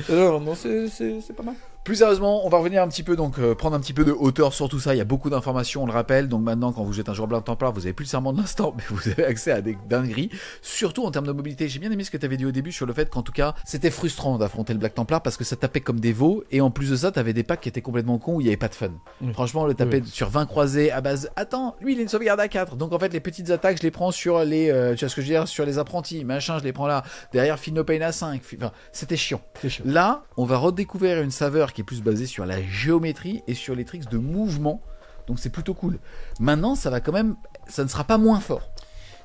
non, c'est pas mal. Plus sérieusement, on va revenir un petit peu, donc prendre un petit peu de hauteur sur tout ça. Il y a beaucoup d'informations, on le rappelle. Donc maintenant, quand vous êtes un joueur Black Templar, vous avez plus le serment de l'instant, mais vous avez accès à des dingueries. Surtout en termes de mobilité. J'ai bien aimé ce que tu avais dit au début sur le fait qu'en tout cas, c'était frustrant d'affronter le Black Templar parce que ça tapait comme des veaux. Et en plus de ça, tu avais des packs qui étaient complètement cons où il n'y avait pas de fun. Franchement, le taper sur 20 croisés à base. Attends, lui il a une sauvegarde à 4. Donc en fait, les petites attaques, je les prends sur les. Tu vois ce que je veux dire, sur les apprentis, machin, je les prends là. Derrière, Feel No Pain à 5. Enfin, c'était chiant. Là, on va redécouvrir une saveur qui est plus basée sur la géométrie et sur les tricks de mouvement, donc c'est plutôt cool. Maintenant ça ne sera pas moins fort.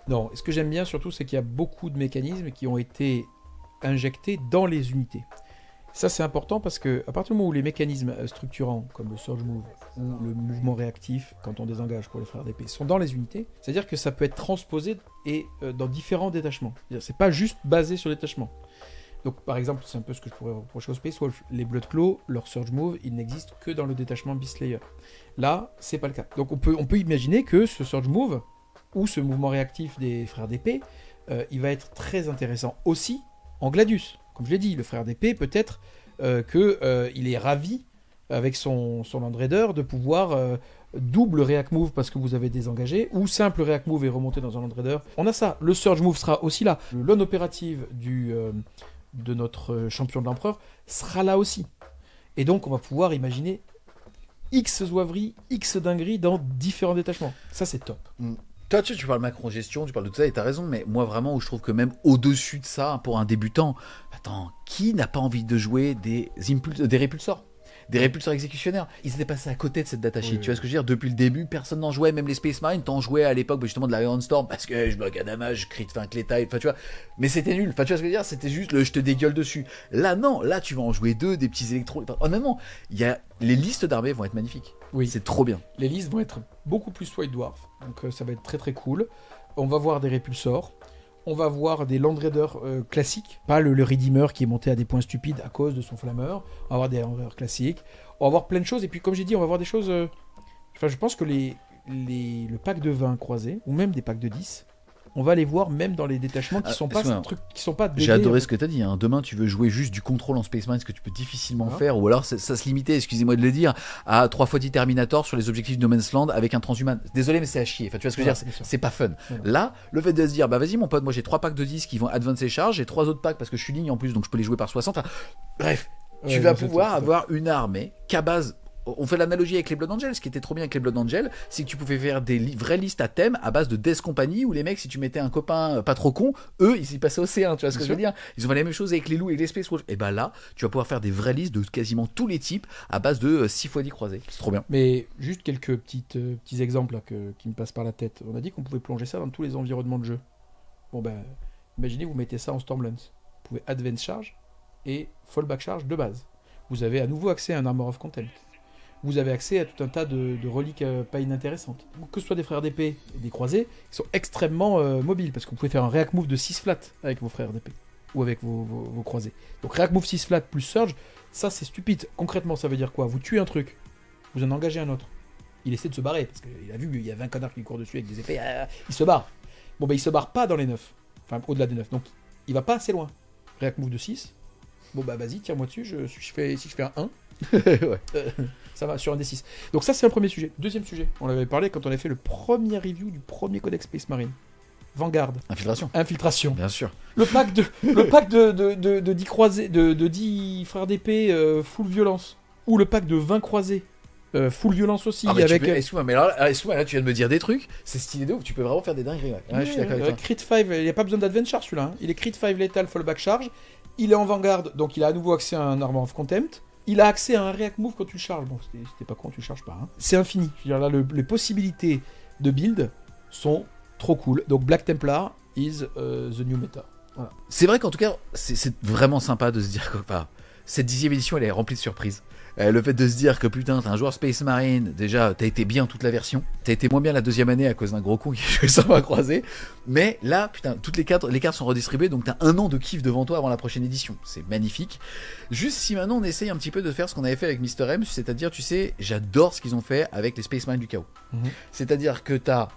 Non, ce que j'aime bien surtout c'est qu'il y a beaucoup de mécanismes qui ont été injectés dans les unités. Ça c'est important parce que à partir du moment où les mécanismes structurants comme le surge move ou le mouvement réactif quand on désengage pour les frères d'épée sont dans les unités, c'est-à-dire que ça peut être transposé et dans différents détachements. C'est pas juste basé sur les détachements. Donc par exemple, c'est un peu ce que je pourrais reprocher au Space Wolf. Les Bloodclaw, leur Surge Move, ils n'existent que dans le détachement Beast Slayer. Là, c'est pas le cas. Donc on peut imaginer que ce Surge Move, ou ce mouvement réactif des frères d'épée, il va être très intéressant aussi en Gladius. Comme je l'ai dit, le frère d'épée, peut-être qu'il est ravi avec son Land Raider de pouvoir double React Move parce que vous avez désengagé, ou simple React Move et remonter dans un Land Raider. On a ça. Le Surge Move sera aussi là. Le Lone Opérative de notre champion de l'empereur sera là aussi. Et donc on va pouvoir imaginer X zouaveries, X dingueries dans différents détachements. Ça c'est top. Toi tu parles macro-gestion, tu parles de tout ça et t'as raison, mais moi vraiment où je trouve que même au-dessus de ça, pour un débutant, attends, qui n'a pas envie de jouer des répulsors ? Des répulseurs exécutionnaires. Ils étaient passés à côté de cette datasheet. Oui. Tu vois ce que je veux dire ? Depuis le début, personne n'en jouait. Même les Space Marines, t'en jouais à l'époque justement de la Iron Storm parce que je bloque Adama, je crit Clétaille. Enfin, tu vois. Mais c'était nul. Enfin, tu vois ce que je veux dire ? C'était juste le je te dégueule dessus. Là, non. Là, tu vas en jouer 2, des petits électros. Honnêtement, les listes d'armées vont être magnifiques. Oui. C'est trop bien. Les listes vont être beaucoup plus White Dwarf. Donc, ça va être très très cool. On va voir des répulsors. On va voir des Land Raiders classiques. Pas le Redeemer qui est monté à des points stupides à cause de son flammeur. On va avoir des Land Raiders classiques. On va voir plein de choses, et puis comme j'ai dit, on va voir des choses... Enfin, je pense que le pack de 20 croisés, ou même des packs de 10, on va les voir même dans les détachements qui sont pas J'ai adoré ce que tu as dit, hein. Demain tu veux jouer juste du contrôle en Space Marine, ce que tu peux difficilement faire, ou alors ça se limitait, excusez-moi de le dire, à 3x10 Terminator sur les objectifs de No Man's Land avec un transhuman. Désolé mais c'est à chier, enfin, tu vois ce que je veux dire, c'est pas fun. Là, le fait de se dire, bah vas-y mon pote, moi j'ai 3 packs de 10 qui vont advance et charge, j'ai 3 autres packs parce que je suis ligne en plus, donc je peux les jouer par 60. Enfin, bref, tu vas pouvoir avoir une armée qu'à base... On fait l'analogie avec les Blood Angels. Ce qui était trop bien avec les Blood Angels, c'est que tu pouvais faire des vraies listes à thème à base de Death Company où les mecs, si tu mettais un copain pas trop con, eux, ils y passaient au C1. Tu vois ce que je veux dire ? Ils ont fait la même chose avec les loups et les Space Wolves. Et bah là, tu vas pouvoir faire des vraies listes de quasiment tous les types à base de 6x10 croisés. C'est trop bien. Mais juste quelques petits exemples là, qui me passent par la tête. On a dit qu'on pouvait plonger ça dans tous les environnements de jeu. Bon ben, imaginez, vous mettez ça en Stormlance. Vous pouvez Advance Charge et Fallback Charge de base. Vous avez à nouveau accès à un Armor of Contempt. Vous avez accès à tout un tas de reliques pas inintéressantes. Que ce soit des frères d'épée et des croisés, ils sont extrêmement mobiles, parce que vous pouvez faire un React Move de 6 flats avec vos frères d'épée. ou avec vos croisés. Donc React Move 6 flat plus Surge, ça c'est stupide. Concrètement, ça veut dire quoi? Vous tuez un truc, vous en engagez un autre. Il essaie de se barrer, parce qu'il a vu qu'il y a 20 connards qui courent dessus avec des épées, il se barre. Bon, il se barre pas dans les 9, enfin au-delà des 9, donc il va pas assez loin. React Move de 6, bon vas-y, tire-moi dessus, si je fais un 1, ouais. Ça va sur un D6. Donc ça c'est un premier sujet. Deuxième sujet, on l'avait parlé quand on avait fait le premier review du premier codex Space Marine. Vanguard. Infiltration. Bien sûr. Le pack de 10 croisés, de 10 frères d'épée full violence. Ou le pack de 20 croisés full violence aussi. Excuse-moi, mais là, tu viens de me dire des trucs. C'est stylé de ouf, tu peux vraiment faire des dingueries. Ouais, je suis d'accord avec toi. Crit 5, il n'y a pas besoin d'adventure celui-là. Hein. Il est Crit 5 létal fallback charge. Il est en Vanguard, donc il a à nouveau accès à un Armor of Contempt. Il a accès à un React Move quand tu le charges. Bon, c'était pas con, tu le charges pas. Hein. C'est infini. Je veux dire, là, les possibilités de build sont trop cool. Donc Black Templar is the new meta. Voilà. C'est vrai qu'en tout cas, c'est vraiment sympa de se dire que cette 10e édition, elle est remplie de surprises. Le fait de se dire que putain, t'es un joueur Space Marine, déjà, t'as été bien toute la version. T'as été moins bien la deuxième année à cause d'un gros con qui jouait sans main croisée. Mais là, putain, toutes les cartes sont redistribuées, donc t'as un an de kiff devant toi avant la prochaine édition. C'est magnifique. Juste si maintenant on essaye un petit peu de faire ce qu'on avait fait avec Mr. M, c'est-à-dire, tu sais, j'adore ce qu'ils ont fait avec les Space Marines du chaos. C'est-à-dire que t'as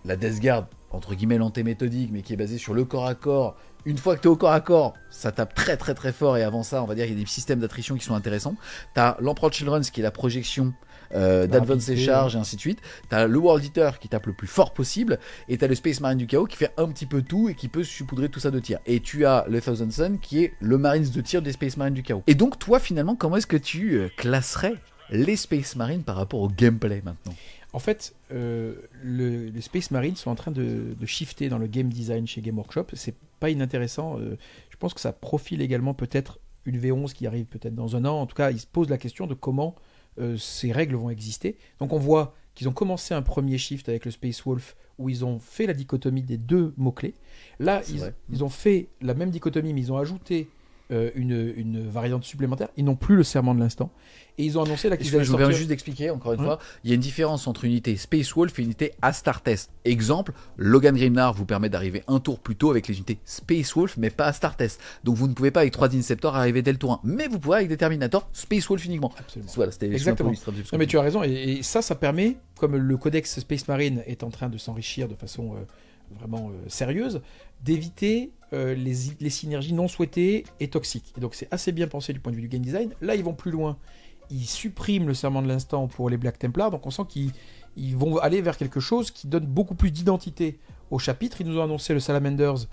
la Death Guard, entre guillemets l'antéméthodique, mais qui est basée sur le corps à corps. Une fois que t'es au corps à corps, ça tape très très très fort, et avant ça, on va dire qu'il y a des systèmes d'attrition qui sont intéressants. T'as l'Emperor Children's qui est la projection d'Advance et Charge, et ainsi de suite. T'as le World Eater qui tape le plus fort possible, et t'as le Space Marine du chaos qui fait un petit peu tout et qui peut saupoudrer tout ça de tir. Et tu as le Thousand Sun qui est le Marines de tir des Space Marines du chaos. Et donc toi finalement, comment est-ce que tu classerais les Space Marines par rapport au gameplay maintenant? En fait, les Space Marines sont en train de shifter dans le game design chez Game Workshop. C'est pas inintéressant. Je pense que ça profile également peut-être une V11 qui arrive peut-être dans un an. En tout cas, ils se posent la question de comment ces règles vont exister. Donc on voit qu'ils ont commencé un premier shift avec le Space Wolf où ils ont fait la dichotomie des deux mots-clés. Là, ils ont fait la même dichotomie, mais ils ont ajouté une variante supplémentaire. Ils n'ont plus le serment de l'instant. Et ils ont annoncé là qu'ils allaient sortir... Je viens juste d'expliquer, encore une fois, il y a une différence entre une unité Space Wolf et une unité Astartes. Exemple, Logan Grimnar vous permet d'arriver un tour plus tôt avec les unités Space Wolf, mais pas Astartes. Donc vous ne pouvez pas avec 3 Inceptors arriver dès le tour 1. Mais vous pouvez avec des Terminators Space Wolf uniquement. Absolument. Voilà, c'était exactement. Non, mais tu as raison. Et ça permet, comme le codex Space Marine est en train de s'enrichir de façon vraiment sérieuse, d'éviter les synergies non souhaitées et toxiques. Et donc c'est assez bien pensé du point de vue du game design. Là, ils vont plus loin. Ils suppriment le serment de l'instant pour les Black Templars, donc on sent qu'ils vont aller vers quelque chose qui donne beaucoup plus d'identité au chapitre. Ils nous ont annoncé le Salamanders.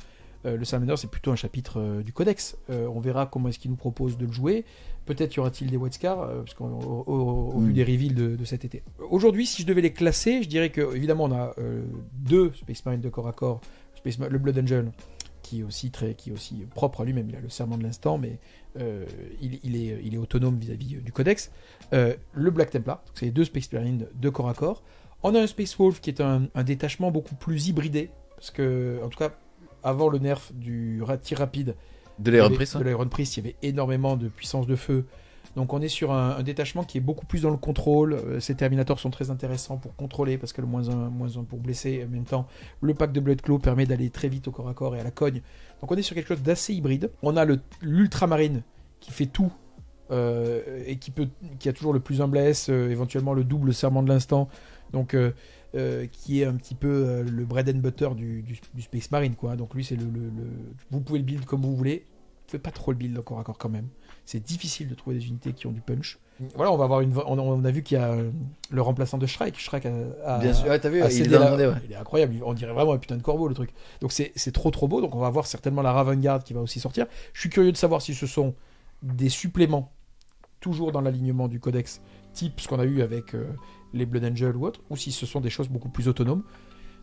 Le Salamanders, c'est plutôt un chapitre du codex. On verra comment est-ce qu'ils nous proposent de le jouer. Peut-être y aura-t-il des White Scars, parce qu'au vu des reveals de cet été. Aujourd'hui, si je devais les classer, je dirais que évidemment on a 2 Space Marines de corps à corps, le Blood Angel, qui est aussi propre à lui-même. Il a le serment de l'instant, mais il est autonome vis-à-vis du codex. Le Black Templar, c'est les 2 Space Marines de corps à corps. On a un Space Wolf qui est un détachement beaucoup plus hybridé, parce que, en tout cas, avant le nerf du tir rapide de l'Iron Priest, il y avait énormément de puissance de feu. Donc on est sur un détachement qui est beaucoup plus dans le contrôle. Ces Terminators sont très intéressants pour contrôler, parce que le -1 pour blesser. En même temps, le pack de Bloodclaw permet d'aller très vite au corps à corps et à la cogne. Donc on est sur quelque chose d'assez hybride. On a l'Ultramarine qui fait tout, et qui a toujours le plus un bless, éventuellement le double serment de l'instant. Donc qui est un petit peu le bread and butter du Space Marine, quoi. Donc lui, c'est vous pouvez le build comme vous voulez. Vous faites pas trop le build au corps à corps quand même. C'est difficile de trouver des unités qui ont du punch. Voilà, on va avoir on a vu qu'il y a le remplaçant de Shrike. Shrike a bien sûr, t'as vu, il est incroyable. On dirait vraiment un putain de corbeau, le truc. Donc c'est trop beau. Donc on va avoir certainement la Raven Guard qui va aussi sortir. Je suis curieux de savoir si ce sont des suppléments toujours dans l'alignement du codex, type ce qu'on a eu avec les Blood Angel ou autre, ou si ce sont des choses beaucoup plus autonomes.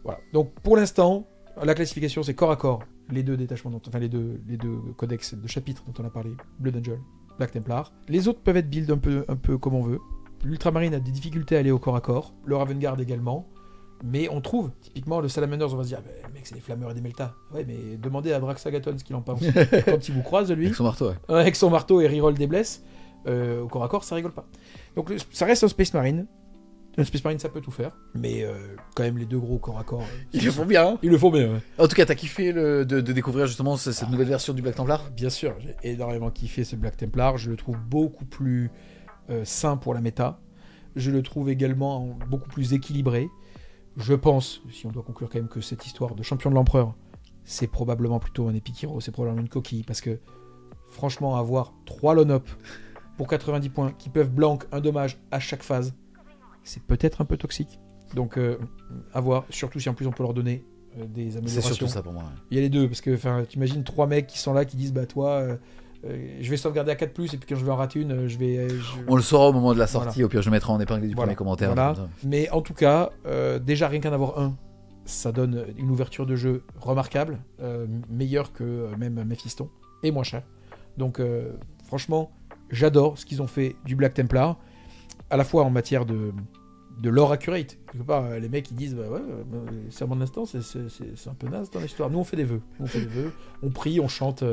Voilà. Donc pour l'instant, la classification c'est corps à corps. Les 2 détachements, les deux codex de chapitres dont on a parlé, Blood Angel, Black Templar. Les autres peuvent être build un peu comme on veut. L'Ultramarine a des difficultés à aller au corps à corps, le Raven Guard également, mais on trouve, typiquement, le Salamanders, on va se dire, mec, c'est des flammeurs et des meltas. Ouais, mais demandez à Draxagaton ce qu'il en pense. Quand il vous croise, lui, avec son marteau, avec son marteau et reroll des blesses, au corps à corps, ça rigole pas. Donc ça reste un Space Marine, Un Space Marine, ça peut tout faire, mais quand même les deux gros corps à corps. Ils le font bien. Hein, ils le font bien. Ouais. En tout cas, t'as kiffé de découvrir justement cette nouvelle version du Black Templar? Bien sûr, j'ai énormément kiffé ce Black Templar. Je le trouve beaucoup plus sain pour la méta. Je le trouve également beaucoup plus équilibré. Je pense, si on doit conclure quand même, que cette histoire de champion de l'empereur, c'est probablement plutôt un Epic Hero, c'est probablement une coquille, parce que franchement, avoir 3 lone-up pour 90 points qui peuvent blank un dommage à chaque phase, c'est peut-être un peu toxique. Donc, à voir, surtout si en plus on peut leur donner des améliorations. C'est surtout ça pour moi. Ouais. Il y a les deux, parce que tu imagines 3 mecs qui sont là, qui disent, bah toi, je vais sauvegarder à 4+, et puis quand je vais en rater une, On le saura au moment de la sortie, voilà. Au pire je mettrai en épingle du premier commentaire. Voilà. Mais en tout cas, déjà rien qu'en avoir un, ça donne une ouverture de jeu remarquable, meilleure que même Mephiston, et moins cher. Donc franchement, j'adore ce qu'ils ont fait du Black Templar, à la fois en matière de lore accurate. Quelque part, les mecs ils disent bah ouais, serment de l'instant, c'est un peu naze dans l'histoire. Nous on fait des vœux, on prie, on chante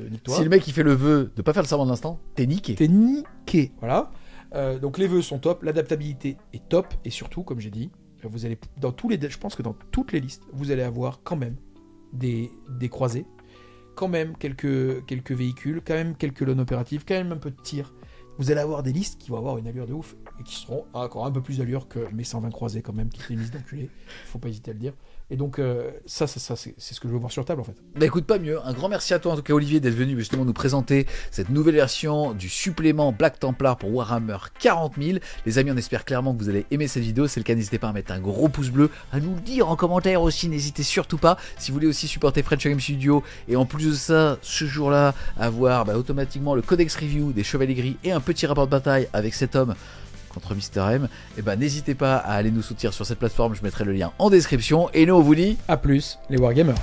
victoire. Si le mec il fait le vœu de pas faire le serment de l'instant, t'es niqué. Voilà. Donc les vœux sont top, l'adaptabilité est top, et surtout, comme j'ai dit, vous allez je pense que dans toutes les listes, vous allez avoir quand même des croisés, quand même quelques véhicules, quand même quelques lones opératives, quand même un peu de tir. Vous allez avoir des listes qui vont avoir une allure de ouf et qui seront encore un peu plus d'allure que mes 120 croisés quand même, qui étaient une liste d'enculés. Faut pas hésiter à le dire. Et donc ça c'est ce que je veux voir sur table en fait. Bah écoute, pas mieux. Un grand merci à toi en tout cas Olivier d'être venu justement nous présenter cette nouvelle version du supplément Black Templar pour Warhammer 40 000. Les amis, on espère clairement que vous allez aimer cette vidéo. C'est le cas, n'hésitez pas à mettre un gros pouce bleu, à nous le dire en commentaire aussi, n'hésitez surtout pas. Si vous voulez aussi supporter French Game Studio et en plus de ça, ce jour-là, avoir automatiquement le codex review des Chevaliers Gris et un petit rapport de bataille avec cet homme contre Mister M, et n'hésitez pas à aller nous soutenir sur cette plateforme, je mettrai le lien en description, et nous on vous dit à plus les Wargamers.